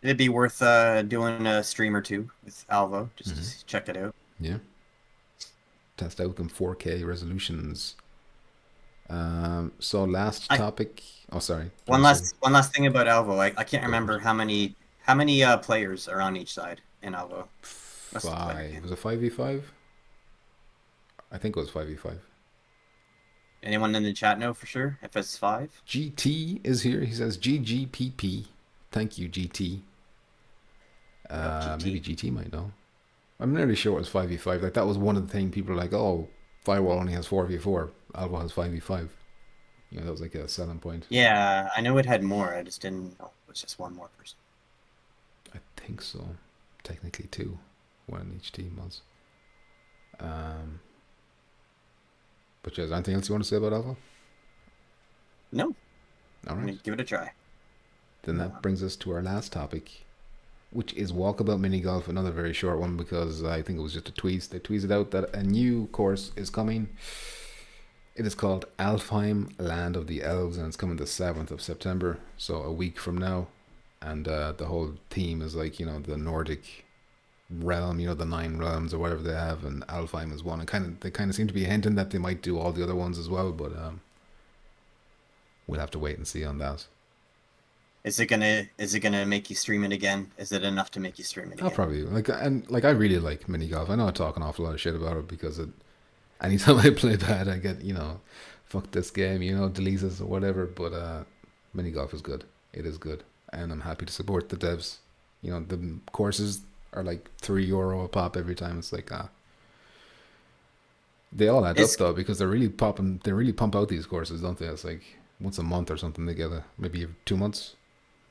It'd be worth doing a stream or two with Alvo just to check it out. Yeah. Test out them 4K resolutions. So last topic. Sorry. One last thing about Alvo. I can't remember how many players are on each side in Alvo. 5. Was it 5v5? I think it was 5v5. Anyone in the chat know for sure if it's 5? GT is here. He says GGPP. Thank you, GT. Maybe GT might know. I'm nearly sure it was 5v5. Like that was one of the things people were like, "Oh, Firewall only has 4v4. Alvo has 5v5." You know, that was like a selling point. Yeah, I know it had more. I just didn't know it was just one more person. I think so. Technically 2. 1 in each team was. But yeah, is there anything else you want to say about Alvo? No. All right. Give it a try. Then that brings us to our last topic, which is Walkabout Mini Golf. Another very short one because I think it was just a tweet. They tweeted out that a new course is coming. It is called Alfheim, Land of the Elves, and it's coming the 7th of September, so a week from now. And the whole theme is like, you know, the Nordic realm, you know, the 9 realms or whatever they have, and Alfheim is one. And they kind of seem to be hinting that they might do all the other ones as well, but we'll have to wait and see on that. Is it gonna make you stream it again? Is it enough to make you stream it again? I'll probably I really like mini golf. I know I talk an awful lot of shit about it because anytime I play bad, I get, fuck this game, delete us or whatever. But mini golf is good. It is good, and I'm happy to support the devs. The courses are like €3 a pop every time. It's like they all add up though, because they really pump out these courses, don't they? It's like once a month or something together, maybe 2 months.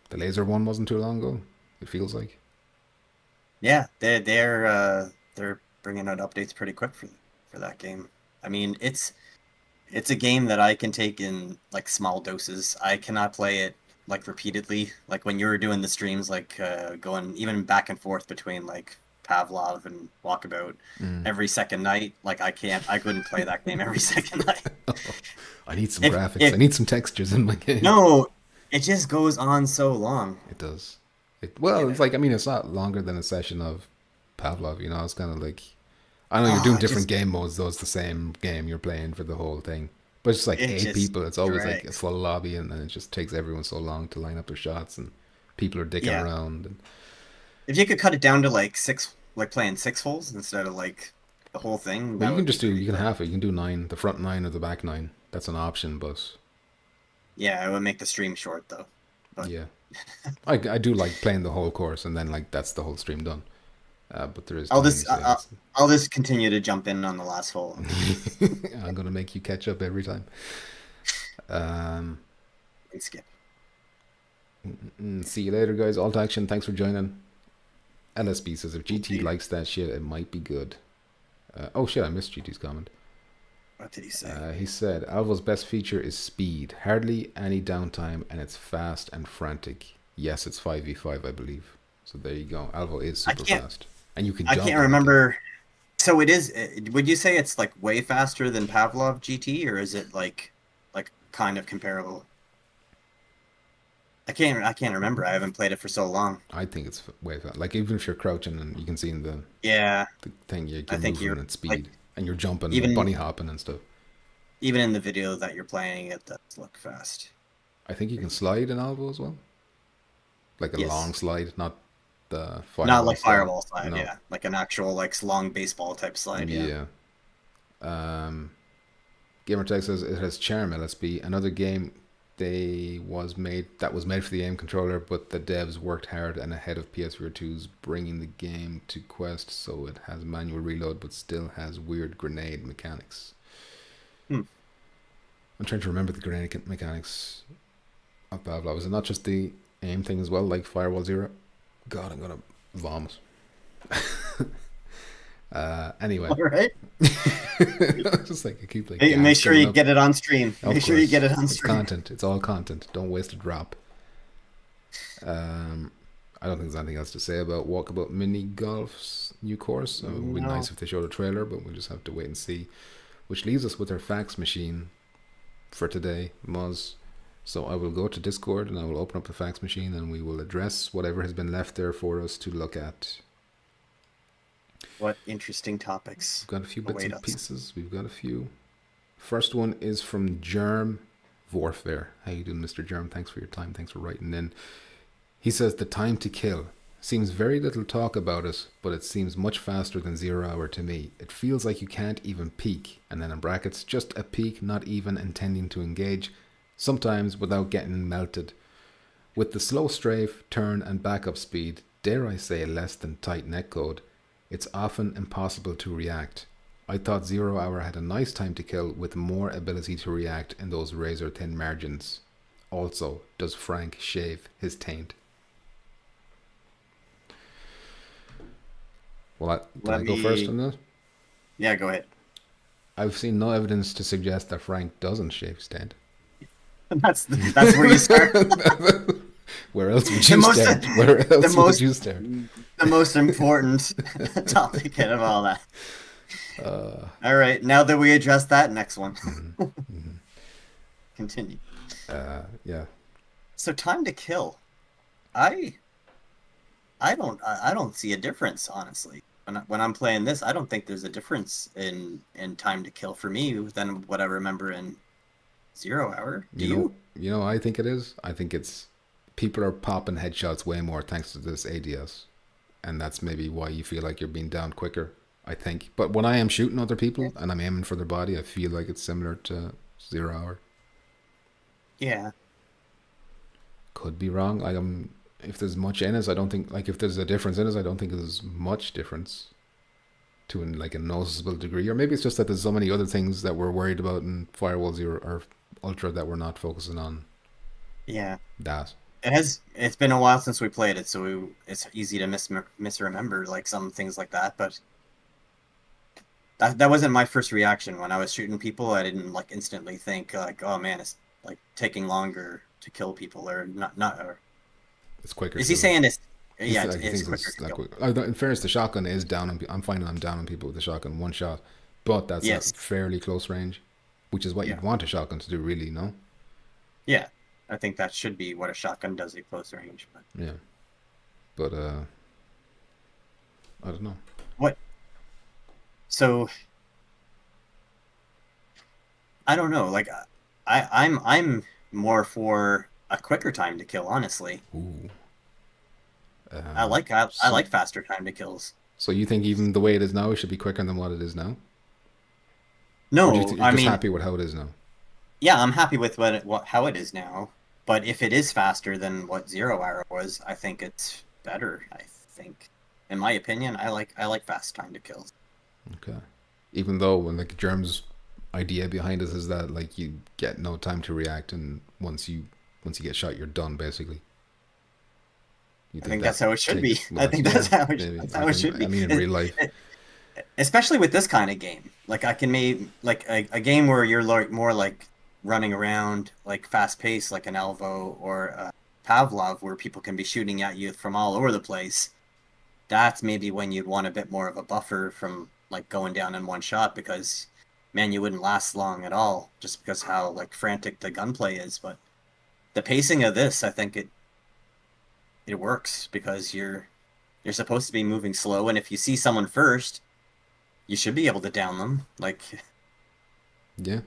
The laser one wasn't too long ago. It feels like. Yeah, they're bringing out updates pretty quick for that game. I mean, it's a game that I can take in like small doses. I cannot play it like repeatedly. Like when you were doing the streams, like going even back and forth between like Pavlov and Walkabout every second night. Like I couldn't play that game every second night. I need some graphics. I need some textures in my game. No, it just goes on so long. It does. It's like, it's not longer than a session of Pavlov, it's kind of like, I know you're doing different game modes, though it's the same game you're playing for the whole thing. But it's like 8 people, it's always like a full lobby, and then it just takes everyone so long to line up their shots, and people are dicking around. And if you could cut it down to like 6, like playing 6 holes instead of like the whole thing. Well, you can half it, you can do 9, the front 9 or the back 9. That's an option, but... Yeah, it would make the stream short, though. But... Yeah. I do like playing the whole course, and then like that's the whole stream done. But there is... I'll just continue to jump in on the last hole. I'm going to make you catch up every time. And skip. See you later, guys. Alt Action, thanks for joining. LSB says, if GT likes that shit, it might be good. Oh shit, I missed GT's comment. What did he say? He said, Alvo's best feature is speed. Hardly any downtime, and it's fast and frantic. Yes, it's 5v5, I believe. So there you go. Alvo is super fast. And you can jump. I can't remember. So it is, would you say it's like way faster than Pavlov GT, or is it like kind of comparable? I can't remember. I haven't played it for so long. I think it's way fast. Like even if you're crouching and you can see in the thing, you're moving at speed. Like, and you're jumping, even bunny hopping and stuff. Even in the video that you're playing, it does look fast. I think you can slide in Alvo as well. Like a long slide, not the Firewall. Not like Firewall slide, no. Like an actual like long baseball type slide. Yeah. Gamertag says it has charm. LSB. Another game that was made for the aim controller, but the devs worked hard and ahead of PSVR 2's bringing the game to Quest, so it has manual reload but still has weird grenade mechanics. I'm trying to remember the grenade mechanics of Pavlov. Is it not just the aim thing as well, like Firewall Zero? God, I'm gonna vomit. Anyway. All right. Just like I keep like. Hey, make sure you get it on stream. Make sure you get it on stream. Content. It's all content. Don't waste a drop. I don't think there's anything else to say about Walkabout Mini Golf's new course. It would be nice if they showed a trailer, but we'll just have to wait and see. Which leaves us with our fax machine for today, Moz. So I will go to Discord and I will open up the fax machine and we will address whatever has been left there for us to look at. What interesting topics. We've got a few bits and pieces. We've got a few. First one is from Germ Warfare. How you doing, Mr. Germ? Thanks for your time. Thanks for writing in. He says, the time to kill. Seems very little talk about it, but it seems much faster than 0 hour to me. It feels like you can't even peek. And then in brackets, just a peek, not even intending to engage. Sometimes without getting melted. With the slow strafe, turn and backup speed, dare I say less than tight netcode, it's often impossible to react. I thought 0 hour had a nice time to kill with more ability to react in those razor thin margins. Also, does Frank shave his taint? Well, can I go first on this? Yeah, go ahead. I've seen no evidence to suggest that Frank doesn't shave his taint. That's where you start. Where else would you start? Where else would you start? The most important topic out of all that. All right, now that we addressed that, next one. Continue. Yeah. So time to kill. I don't see a difference, honestly. When I'm playing this, I don't think there's a difference in time to kill for me than what I remember in 0 hour. Do you? I think it is. I think it's people are popping headshots way more thanks to this ADS, and that's maybe why you feel like you're being downed quicker. I think, but when I am shooting other people and I'm aiming for their body, I feel like it's similar to 0 hour. Yeah. Could be wrong. Like if there's much in us, I don't think. Like if there's a difference in us, I don't think there's much difference to like a noticeable degree. Or maybe it's just that there's so many other things that we're worried about in Firewall Zero or Ultra that we're not focusing on. Yeah. That. It's been a while since we played it, so it's easy to misremember like some things like that. But that wasn't my first reaction when I was shooting people. I didn't like instantly think like, oh man, it's like taking longer to kill people or not. Or it's quicker. Is he saying it's? Yeah, it's quicker. In fairness, the shotgun is down on. I'm finding I'm down on people with the shotgun one shot, but that's a fairly close range, which is what you'd want a shotgun to do, really. No. Yeah, I think that should be what a shotgun does at close range. But... Yeah, but I don't know. What? So I don't know. Like I'm more for a quicker time to kill, honestly. Ooh. I like faster time to kills. So you think even the way it is now, it should be quicker than what it is now? No, you're just happy with how it is now. Yeah, I'm happy with how it is now. But if it is faster than what 0 hour was, I think it's better. I think, in my opinion, I like fast time to kills. Okay. Even though when like Germ's idea behind us is that like you get no time to react, and once you get shot, you're done basically. I think that's how it should be. I think that's how it should be. I mean, in real life, especially with this kind of game, like I can make like a game where you're more like running around, like fast paced, like an Alvo or Pavlov, where people can be shooting at you from all over the place. That's maybe when you'd want a bit more of a buffer from like going down in one shot, because man, you wouldn't last long at all just because how like frantic the gunplay is. But the pacing of this, I think it works because you're supposed to be moving slow, and if you see someone first, you should be able to down them. Like, yeah,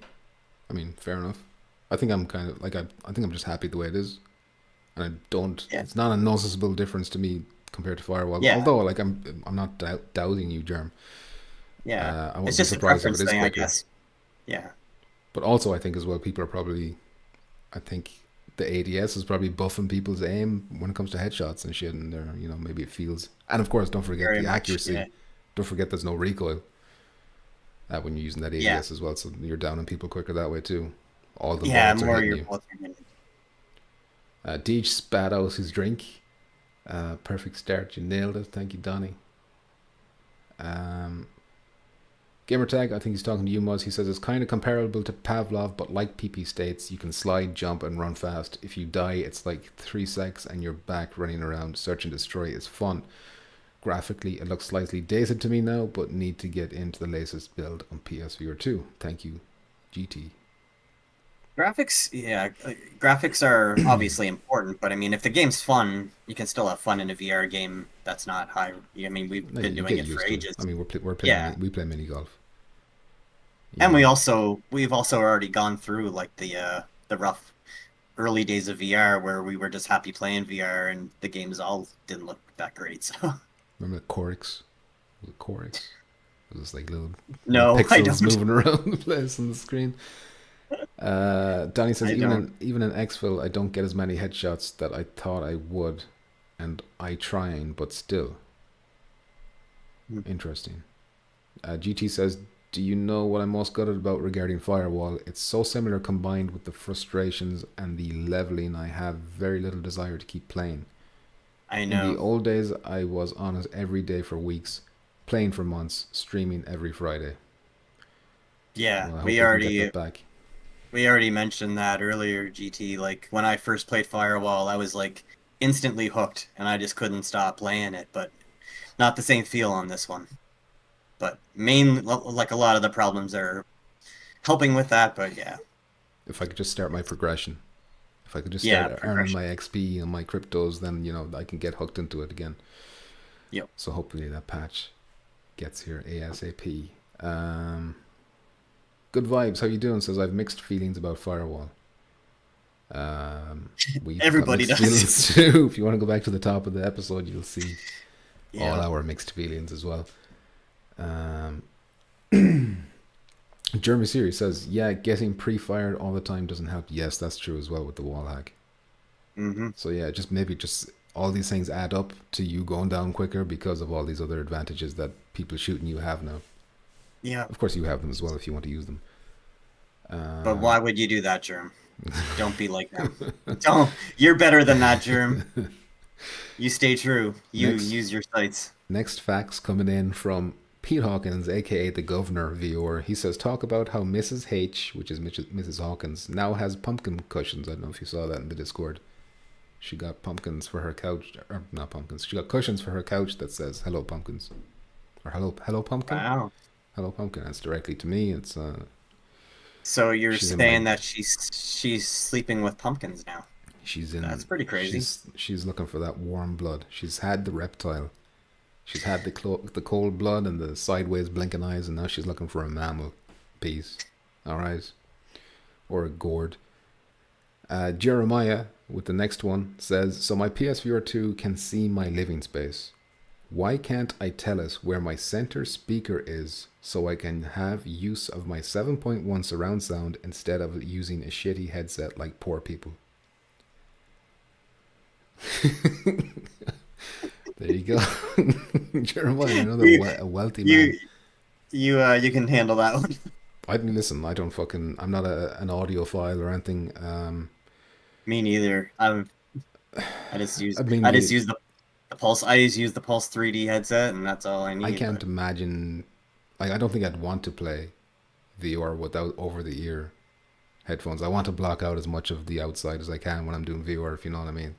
I mean, fair enough. I think I'm kind of like I think I'm just happy the way it is, and I don't. Yeah. It's not a noticeable difference to me compared to Firewall. Yeah. Although, like, I'm not doubting you, Germ. Yeah, I wouldn't be surprised if it is quicker. I guess. Yeah. But also, I think as well, people are probably, I think the ADS is probably buffing people's aim when it comes to headshots and shit, and they're, maybe it feels. And of course, don't forget the accuracy. Yeah. Don't forget there's no recoil when you're using that ADS as well, so you're downing people quicker that way too. All the bullets are hitting you. Deej spat out his drink. Perfect start. You nailed it. Thank you, Donnie. Gamertag, I think he's talking to you, Muzz. He says it's kind of comparable to Pavlov, but like PP states, you can slide, jump, and run fast. If you die, it's like 3 seconds and you're back running around. Search and destroy is fun. Graphically, it looks slightly dated to me now, but need to get into the latest build on PSVR 2. Thank you, GT. Graphics are obviously important, but I mean, if the game's fun, you can still have fun in a VR game that's not high. I mean, we've been doing it for ages. I mean, we're playing. We play mini golf, and we've also already gone through like the rough early days of VR where we were just happy playing VR and the games all didn't look that great. So remember the Corix? Was it Corix? It was like little pixels moving around the place on the screen. Donnie says even in Exfil I don't get as many headshots that I thought I would, and I trying, but still. Interesting. GT says, do you know what I'm most gutted about regarding Firewall? It's so similar combined with the frustrations and the leveling. I have very little desire to keep playing. I know. In the old days I was on it every day for weeks, playing for months, streaming every Friday. Yeah, well, we already mentioned that earlier, GT. Like, when I first played Firewall, I was, like, instantly hooked, and I just couldn't stop playing it, but not the same feel on this one. But like, a lot of the problems are helping with that, but yeah. If I could just start my progression. If I could just start earning my XP and my cryptos, then, I can get hooked into it again. Yep. So hopefully that patch gets here ASAP. Good vibes. How you doing? Says I've mixed feelings about Firewall. Everybody does. Feelings too. If you want to go back to the top of the episode, you'll see all our mixed feelings as well. Jeremy Siri says, yeah, getting pre-fired all the time doesn't help. Yes, that's true as well with the wall hack. Mm-hmm. So yeah, just all these things add up to you going down quicker because of all these other advantages that people shooting you have now. Yeah. Of course you have them as well if you want to use them. But why would you do that, Germ? Don't be like them. Don't. You're better than that, Germ. You stay true. You use your sights. Next facts coming in from Pete Hawkins, aka the Governor viewer. He says, talk about how Mrs. H, which is Mrs. Hawkins, now has pumpkin cushions. I don't know if you saw that in the Discord. She got pumpkins for her couch, or not pumpkins. She got cushions for her couch that says "Hello Pumpkins," or "Hello Pumpkin." Wow. Hello Pumpkin. That's directly to me. It's So you're saying that she's sleeping with pumpkins now? That's pretty crazy. She's looking for that warm blood. She's had the reptile. She's had the cold blood and the sideways blinking eyes, and now she's looking for a mammal piece. All right, or a gourd. Jeremiah with the next one says, so my PSVR 2 can see my living space. Why can't I tell it where my center speaker is so I can have use of my 7.1 surround sound instead of using a shitty headset like poor people? There you go. Jeremiah, another a wealthy man. You can handle that one. Listen, I'm not an audiophile or anything. Me neither. I just use the Pulse. I just use the Pulse 3D headset, and that's all I need. I can't imagine. I don't think I'd want to play VR without over-the-ear headphones. I want to block out as much of the outside as I can when I'm doing VR, if you know what I mean.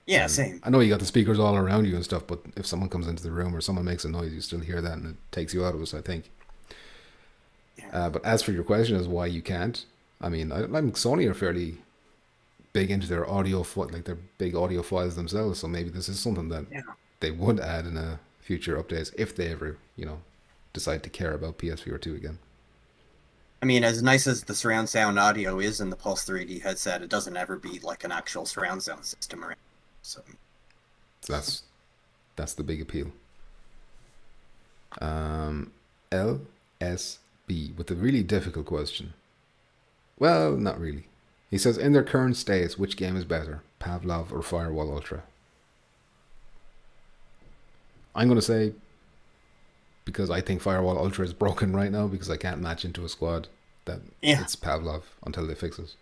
Yeah, same. I know you got the speakers all around you and stuff, but if someone comes into the room or someone makes a noise, you still hear that, and it takes you out of it, I think. Yeah. But as for your question as why you can't, I mean, Sony are fairly big into their audio, like they're big audiophiles themselves, so maybe this is something that they would add in a future updates if they ever, decide to care about PSVR 2 again. I mean, as nice as the surround sound audio is in the Pulse 3D headset, it doesn't ever beat like an actual surround sound system around. So that's the big appeal. LSB with a really difficult question. Well, not really. He says, in their current states, which game is better, Pavlov or Firewall Ultra? I'm going to say, because I think Firewall Ultra is broken right now, because I can't match into a squad, that it's Pavlov until they fix it.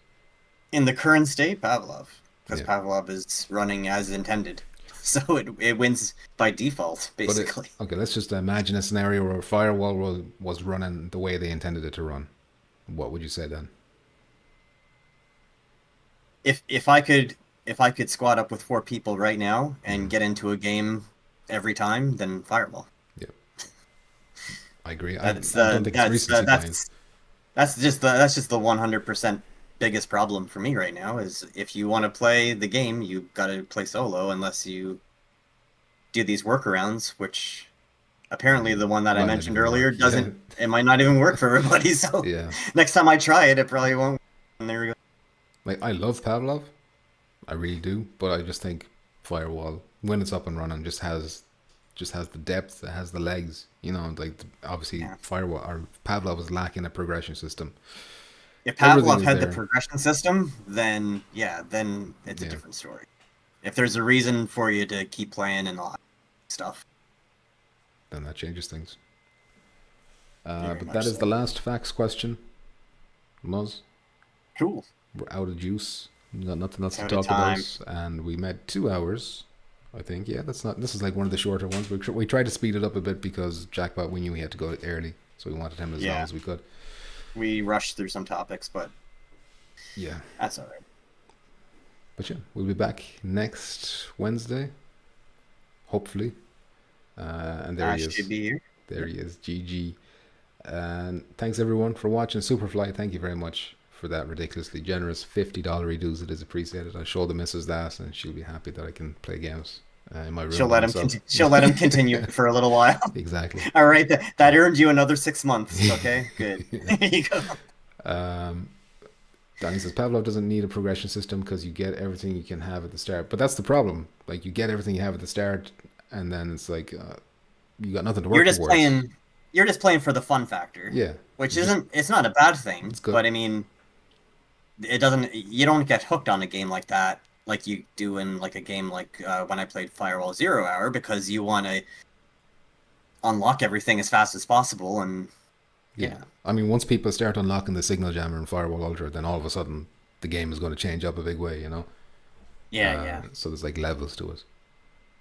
In the current state, Pavlov. Because Pavlov is running as intended. So it wins by default, basically. Okay, let's just imagine a scenario where Firewall was running the way they intended it to run. What would you say then? If I could squad up with 4 people right now and get into a game every time, then Firewall. Yeah, I agree. That's just the 100% biggest problem for me right now. Is if you want to play the game, you got to play solo unless you do these workarounds, which apparently the one that I mentioned earlier doesn't. It might not even work for everybody. So next time I try it, it probably won't. And there we go. Like, I love Pavlov, I really do, but I just think Firewall, when it's up and running, just has the depth, it has the legs, obviously Firewall or Pavlov was lacking a progression system. If Pavlov had the progression system, then it's a different story. If there's a reason for you to keep playing and all that stuff, then that changes things. But that is the last facts question. Moz? Cool. We're out of juice. We got nothing else to talk about, and we met 2 hours, I think. Yeah, this is like one of the shorter ones. We tried to speed it up a bit because Jackpot, we knew he had to go early, so we wanted him as long as we could. We rushed through some topics, but that's all right. But we'll be back next Wednesday, hopefully. And there he is. Should be here. There he is, GG. And thanks everyone for watching. Superfly, thank you very much for that ridiculously generous $50 reduce. It is appreciated. I'll show the missus that, and she'll be happy that I can play games in my room. She'll let him continue for a little while. Exactly. All right, that earned you another 6 months. Okay, good. There you go. Danny says Pavlov doesn't need a progression system because you get everything you can have at the start. But that's the problem. Like, you get everything you have at the start, and then it's like you got nothing to work towards. You're just playing for the fun factor. Yeah. Which it's not a bad thing. It's good. But I mean, you don't get hooked on a game like that like you do in like a game like when I played Firewall 0 Hour, because you want to unlock everything as fast as possible. And yeah. I mean, once people start unlocking the signal jammer in Firewall Ultra, then all of a sudden the game is going to change up a big way, you know? Yeah. So there's like levels to it.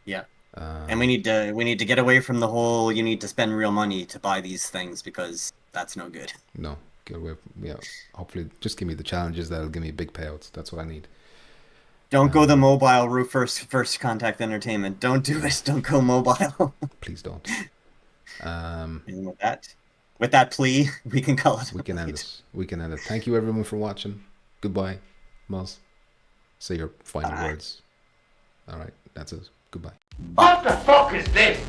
Yeah. And we need to get away from the whole you need to spend real money to buy these things, because that's no good. No, get away from, hopefully just give me the challenges that'll give me big payouts. That's what I need. Don't go the mobile route, first contact entertainment. Don't do it. Don't go mobile. Please don't. And with that plea, we can call it. We can end it. Thank you everyone for watching. Goodbye. Moz, say your final words. All right, that's it. Goodbye. What the fuck is this?